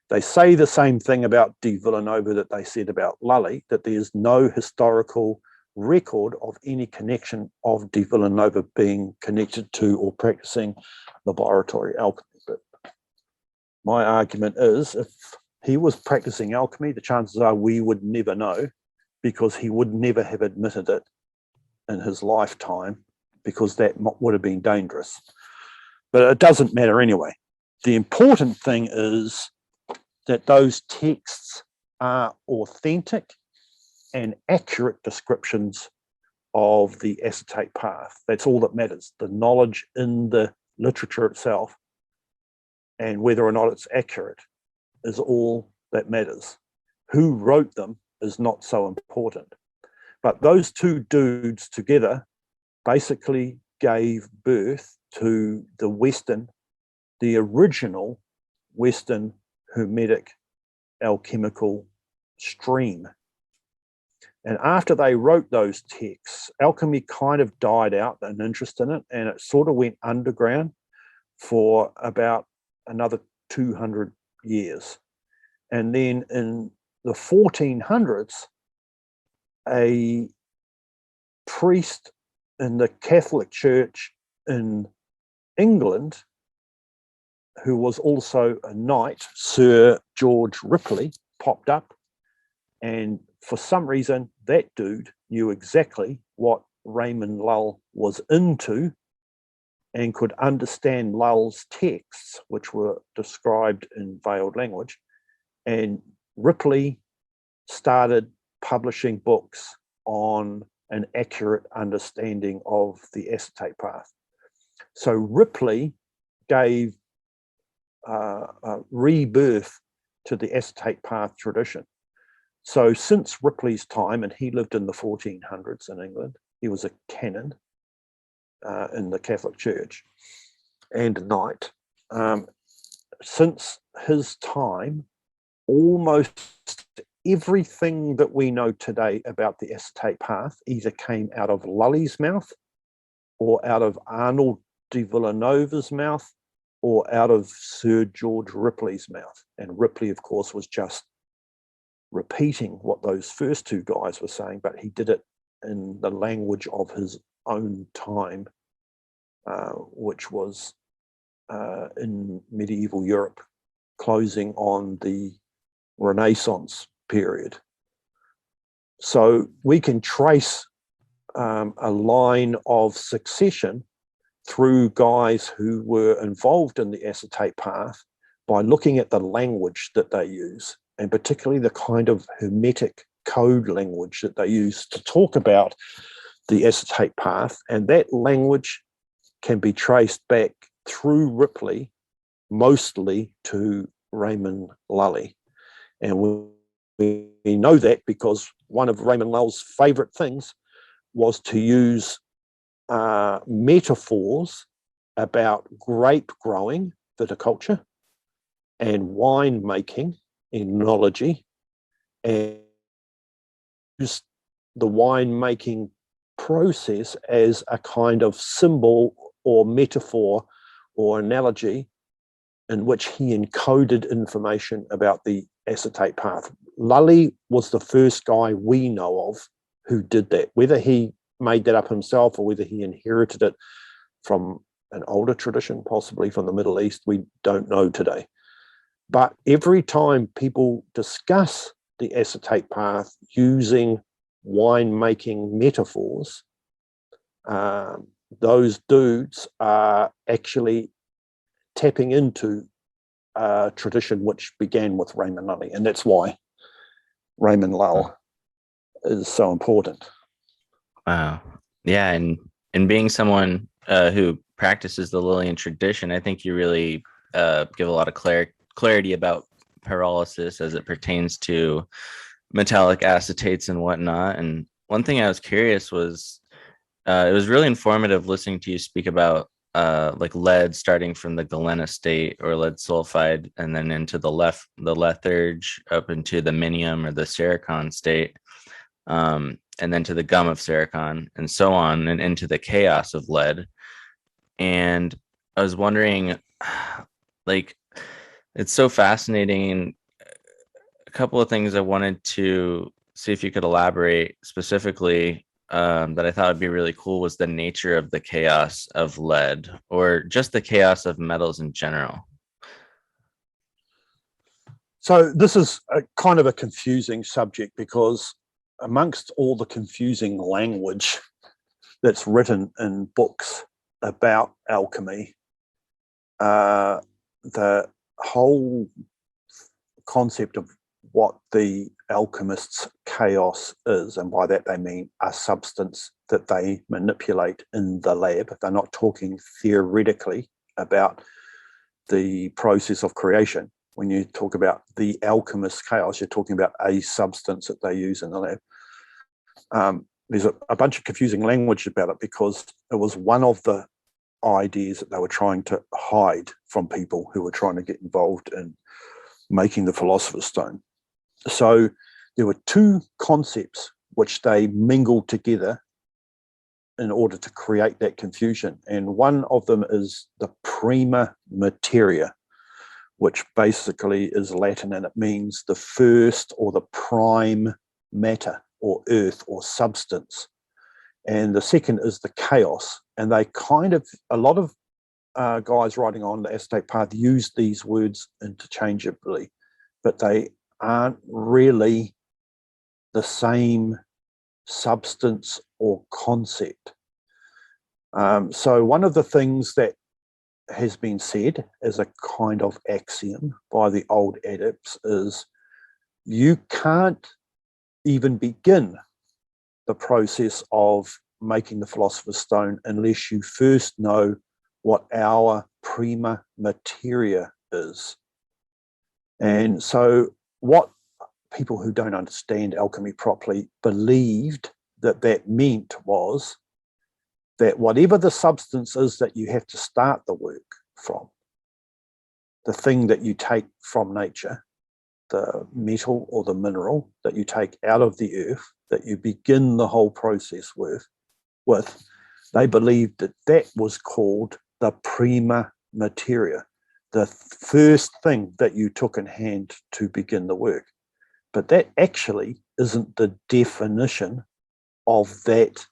They say the same thing about de Villanova that they said about Lully, that there's no historical record of any connection of de Villanova being connected to or practicing laboratory alchemy. But my argument is, if he was practicing alchemy, the chances are we would never know, because he would never have admitted it in his lifetime, because that would have been dangerous. But it doesn't matter anyway. The important thing is that those texts are authentic and accurate descriptions of the acetate path. That's all that matters. The knowledge in the literature itself and whether or not it's accurate is all that matters. Who wrote them is not so important. But those two dudes together basically gave birth to the original Western Hermetic alchemical stream. And after they wrote those texts, alchemy kind of died out, an interest in it, and it sort of went underground for about another 200 years. And then in the 1400s, a priest in the Catholic Church in England, who was also a knight, Sir George Ripley, popped up, and for some reason that dude knew exactly what Raymond Lull was into and could understand Lull's texts, which were described in veiled language. And Ripley started publishing books on an accurate understanding of the acetate path. So Ripley gave rebirth to the acetate path tradition. So since Ripley's time, and he lived in the 1400s in England, he was a canon in the Catholic Church and a knight. Since his time, almost everything that we know today about the acetate path either came out of Lully's mouth or out of Arnold de Villanova's mouth or out of Sir George Ripley's mouth. And Ripley, of course, was just repeating what those first two guys were saying, but he did it in the language of his own time, which was in medieval Europe, closing on the Renaissance period. So we can trace a line of succession through guys who were involved in the acetate path by looking at the language that they use, and particularly the kind of hermetic code language that they use to talk about the acetate path. And that language can be traced back through Ripley, mostly to Raymond Lully. And we know that because one of Raymond Lull's favorite things was to use metaphors about grape growing, viticulture, and wine making, enology, and use the wine making process as a kind of symbol or metaphor or analogy in which he encoded information about the acetate path. Lully was the first guy we know of who did that. Whether he made that up himself or whether he inherited it from an older tradition, possibly from the Middle East, we don't know today. But every time people discuss the acetate path using wine-making metaphors, those dudes are actually tapping into a tradition which began with Raymond Lully, and that's why Raymond Lull is so important. Wow. Yeah, and being someone who practices the Lillian tradition, I think you really give a lot of clarity about pyrolysis as it pertains to metallic acetates and whatnot. And one thing I was curious was, it was really informative listening to you speak about like lead starting from the galena state or lead sulfide and then into the letharge up into the minium or the sericon state, and then to the gum of sericon and so on and into the chaos of lead. And I was wondering, like, it's so fascinating. A couple of things I wanted to see if you could elaborate specifically that I thought would be really cool was the nature of the chaos of lead, or just the chaos of metals in general. So this is a kind of a confusing subject because amongst all the confusing language that's written in books about alchemy, the whole concept of what the alchemists' chaos is, and by that they mean a substance that they manipulate in the lab. They're not talking theoretically about the process of creation. When you talk about the alchemist's chaos, you're talking about a substance that they use in the lab. There's a bunch of confusing language about it because it was one of the ideas that they were trying to hide from people who were trying to get involved in making the Philosopher's Stone. So there were two concepts which they mingled together in order to create that confusion. And one of them is the prima materia, which basically is Latin, and it means the first or the prime matter or earth or substance. And the second is the chaos. And they kind of, a lot of guys writing on the acetate path use these words interchangeably, but they aren't really the same substance or concept. So one of the things that has been said as a kind of axiom by the old adepts is you can't even begin the process of making the Philosopher's Stone unless you first know what our prima materia is. And so what people who don't understand alchemy properly believed that meant was that whatever the substance is that you have to start the work from, the thing that you take from nature, the metal or the mineral that you take out of the earth, that you begin the whole process with, they believed that was called the prima materia, the first thing that you took in hand to begin the work. But that actually isn't the definition of that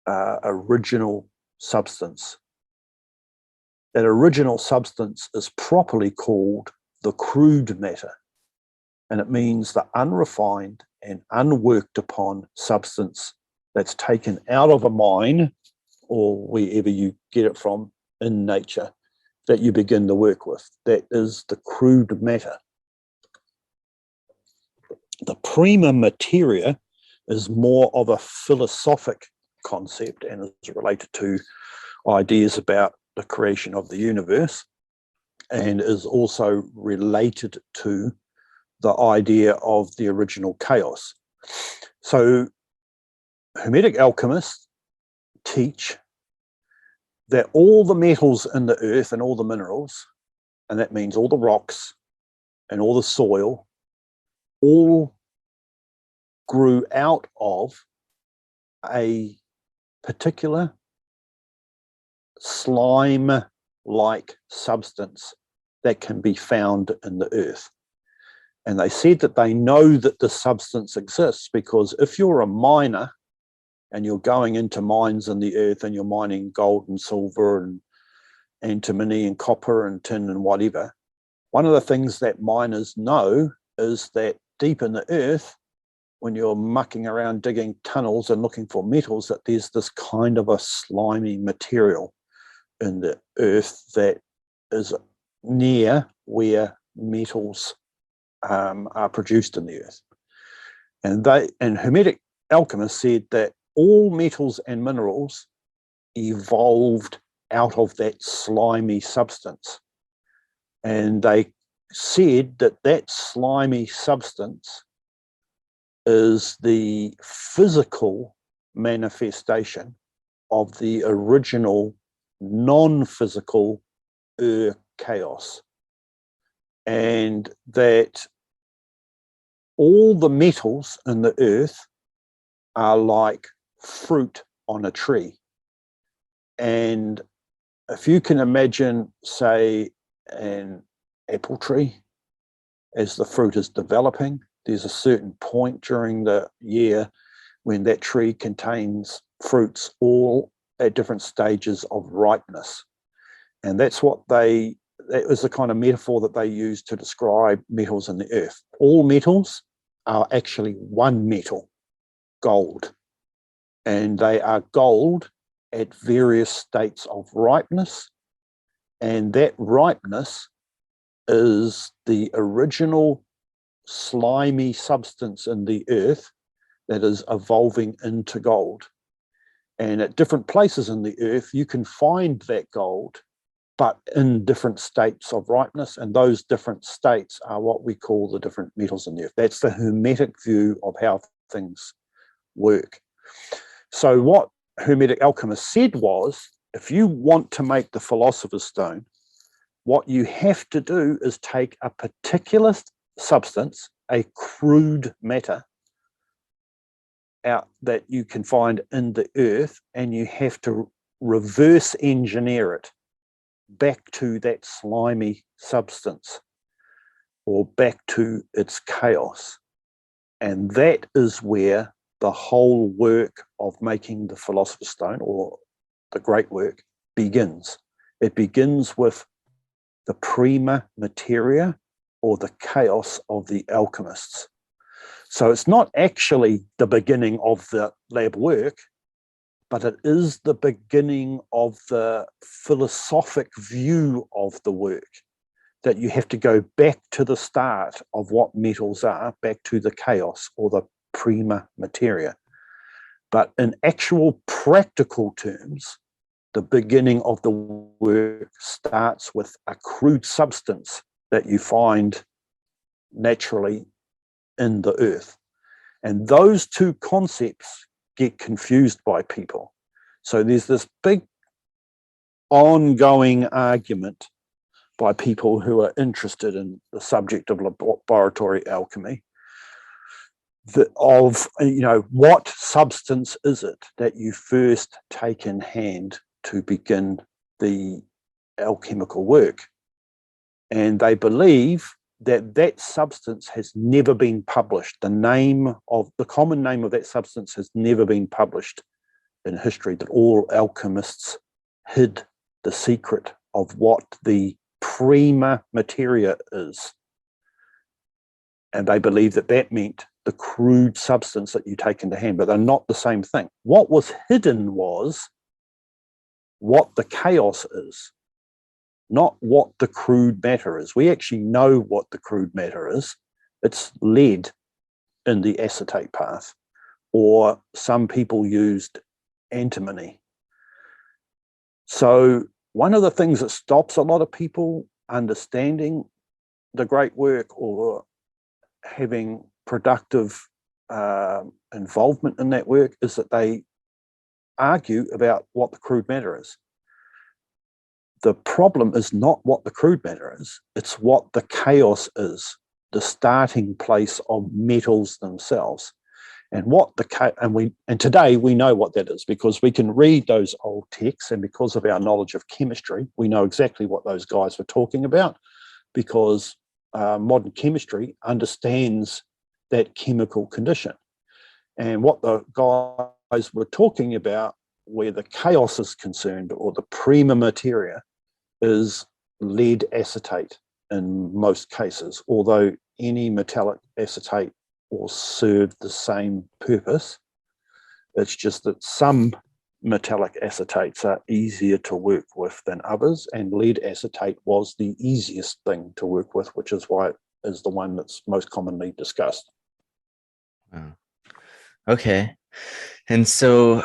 original substance. That original substance is properly called the crude matter, and it means the unrefined and unworked upon substance that's taken out of a mine or wherever you get it from in nature that you begin the work with. That is the crude matter. The prima materia is more of a philosophic concept and is related to ideas about the creation of the universe, and is also related to the idea of the original chaos. So Hermetic alchemists teach that all the metals in the earth and all the minerals, and that means all the rocks and all the soil, all grew out of a particular slime-like substance that can be found in the earth. And they said that they know that this substance exists because if you're a miner and you're going into mines in the earth and you're mining gold and silver and antimony and copper and tin and whatever, one of the things that miners know is that deep in the earth, when you're mucking around digging tunnels and looking for metals, that there's this kind of a slimy material in the earth that is near where metals are produced in the earth. And Hermetic alchemists said that all metals and minerals evolved out of that slimy substance. And they said that that slimy substance is the physical manifestation of the original non-physical chaos. And that all the metals in the earth are like fruit on a tree. And if you can imagine, say, an apple tree, as the fruit is developing, there's a certain point during the year when that tree contains fruits all at different stages of ripeness. And that was the kind of metaphor that they used to describe metals in the earth. All metals are actually one metal, gold. And they are gold at various states of ripeness. And that ripeness is the original slimy substance in the earth that is evolving into gold. And at different places in the earth, you can find that gold, but in different states of ripeness. And those different states are what we call the different metals in the earth. That's the Hermetic view of how things work. So what Hermetic alchemists said was, if you want to make the Philosopher's Stone, what you have to do is take a particular substance, a crude matter, out that you can find in the earth, and you have to reverse engineer it back to that slimy substance or back to its chaos. And that is where the whole work of making the Philosopher's Stone, or the great work, begins. It begins with the prima materia, or the chaos of the alchemists. So it's not actually the beginning of the lab work, but it is the beginning of the philosophic view of the work. that you have to go back to the start of what metals are, back to the chaos or the prima materia. But in actual practical terms, the beginning of the work starts with a crude substance that you find naturally in the earth. And those two concepts get confused by people. So there's this big ongoing argument by people who are interested in the subject of laboratory alchemy, of, you know, what substance is it that you first take in hand to begin the alchemical work? And they believe that that substance has never been published. The common name of that substance has never been published in history, that all alchemists hid the secret of what the prima materia is. And they believe that that meant the crude substance that you take into hand, but they're not the same thing. What was hidden was what the chaos is, not what the crude matter is. We actually know what the crude matter is. It's lead in the acetate path, or some people used antimony. So one of the things that stops a lot of people understanding the great work or having productive involvement in that work is that they argue about what the crude matter is. The problem is not what the crude matter is, it's what the chaos is, the starting place of metals themselves. And today we know what that is, because we can read those old texts, and because of our knowledge of chemistry, we know exactly what those guys were talking about, because modern chemistry understands that chemical condition. And what the guys were talking about, where the chaos is concerned, or the prima materia, is lead acetate in most cases, although any metallic acetate will serve the same purpose. It's just that some metallic acetates are easier to work with than others, and lead acetate was the easiest thing to work with, which is why it is the one that's most commonly discussed. Okay. And so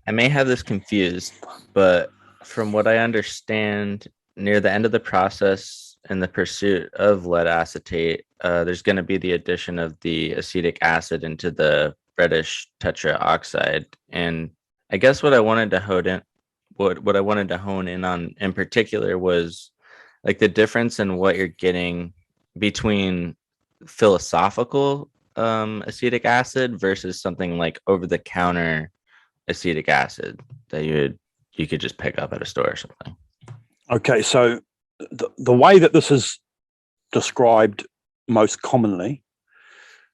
I may have this confused, but from what I understand, near the end of the process in the pursuit of lead acetate, there's going to be the addition of the acetic acid into the reddish tetraoxide. And I guess what I wanted to hone in on in particular was like the difference in what you're getting between philosophical acetic acid versus something like over-the-counter acetic acid that you could just pick up at a store or something. Okay, so the way that this is described most commonly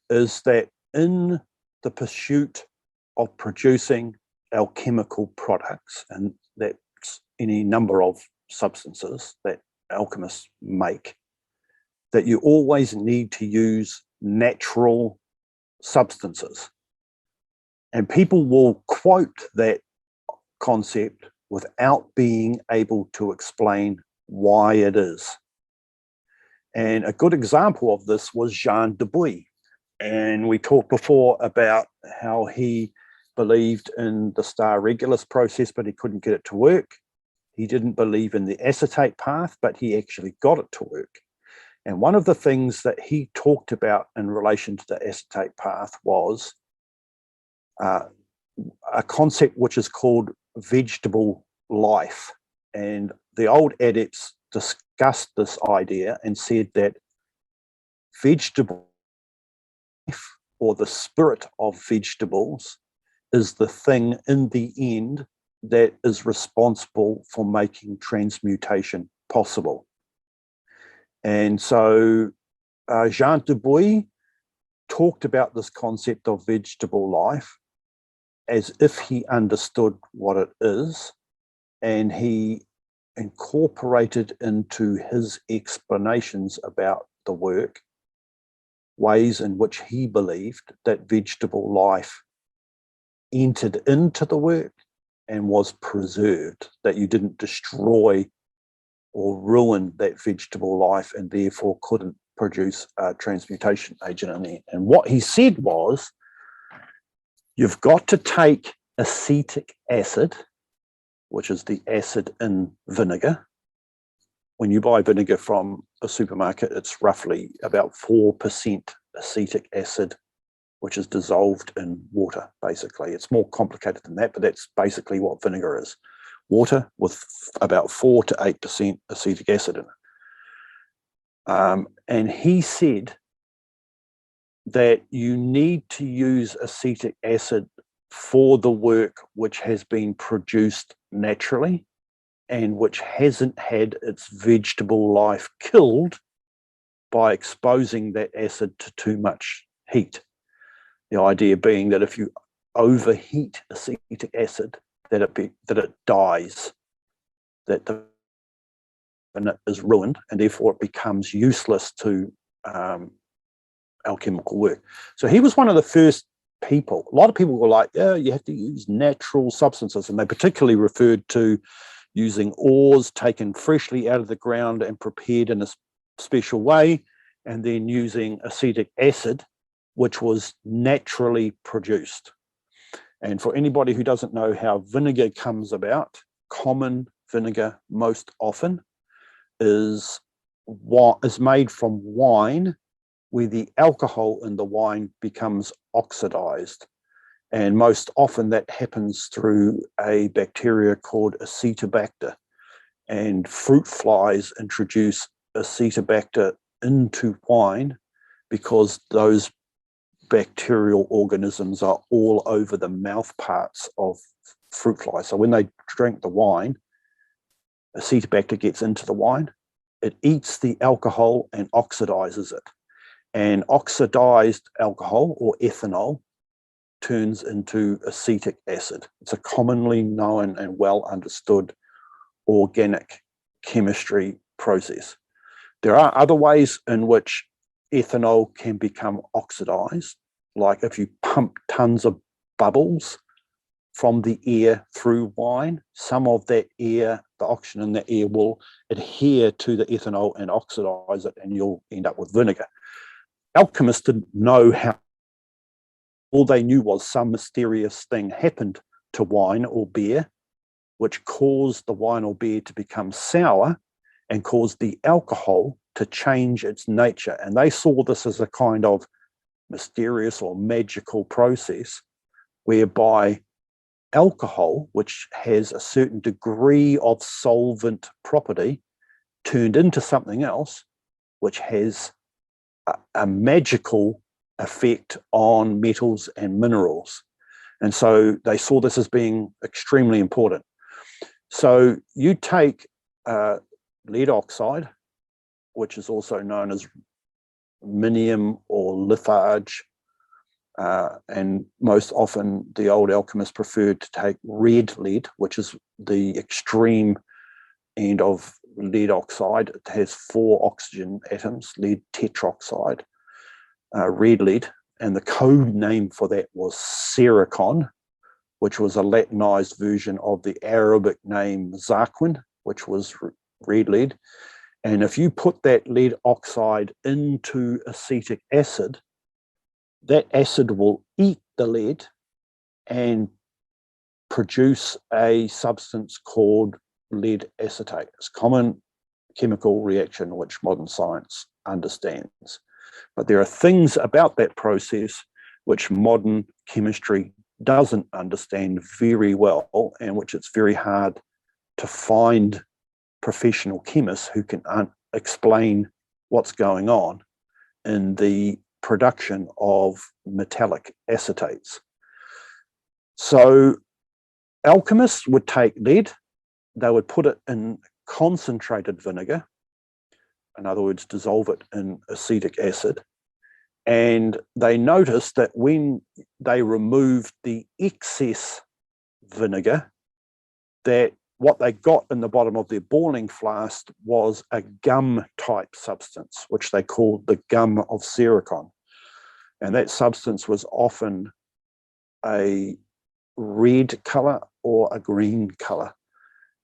is that in the pursuit of producing alchemical products, and that's any number of substances that alchemists make, that you always need to use natural substances. And people will quote that concept without being able to explain why it is. And a good example of this was Jean de Bouy. And we talked before about how he believed in the star regulus process, but he couldn't get it to work. He didn't believe in the acetate path, but he actually got it to work. And one of the things that he talked about in relation to the acetate path was a concept which is called vegetable life. And the old adepts discussed this idea and said that vegetable life, or the spirit of vegetables, is the thing in the end that is responsible for making transmutation possible. And so Jean de Bouy talked about this concept of vegetable life as if he understood what it is, and he incorporated into his explanations about the work ways in which he believed that vegetable life entered into the work and was preserved, that you didn't destroy or ruin that vegetable life, and therefore couldn't produce a transmutation agent in there. And what he said was, you've got to take acetic acid, which is the acid in vinegar. When you buy vinegar from a supermarket, it's roughly about 4% acetic acid, which is dissolved in water, basically. It's more complicated than that, but that's basically what vinegar is. Water with about 4 to 8% acetic acid in it. And he said that you need to use acetic acid for the work which has been produced naturally and which hasn't had its vegetable life killed by exposing that acid to too much heat. The idea being that if you overheat acetic acid, that it dies, that and it is ruined, and therefore it becomes useless to alchemical work. So he was one of the first people. A lot of people were like, "Yeah, you have to use natural substances," and they particularly referred to using ores taken freshly out of the ground and prepared in a special way, and then using acetic acid, which was naturally produced. And for anybody who doesn't know how vinegar comes about, common vinegar most often is made from wine, where the alcohol in the wine becomes oxidized. And most often that happens through a bacteria called Acetobacter. And fruit flies introduce Acetobacter into wine because those bacterial organisms are all over the mouth parts of fruit flies. So when they drink the wine, Acetobacter gets into the wine, it eats the alcohol and oxidizes it. And oxidized alcohol, or ethanol, turns into acetic acid. It's a commonly known and well understood organic chemistry process. There are other ways in which ethanol can become oxidized, like if you pump tons of bubbles from the air through wine, some of that air, the oxygen in the air, will adhere to the ethanol and oxidize it, and you'll end up with vinegar. Alchemists didn't know how. All they knew was some mysterious thing happened to wine or beer, which caused the wine or beer to become sour and caused the alcohol to change its nature. And they saw this as a kind of mysterious or magical process whereby alcohol, which has a certain degree of solvent property, turned into something else which has a magical effect on metals and minerals. And so they saw this as being extremely important. So you take lead oxide, which is also known as minium or litharge, and most often the old alchemists preferred to take red lead, which is the extreme end of lead oxide. It has 4 oxygen atoms, lead tetroxide, red lead, and the code name for that was Sericon, which was a Latinized version of the Arabic name Zarquin, which was red lead. And if you put that lead oxide into acetic acid, that acid will eat the lead and produce a substance called lead acetate. It's a common chemical reaction which modern science understands. But there are things about that process which modern chemistry doesn't understand very well, and which it's very hard to find professional chemists who can explain what's going on in the production of metallic acetates. So alchemists would take lead, they would put it in concentrated vinegar, in other words, dissolve it in acetic acid, and they noticed that when they removed the excess vinegar, that what they got in the bottom of their boiling flask was a gum type substance, which they called the gum of Sericon. And that substance was often a red color or a green color.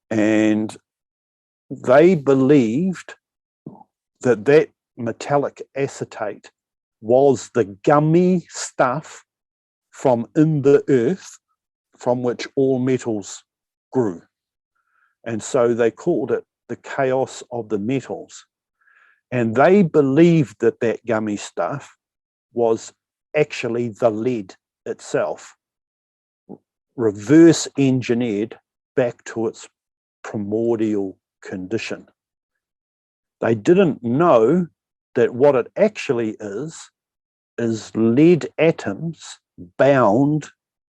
And they believed that that metallic acetate was the gummy stuff from in the earth from which all metals grew. And so they called it the chaos of the metals. And they believed that that gummy stuff was actually the lead itself, reverse engineered back to its primordial condition. They didn't know that what it actually is lead atoms bound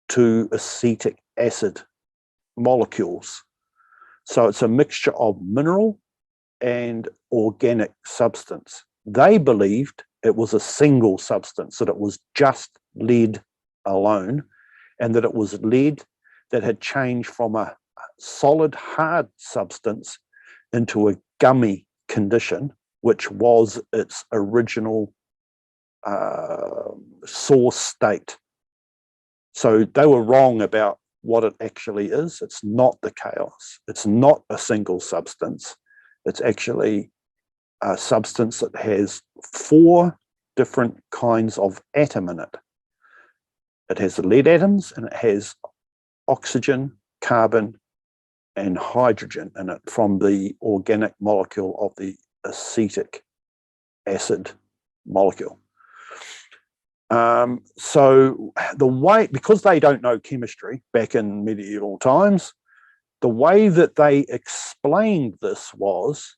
to acetic acid molecules. So it's a mixture of mineral and organic substance. They believed it was a single substance, that it was just lead alone, and that it was lead that had changed from a solid, hard substance into a gummy condition, which was its original source state. So they were wrong about what it actually is. It's not the chaos. It's not a single substance. It's actually a substance that has 4 different kinds of atom in it. It has the lead atoms, and it has oxygen, carbon, and hydrogen in it from the organic molecule of the acetic acid molecule. So the way, because they don't know chemistry back in medieval times, the way that they explained this was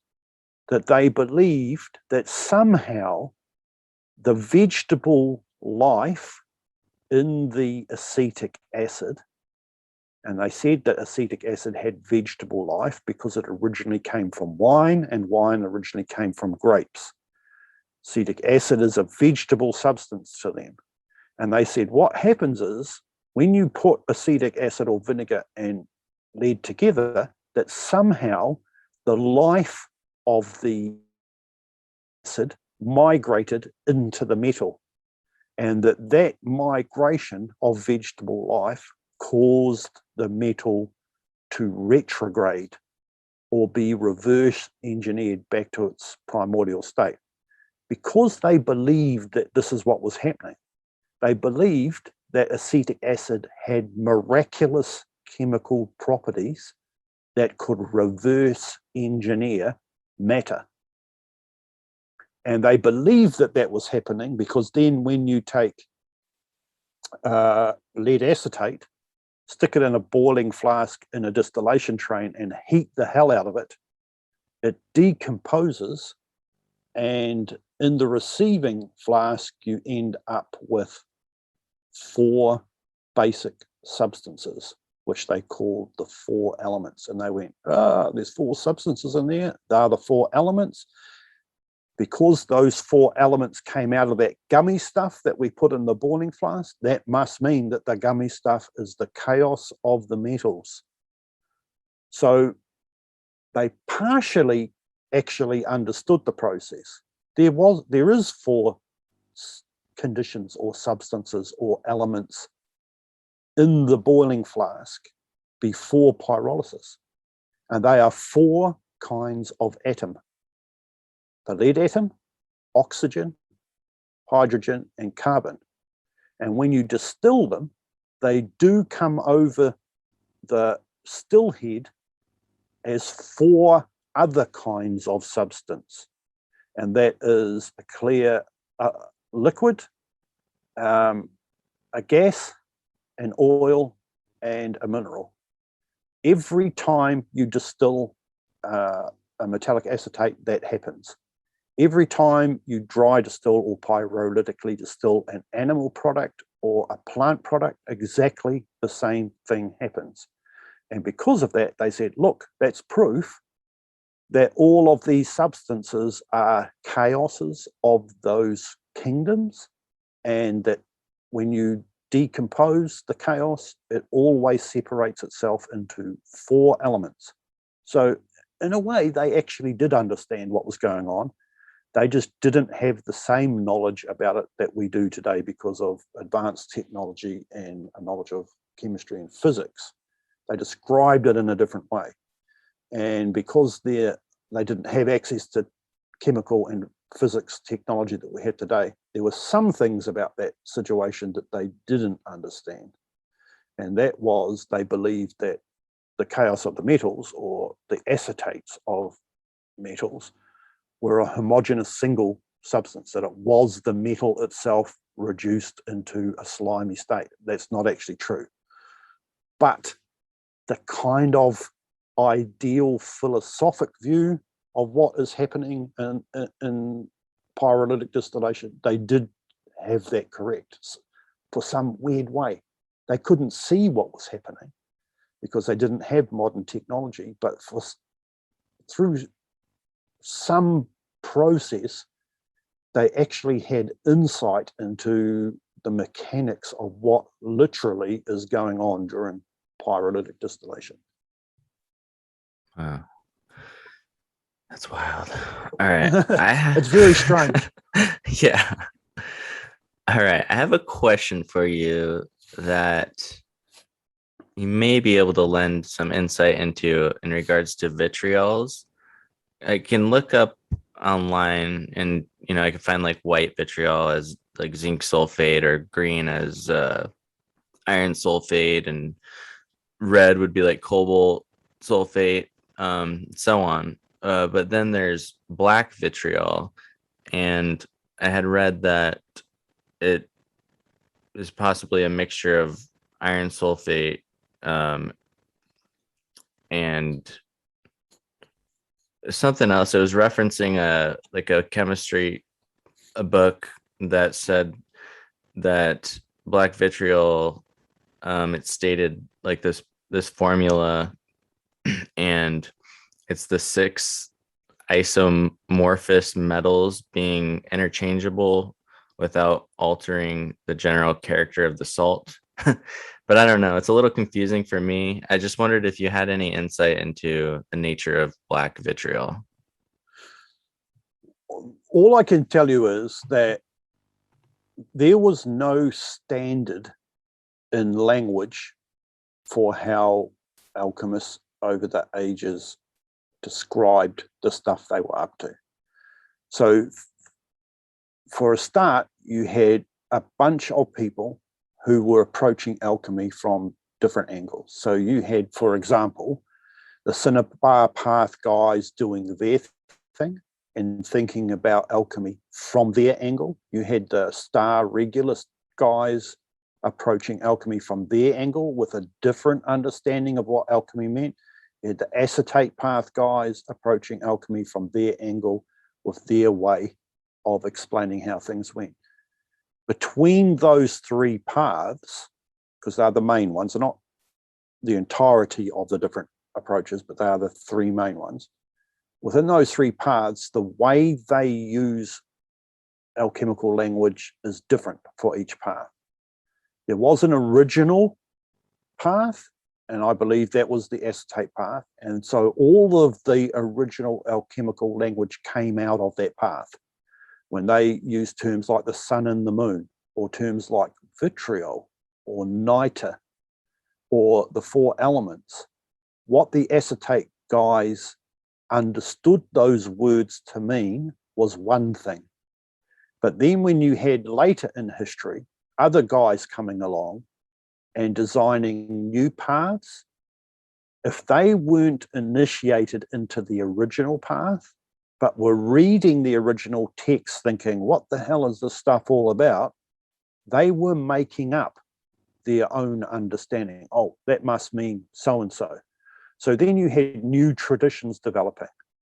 that they believed that somehow the vegetable life in the acetic acid, and they said that acetic acid had vegetable life because it originally came from wine, and wine originally came from grapes. Acetic acid is a vegetable substance to them. And they said what happens is when you put acetic acid or vinegar and lead together, that somehow the life of the acid migrated into the metal, and that migration of vegetable life caused the metal to retrograde or be reverse engineered back to its primordial state. Because they believed that this is what was happening, they believed that acetic acid had miraculous chemical properties that could reverse engineer matter. And they believed that that was happening because then when you take lead acetate, stick it in a boiling flask in a distillation train and heat the hell out of it, it decomposes, and in the receiving flask, you end up with 4 basic substances, which they called the 4 elements. And they went, there's 4 substances in there. They're the 4 elements. Because those 4 elements came out of that gummy stuff that we put in the boiling flask, that must mean that the gummy stuff is the chaos of the metals. So they partially actually understood the process. There is 4 conditions or substances or elements in the boiling flask before pyrolysis, and they are 4 kinds of atom: the lead atom, oxygen, hydrogen, and carbon. And when you distill them, they do come over the still head as 4 other kinds of substance. And that is a clear liquid, a gas, an oil, and a mineral. Every time you distill a metallic acetate, that happens. Every time you dry distill or pyrolytically distill an animal product or a plant product, exactly the same thing happens. And because of that, they said, look, that's proof that all of these substances are chaoses of those kingdoms, and that when you decompose the chaos, it always separates itself into 4 elements. So in a way, they actually did understand what was going on. They just didn't have the same knowledge about it that we do today because of advanced technology and a knowledge of chemistry and physics. They described it in a different way. And because they didn't have access to chemical and physics technology that we have today, there were some things about that situation that they didn't understand. And that was, they believed that the chaos of the metals, or the acetates of metals, were a homogeneous single substance, that it was the metal itself reduced into a slimy state. That's not actually true. But the kind of ideal philosophic view of what is happening in pyrolytic distillation, they did have that correct for some weird way. They couldn't see what was happening because they didn't have modern technology, but through some process, they actually had insight into the mechanics of what literally is going on during pyrolytic distillation. Wow. That's wild. All right. It's very strange. Yeah. All right. I have a question for you that you may be able to lend some insight into in regards to vitriols. I can look up online and, I can find like white vitriol as like zinc sulfate, or green as iron sulfate, and red would be like cobalt sulfate, so on. But then there's black vitriol, and I had read that it is possibly a mixture of iron sulfate and something else. It was referencing a chemistry, a book that said that black vitriol, it stated like this formula, and it's the 6 isomorphous metals being interchangeable without altering the general character of the salt. But I don't know, it's a little confusing for me. I just wondered if you had any insight into the nature of black vitriol. All I can tell you is that there was no standard in language for how alchemists over the ages described the stuff they were up to. So for a start, you had a bunch of people who were approaching alchemy from different angles. So you had, for example, the Cinnabar path guys doing their thing and thinking about alchemy from their angle. You had the star regulus guys approaching alchemy from their angle with a different understanding of what alchemy meant. You had the acetate path guys approaching alchemy from their angle with their way of explaining how things went. Between those 3 paths, because they're the main ones, they're not the entirety of the different approaches, but they are the 3 main ones. Within those 3 paths, the way they use alchemical language is different for each path. There was an original path, and I believe that was the acetate path. And so all of the original alchemical language came out of that path. When they used terms like the sun and the moon, or terms like vitriol, or niter, or the 4 elements, what the acetate guys understood those words to mean was one thing. But then when you had later in history, other guys coming along and designing new paths, if they weren't initiated into the original path, but were reading the original text thinking, what the hell is this stuff all about? They were making up their own understanding. Oh, that must mean so-and-so. So then you had new traditions developing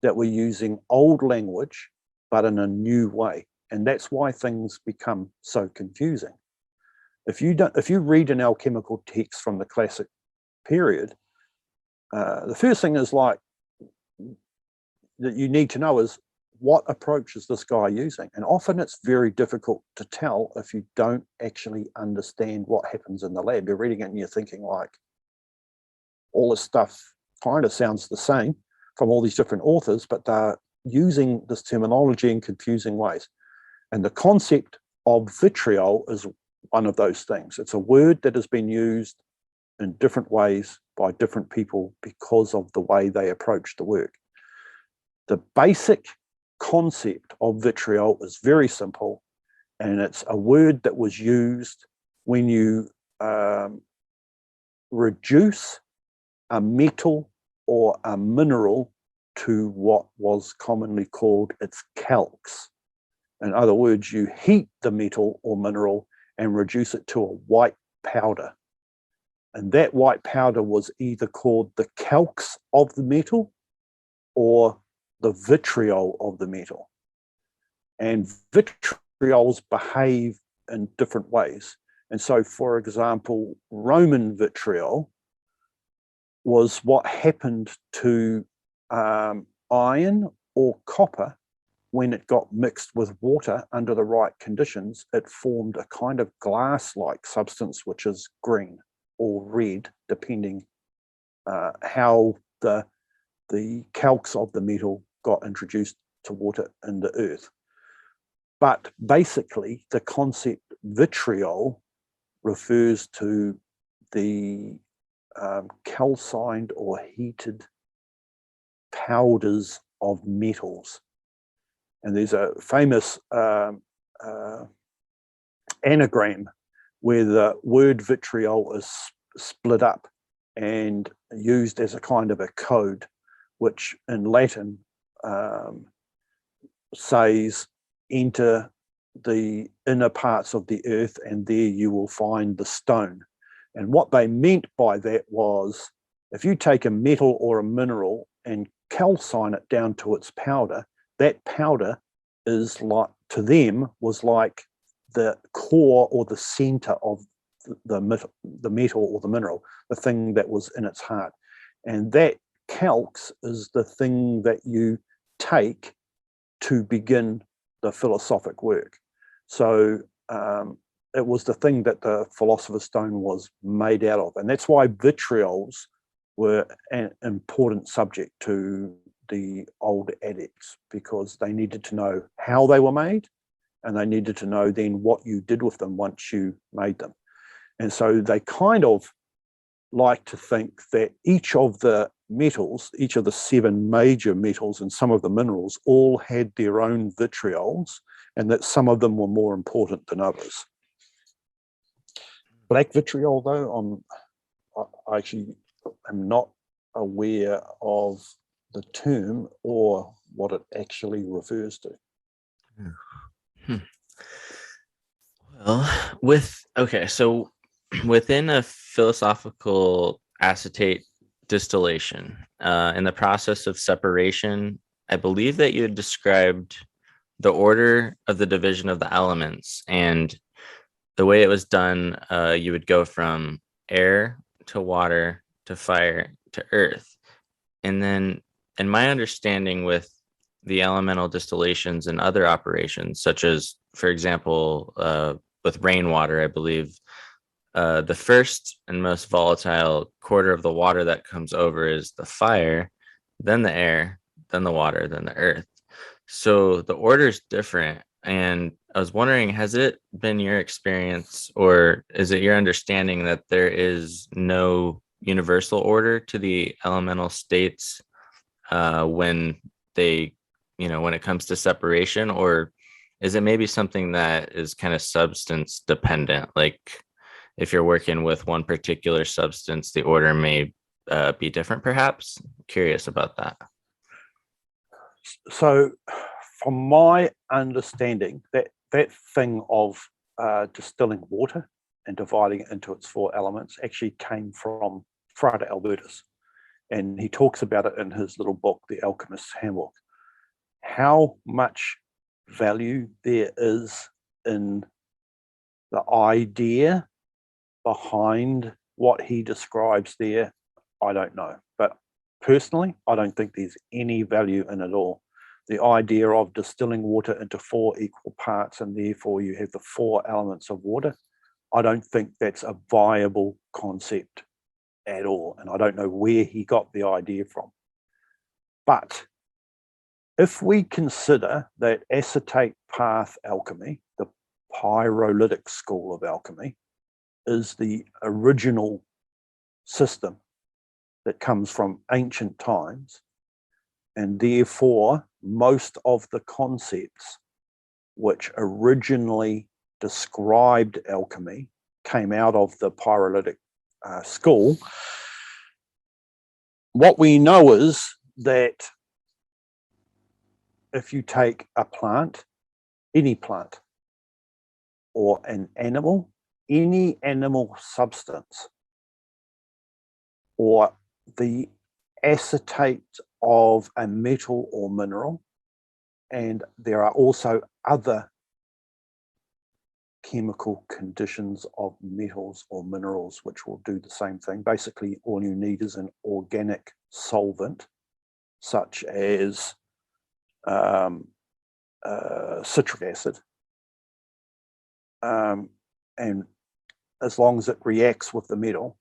that were using old language, but in a new way. And that's why things become so confusing. If you read an alchemical text from the classic period, the first thing is like that you need to know is, what approach is this guy using? And often it's very difficult to tell if you don't actually understand what happens in the lab. You're reading it and you're thinking like, all this stuff kind of sounds the same from all these different authors, but they're using this terminology in confusing ways. And the concept of vitriol is one of those things. It's a word that has been used in different ways by different people because of the way they approach the work. The basic concept of vitriol is very simple, and it's a word that was used when you reduce a metal or a mineral to what was commonly called its calx. In other words, you heat the metal or mineral and reduce it to a white powder. And that white powder was either called the calx of the metal or the vitriol of the metal. And vitriols behave in different ways. And so, for example, Roman vitriol was what happened to iron or copper when it got mixed with water under the right conditions. It formed a kind of glass-like substance, which is green or red, depending how the calx of the metal got introduced to water in the earth. But basically, the concept vitriol refers to the calcined or heated powders of metals. And there's a famous anagram where the word vitriol is split up and used as a kind of a code, which in Latin says, enter the inner parts of the earth and there you will find the stone. And what they meant by that was, if you take a metal or a mineral and calcine it down to its powder, that powder is like, to them, was like the core or the center of the metal or the mineral, the thing that was in its heart. And that calx is the thing that you take to begin the philosophic work. So it was the thing that the philosopher's stone was made out of. And that's why vitriols were an important subject to the old adepts, because they needed to know how they were made, and they needed to know then what you did with them once you made them. And so they kind of like to think that each of the metals, each of the 7 major metals and some of the minerals, all had their own vitriols, and that some of them were more important than others. Black vitriol, though, I actually am not aware of the term or what it actually refers to. Well, so within a philosophical acetate distillation, in the process of separation, I believe that you had described the order of the division of the elements, and the way it was done, you would go from air to water to fire to earth. And then, in my understanding with the elemental distillations and other operations, such as, for example, with rainwater, I believe the first and most volatile quarter of the water that comes over is the fire, then the air, then the water, then the earth. So the order is different. And I was wondering, has it been your experience, or is it your understanding that there is no universal order to the elemental states when it comes to separation? Or is it maybe something that is kind of substance dependent? Like if you're working with one particular substance, the order may be different, perhaps? Curious about that. So from my understanding, that thing of distilling water and dividing it into its 4 elements actually came from Frater Albertus. And he talks about it in his little book, The Alchemist's Handbook. How much value there is in the idea behind what he describes there, I don't know. But personally, I don't think there's any value in it all. The idea of distilling water into 4 equal parts, and therefore you have the 4 elements of water, I don't think that's a viable concept at all. And I don't know where he got the idea from. But if we consider that acetate path alchemy, the pyrolytic school of alchemy, is the original system that comes from ancient times, and therefore most of the concepts which originally described alchemy came out of the pyrolytic school. What we know is that if you take a plant, any plant, or an animal, any animal substance, or the acetate of a metal or mineral, and there are also other chemical conditions of metals or minerals which will do the same thing. Basically, all you need is an organic solvent, such as citric acid, and as long as it reacts with the metal,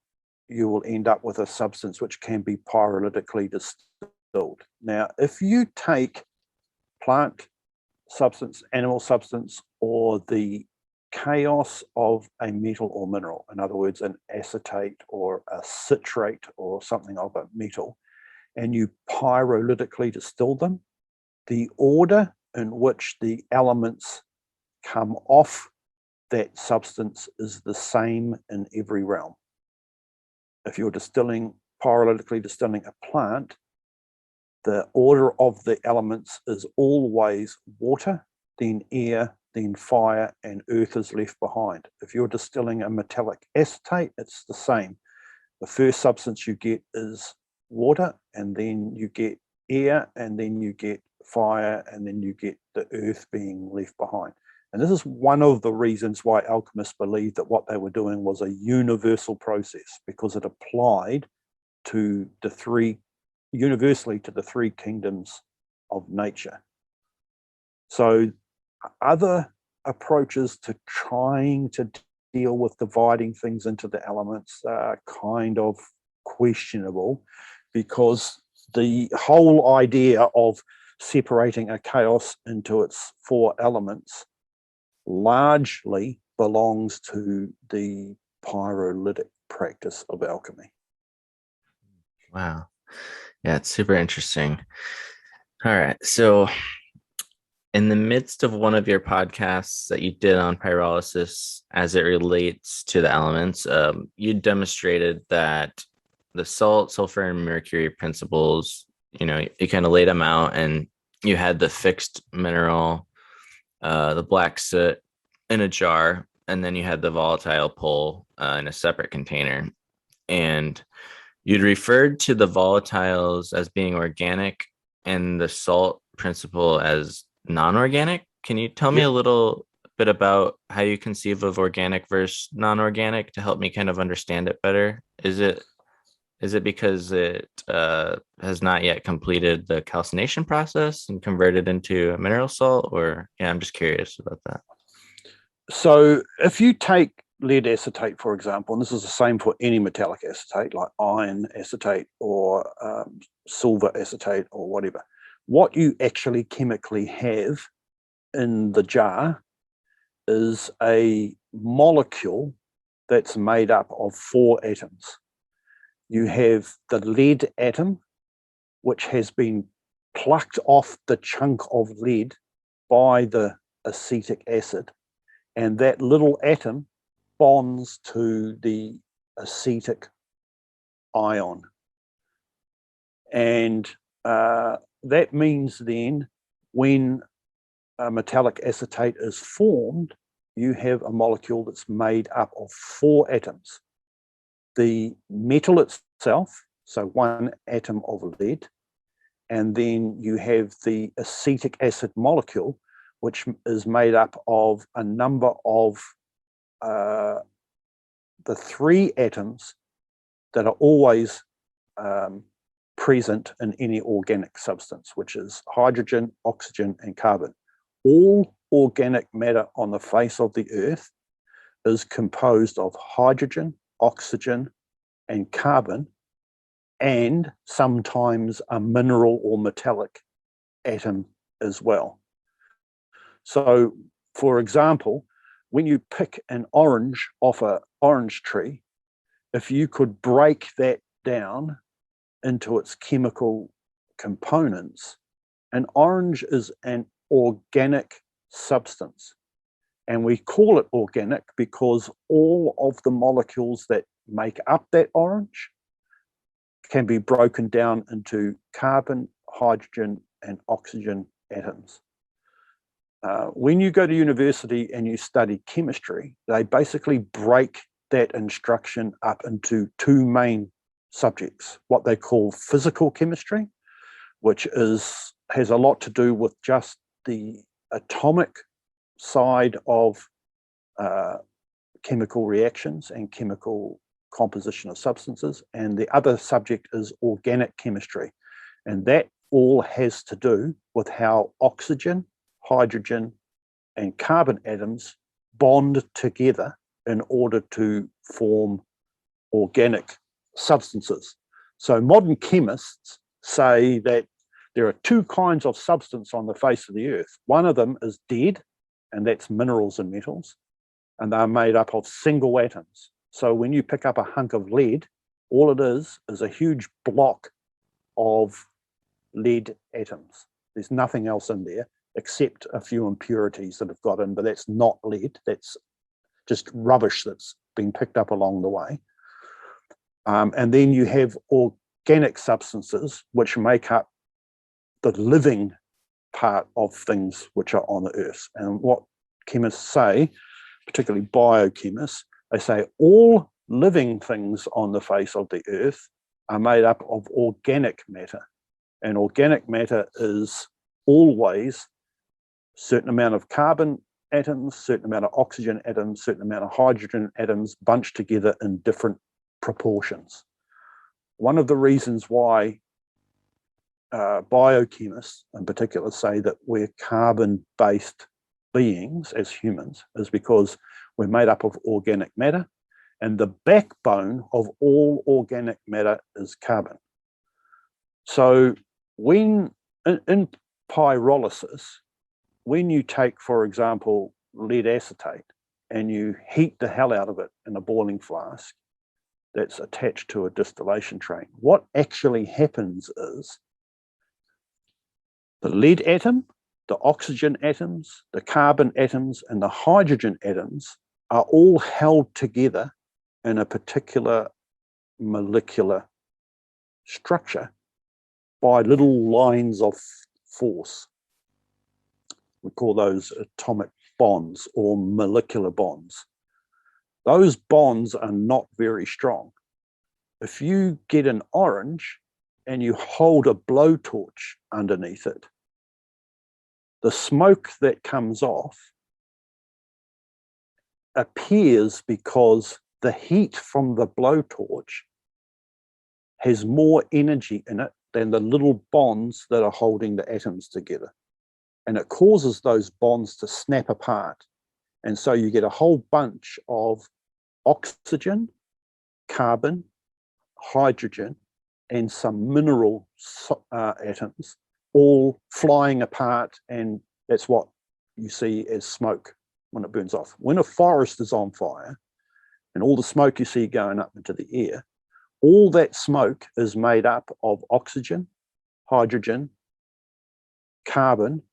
you will end up with a substance which can be pyrolytically distilled. Now, if you take plant substance, animal substance, or the chaos of a metal or mineral, in other words, an acetate or a citrate or something of a metal, and you pyrolytically distill them, the order in which the elements come off that substance is the same in every realm. If you're pyrolytically distilling a plant, the order of the elements is always water, then air, then fire, and earth is left behind. If you're distilling a metallic acetate, it's the same. The first substance you get is water, and then you get air, and then you get fire, and then you get the earth being left behind. And this is one of the reasons why alchemists believed that what they were doing was a universal process, because it applied to universally to the three kingdoms of nature. So other approaches to trying to deal with dividing things into the elements are kind of questionable, because the whole idea of separating a chaos into its four elements largely belongs to the pyrolytic practice of alchemy. Wow. Yeah, it's super interesting. All right. So in the midst of one of your podcasts that you did on pyrolysis as it relates to the elements, you demonstrated that the salt, sulfur, and mercury principles, you kind of laid them out, and you had the fixed mineral, the black soot in a jar, and then you had the volatile pole in a separate container. And you'd referred to the volatiles as being organic and the salt principle as non-organic. Can you tell me a little bit about how you conceive of organic versus non-organic to help me kind of understand it better? Is it because it has not yet completed the calcination process and converted into a mineral salt? Or I'm just curious about that. So if you take lead acetate, for example, and this is the same for any metallic acetate like iron acetate or silver acetate or whatever, what you actually chemically have in the jar is a molecule that's made up of four atoms. You have the lead atom, which has been plucked off the chunk of lead by the acetic acid, and that little atom bonds to the acetic ion. And that means then when a metallic acetate is formed, you have a molecule that's made up of four atoms. The metal itself, so one atom of lead, and then you have the acetic acid molecule, which is made up of a number of the three atoms that are always present in any organic substance, which is hydrogen, oxygen, and carbon. All organic matter on the face of the earth is composed of hydrogen, oxygen, and carbon, and sometimes a mineral or metallic atom as well. So, for example, when you pick an orange off an orange tree, if you could break that down into its chemical components, an orange is an organic substance. And we call it organic because all of the molecules that make up that orange can be broken down into carbon, hydrogen, and oxygen atoms. When you go to university and you study chemistry, they basically break that instruction up into two main subjects, what they call physical chemistry, which has a lot to do with just the atomic side of chemical reactions and chemical composition of substances. And the other subject is organic chemistry. And that all has to do with how oxygen, hydrogen, and carbon atoms bond together in order to form organic substances. So modern chemists say that there are two kinds of substance on the face of the earth. One of them is dead, and that's minerals and metals, and they're made up of single atoms. So when you pick up a hunk of lead, all it is a huge block of lead atoms. There's nothing else in there except a few impurities that have got in, but that's not lead. That's just rubbish that's been picked up along the way. And then you have organic substances which make up the living part of things which are on the earth. And what chemists say, particularly biochemists, they say all living things on the face of the earth are made up of organic matter. And organic matter is always a certain amount of carbon atoms, certain amount of oxygen atoms, certain amount of hydrogen atoms bunched together in different proportions. One of the reasons why biochemists in particular say that we're carbon-based beings as humans is because we're made up of organic matter, and the backbone of all organic matter is carbon. So when in pyrolysis, when you take, for example, lead acetate and you heat the hell out of it in a boiling flask that's attached to a distillation train, what actually happens is the lead atom, the oxygen atoms, the carbon atoms, and the hydrogen atoms are all held together in a particular molecular structure by little lines of force. We call those atomic bonds or molecular bonds. Those bonds are not very strong. If you get an orange and you hold a blowtorch underneath it, the smoke that comes off appears because the heat from the blowtorch has more energy in it than the little bonds that are holding the atoms together. And it causes those bonds to snap apart. And so you get a whole bunch of oxygen, carbon, hydrogen, and some mineral atoms all flying apart, and that's what you see as smoke when it burns off. When a forest is on fire and all the smoke you see going up into the air, all that smoke is made up of oxygen, hydrogen, carbon,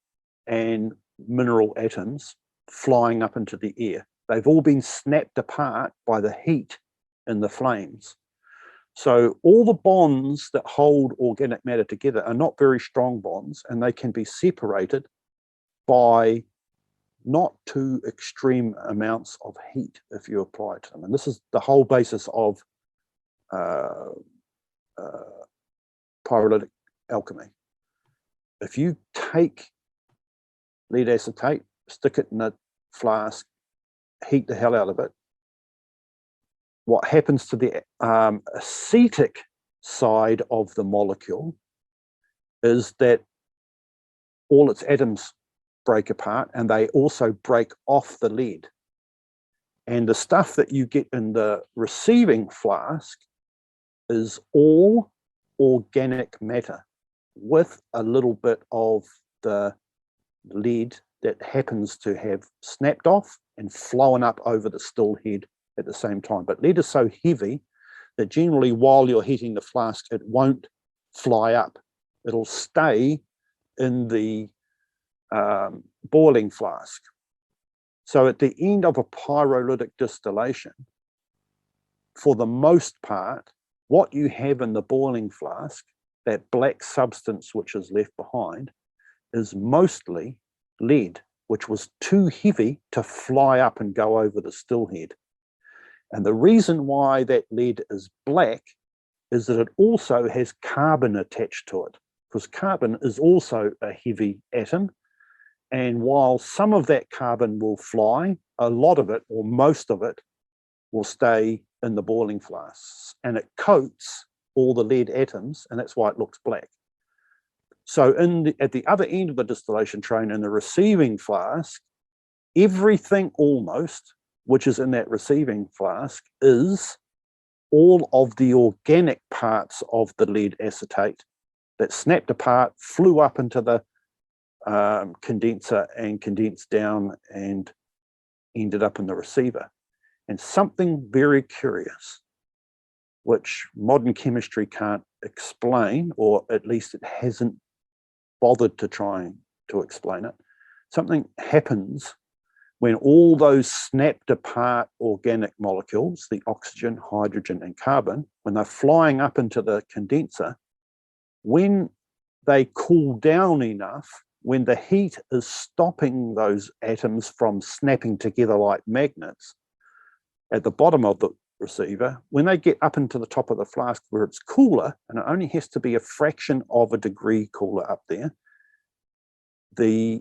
and mineral atoms flying up into the air. They've all been snapped apart by the heat in the flames. So all the bonds that hold organic matter together are not very strong bonds, and they can be separated by not too extreme amounts of heat if you apply it to them. And this is the whole basis of pyrolytic alchemy. If you take lead acetate, stick it in a flask, heat the hell out of it, what happens to the acetic side of the molecule is that all its atoms break apart, and they also break off the lead. And the stuff that you get in the receiving flask is all organic matter with a little bit of the lead that happens to have snapped off and flown up over the still head at the same time. But lead is so heavy that generally while you're heating the flask, it won't fly up. It'll stay in the boiling flask. So at the end of a pyrolytic distillation, for the most part, what you have in the boiling flask, that black substance which is left behind, is mostly lead, which was too heavy to fly up and go over the still head. And the reason why that lead is black is that it also has carbon attached to it, because carbon is also a heavy atom. And while some of that carbon will fly, a lot of it, or most of it, will stay in the boiling flasks, and it coats all the lead atoms, and that's why it looks black. So at the other end of the distillation train, in the receiving flask, everything almost which is in that receiving flask is all of the organic parts of the lead acetate that snapped apart, flew up into the condenser and condensed down and ended up in the receiver. And something very curious, which modern chemistry can't explain, or at least it hasn't bothered to try to explain it, something happens when all those snapped apart organic molecules, the oxygen, hydrogen, and carbon, when they're flying up into the condenser, when they cool down enough, when the heat is stopping those atoms from snapping together like magnets, at the bottom of the receiver, when they get up into the top of the flask where it's cooler, and it only has to be a fraction of a degree cooler up there, the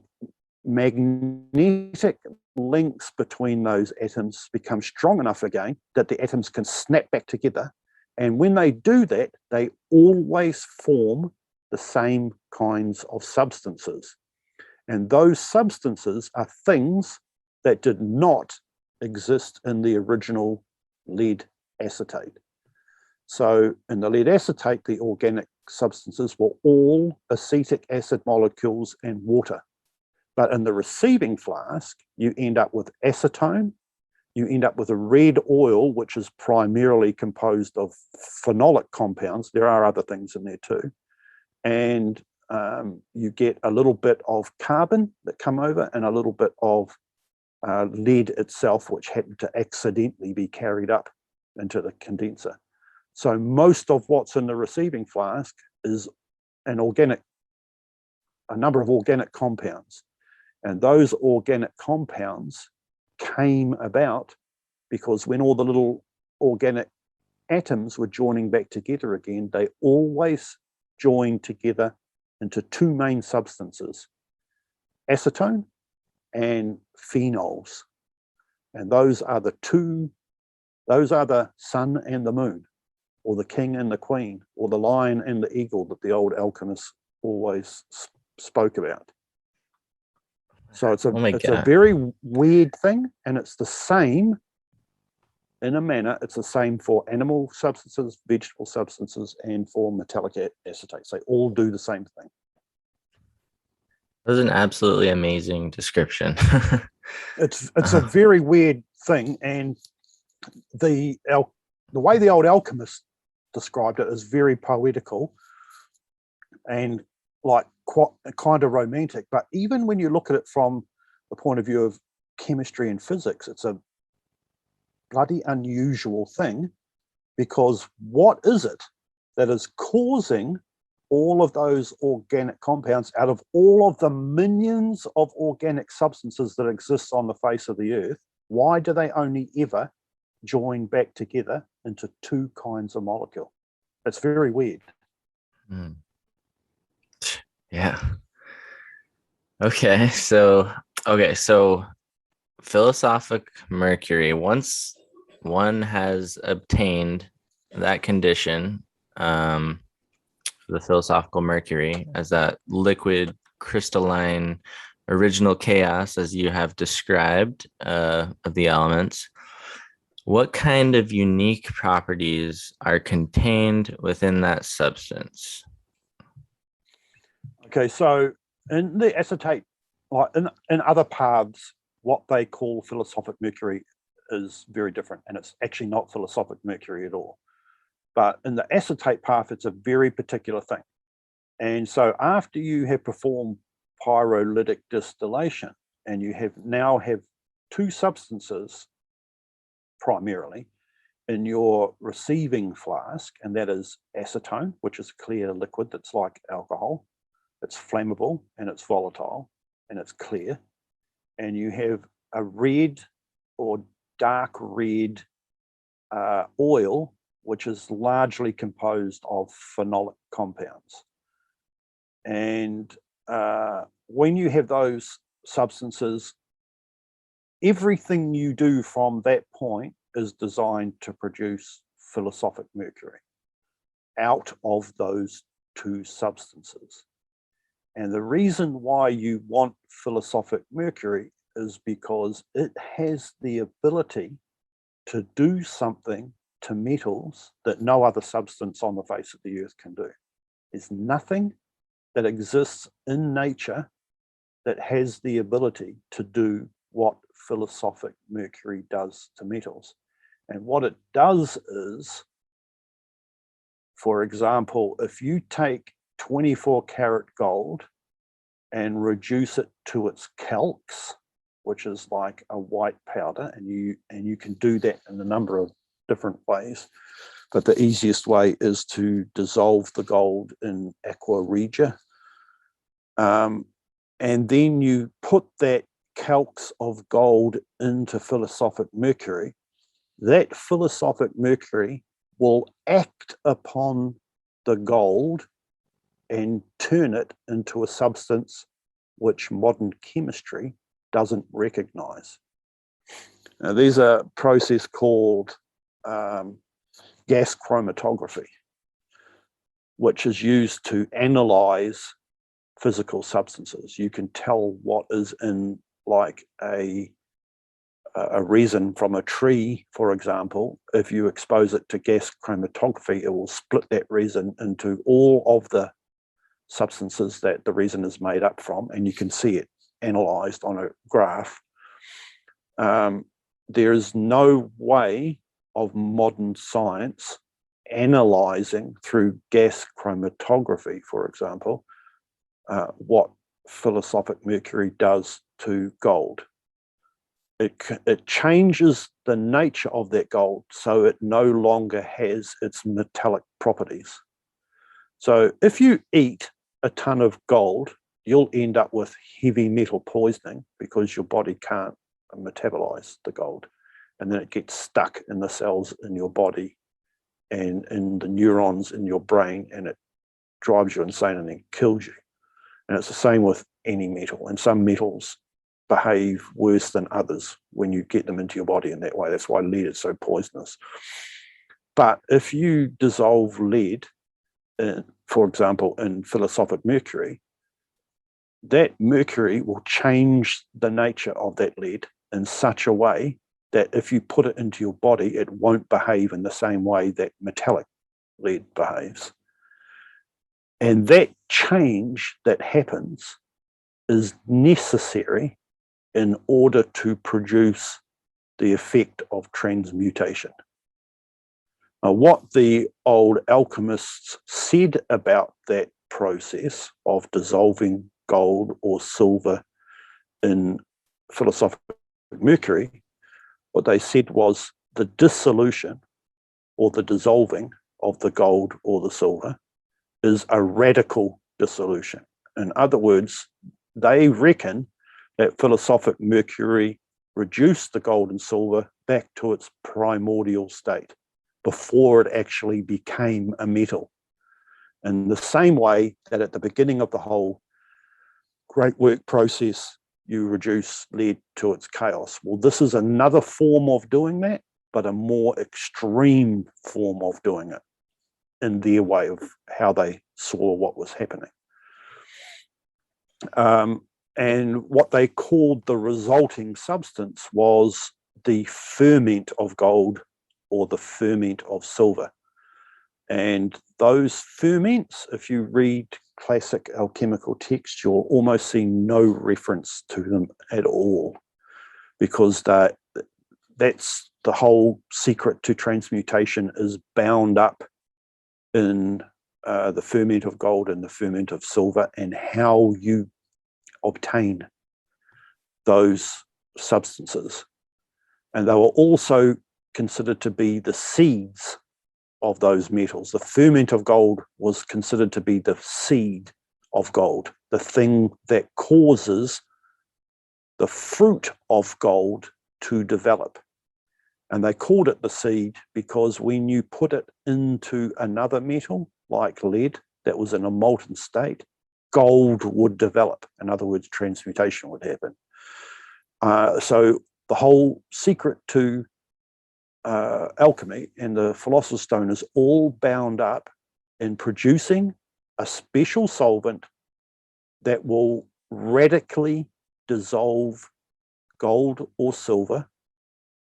magnetic links between those atoms become strong enough again that the atoms can snap back together. And when they do that, they always form the same kinds of substances. And those substances are things that did not exist in the original lead acetate. So in the lead acetate, the organic substances were all acetic acid molecules and water. But in the receiving flask, you end up with acetone, you end up with a red oil, which is primarily composed of phenolic compounds. There are other things in there too. And you get a little bit of carbon that come over and a little bit of lead itself, which happened to accidentally be carried up into the condenser. So most of what's in the receiving flask is a number of organic compounds. And those organic compounds came about because when all the little organic atoms were joining back together again, they always joined together into two main substances, acetone and phenols. And those are the sun and the moon, or the king and the queen, or the lion and the eagle that the old alchemists always spoke about. So it's a very weird thing, and it's the same in a manner. It's the same for animal substances, vegetable substances, and for metallic acetates. They all do the same thing. That was an absolutely amazing description. It's a very weird thing, and the way the old alchemists described it is very poetical and like quite kind of romantic. But even when you look at it from the point of view of chemistry and physics, it's a bloody unusual thing, because what is it that is causing all of those organic compounds out of all of the millions of organic substances that exist on the face of the earth? Why do they only ever join back together into two kinds of molecule? It's very weird. Mm. Yeah. Okay, so philosophic mercury, once one has obtained that condition, the philosophical mercury as that liquid crystalline original chaos, as you have described, of the elements, what kind of unique properties are contained within that substance? Okay, so in the acetate, like in other paths, what they call philosophic mercury is very different, and it's actually not philosophic mercury at all. But in the acetate path, it's a very particular thing. And so after you have performed pyrolytic distillation, and you now have two substances primarily in your receiving flask, and that is acetone, which is a clear liquid that's like alcohol. It's flammable and it's volatile and it's clear. And you have a red or dark red oil, which is largely composed of phenolic compounds. And when you have those substances, everything you do from that point is designed to produce philosophic mercury out of those two substances. And the reason why you want philosophic mercury is because it has the ability to do something to metals that no other substance on the face of the earth can do. There's nothing that exists in nature that has the ability to do what philosophic mercury does to metals. And what it does is, for example, if you take 24 karat gold and reduce it to its calx, which is like a white powder, and you can do that in a number of different ways, but the easiest way is to dissolve the gold in aqua regia, and then you put that calx of gold into philosophic mercury. That philosophic mercury will act upon the gold and turn it into a substance which modern chemistry doesn't recognize. Now, there's a process called gas chromatography, which is used to analyze physical substances. You can tell what is in like a resin from a tree, for example. If you expose it to gas chromatography, it will split that resin into all of the substances that the resin is made up from, and you can see it analyzed on a graph. There is no way of modern science analyzing through gas chromatography, for example, what philosophic mercury does to gold. It changes the nature of that gold so it no longer has its metallic properties. So if you eat a ton of gold, you'll end up with heavy metal poisoning because your body can't metabolize the gold. And then it gets stuck in the cells in your body and in the neurons in your brain, and it drives you insane and then kills you. And it's the same with any metal. And some metals behave worse than others when you get them into your body in that way. That's why lead is so poisonous. But if you dissolve lead, for example, in philosophic mercury, that mercury will change the nature of that lead in such a way that if you put it into your body, it won't behave in the same way that metallic lead behaves. And that change that happens is necessary in order to produce the effect of transmutation. Now, what the old alchemists said about that process of dissolving gold or silver in philosophic mercury, what they said was the dissolution or the dissolving of the gold or the silver is a radical dissolution. In other words, they reckon that philosophic mercury reduced the gold and silver back to its primordial state before it actually became a metal. In the same way that at the beginning of the whole great work process, you reduce lead to its chaos. Well, this is another form of doing that, but a more extreme form of doing it in their way of how they saw what was happening. And what they called the resulting substance was the ferment of gold or the ferment of silver. And those ferments, if you read classic alchemical texts, you'll almost see no reference to them at all, because that's the whole secret to transmutation is bound up in the ferment of gold and the ferment of silver, and how you obtain those substances. And they were also considered to be the seeds of those metals. The ferment of gold was considered to be the seed of gold, the thing that causes the fruit of gold to develop. And they called it the seed because when you put it into another metal, like lead, that was in a molten state, gold would develop. In other words, transmutation would happen. So the whole secret to alchemy and the Philosopher's Stone is all bound up in producing a special solvent that will radically dissolve gold or silver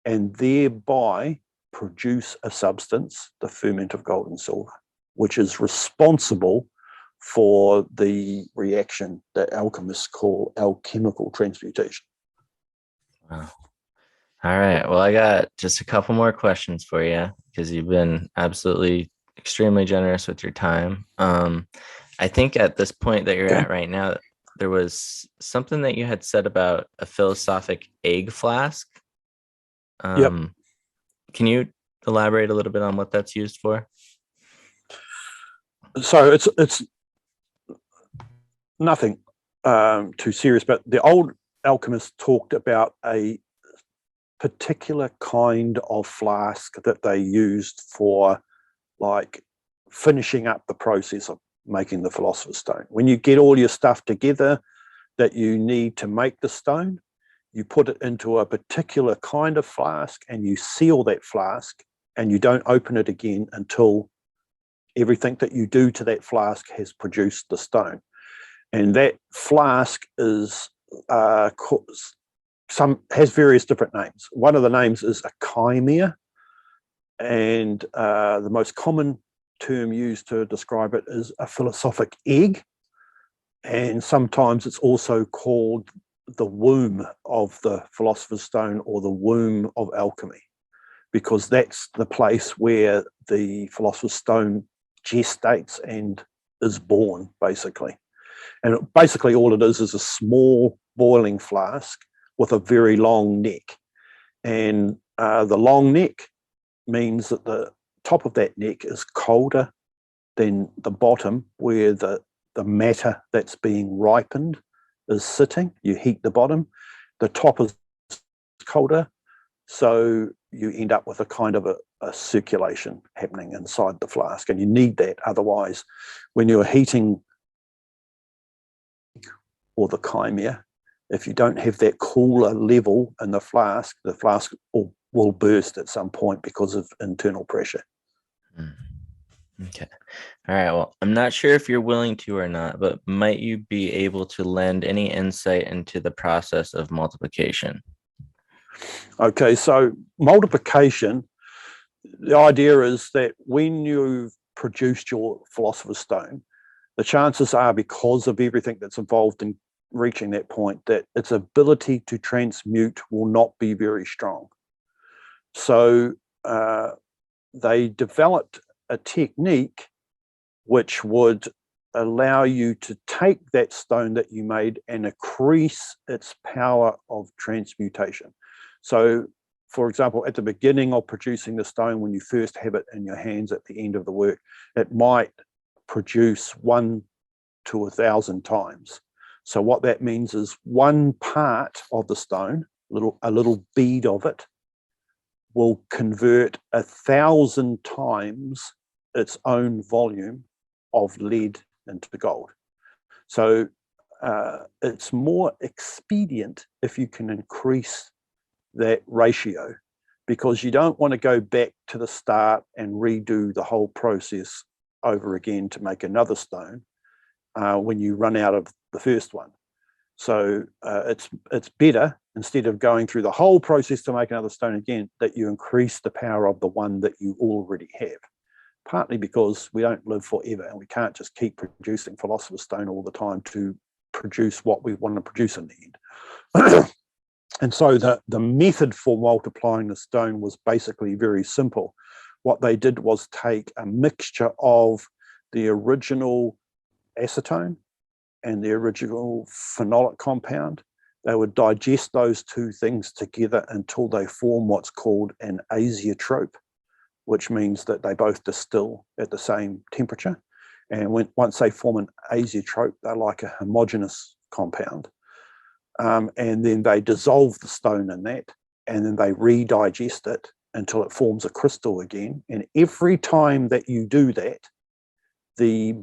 and thereby produce a substance, the ferment of gold and silver, which is responsible for the reaction that alchemists call alchemical transmutation. Wow. All right. Well, I got just a couple more questions for you because you've been absolutely extremely generous with your time. I think at this point that you're at right now, there was something that you had said about a philosophic egg flask. Yep. Can you elaborate a little bit on what that's used for? So it's nothing too serious, but the old alchemists talked about a particular kind of flask that they used for like finishing up the process of making the Philosopher's Stone. When you get all your stuff together that you need to make the stone, you put it into a particular kind of flask and you seal that flask and you don't open it again until everything that you do to that flask has produced the stone. And that flask is has various different names. One of the names is a chimera, and the most common term used to describe it is a philosophic egg, and sometimes it's also called the womb of the Philosopher's Stone or the womb of alchemy, because that's the place where the Philosopher's Stone gestates and is born, basically. And basically all it is a small boiling flask with a very long neck. And the long neck means that the top of that neck is colder than the bottom where the matter that's being ripened is sitting. You heat the bottom, the top is colder, so you end up with a kind of a circulation happening inside the flask, and you need that. Otherwise, when you're heating or the chimera, if you don't have that cooler level in the flask will burst at some point because of internal pressure. Okay. All right. Well, I'm not sure if you're willing to or not, but might you be able to lend any insight into the process of multiplication? Okay, so multiplication, the idea is that when you've produced your Philosopher's Stone, the chances are, because of everything that's involved in reaching that point, that its ability to transmute will not be very strong. So they developed a technique which would allow you to take that stone that you made and increase its power of transmutation. So, for example, at the beginning of producing the stone, when you first have it in your hands at the end of the work, it might produce 1 to 1,000 times. So what that means is one part of the stone, a little bead of it, will convert 1,000 times its own volume of lead into gold. So it's more expedient if you can increase that ratio, because you don't want to go back to the start and redo the whole process over again to make another stone when you run out of the first one. So it's better, instead of going through the whole process to make another stone again, that you increase the power of the one that you already have. Partly because we don't live forever and we can't just keep producing Philosopher's Stone all the time to produce what we want to produce in the end. And so the method for multiplying the stone was basically very simple. what they did was take a mixture of the original acetone and the original phenolic compound. They would digest those two things together until they form what's called an azeotrope, which means that they both distill at the same temperature. And once they form an azeotrope, they're like a homogeneous compound. And then they dissolve the stone in that, and then they redigest it until it forms a crystal again. And every time that you do that, the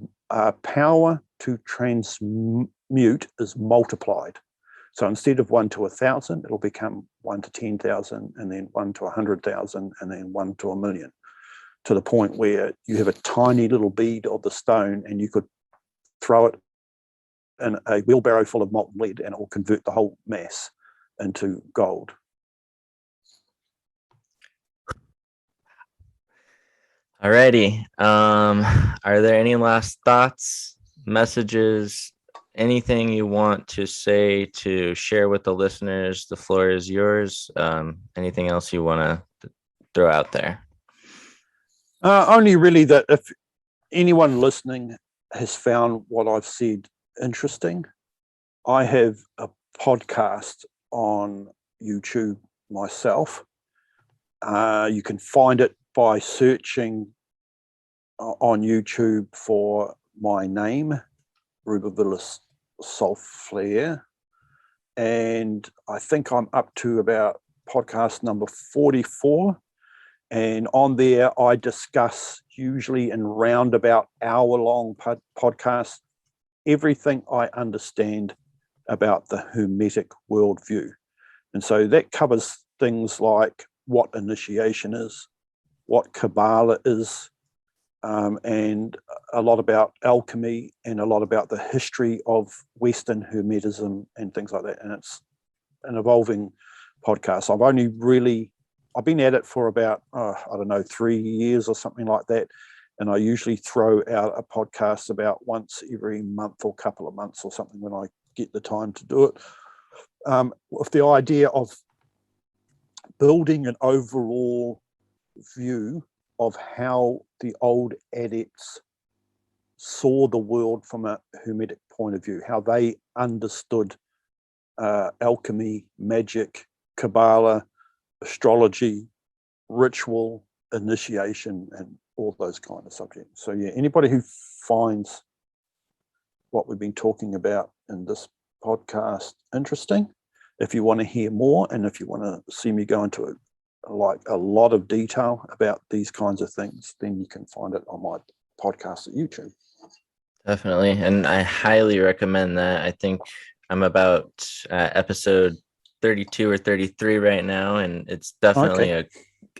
power to transmute is multiplied. So instead of 1 to 1,000, it'll become 1 to 10,000, and then 1 to 100,000, and then 1 to 1,000,000, to the point where you have a tiny little bead of the stone, and you could throw it in a wheelbarrow full of molten lead, and it will convert the whole mass into gold. Alrighty. Are there any last thoughts, messages, anything you want to say, to share with the listeners? The floor is yours. Anything else you want to throw out there? Only really that if anyone listening has found what I've said interesting, I have a podcast on YouTube myself. You can find it by searching on YouTube for my name, Rubaphilos Salfluere, and I think I'm up to about podcast number 44. And on there, I discuss, usually in roundabout hour-long podcasts, everything I understand about the Hermetic worldview. And so that covers things like what initiation is, what Kabbalah is, and a lot about alchemy, and a lot about the history of Western Hermetism and things like that. And it's an evolving podcast. I've been at it for about, 3 years or something like that. And I usually throw out a podcast about once every month or couple of months or something when I get the time to do it. With the idea of building an overall view of how the old adepts saw the world from a Hermetic point of view, how they understood alchemy, magic, Kabbalah, astrology, ritual, initiation, and all those kind of subjects. So yeah, anybody who finds what we've been talking about in this podcast interesting, if you want to hear more, and if you want to see me go into a lot of detail about these kinds of things, then you can find it on my podcast at YouTube. Definitely. And I highly recommend that. I think I'm about episode 32 or 33 right now, and it's definitely a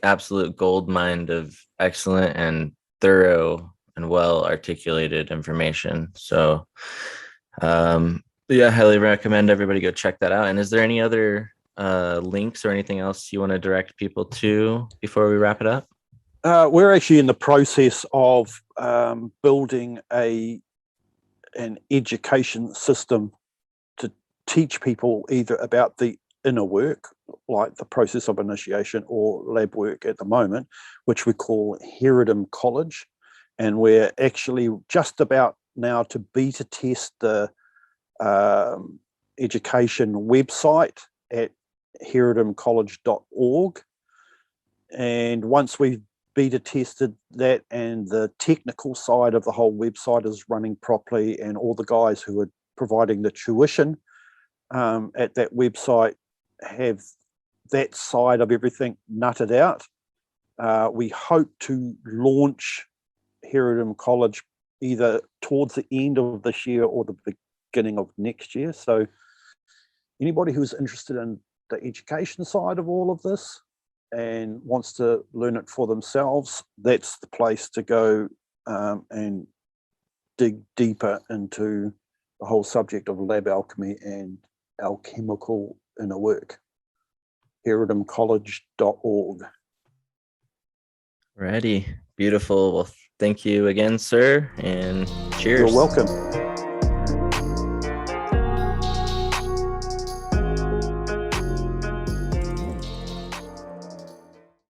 absolute gold mine of excellent and thorough and well articulated information. So yeah, I highly recommend everybody go check that out. And is there any other links or anything else you want to direct people to before we wrap it up? We're actually in the process of building an education system to teach people either about the inner work, like the process of initiation, or lab work at the moment, which we call Herodom College. And we're actually just about now to beta test the education website at herodomcollege.org. And once we've beta tested that and the technical side of the whole website is running properly, and all the guys who are providing the tuition at that website have that side of everything nutted out, we hope to launch Herodom College either towards the end of this year or the beginning of next year. So anybody who's interested in the education side of all of this and wants to learn it for themselves, that's the place to go and dig deeper into the whole subject of lab alchemy and alchemical inner work. herodomcollege.org. Ready. Beautiful. Well, thank you again, sir, and cheers. You're welcome.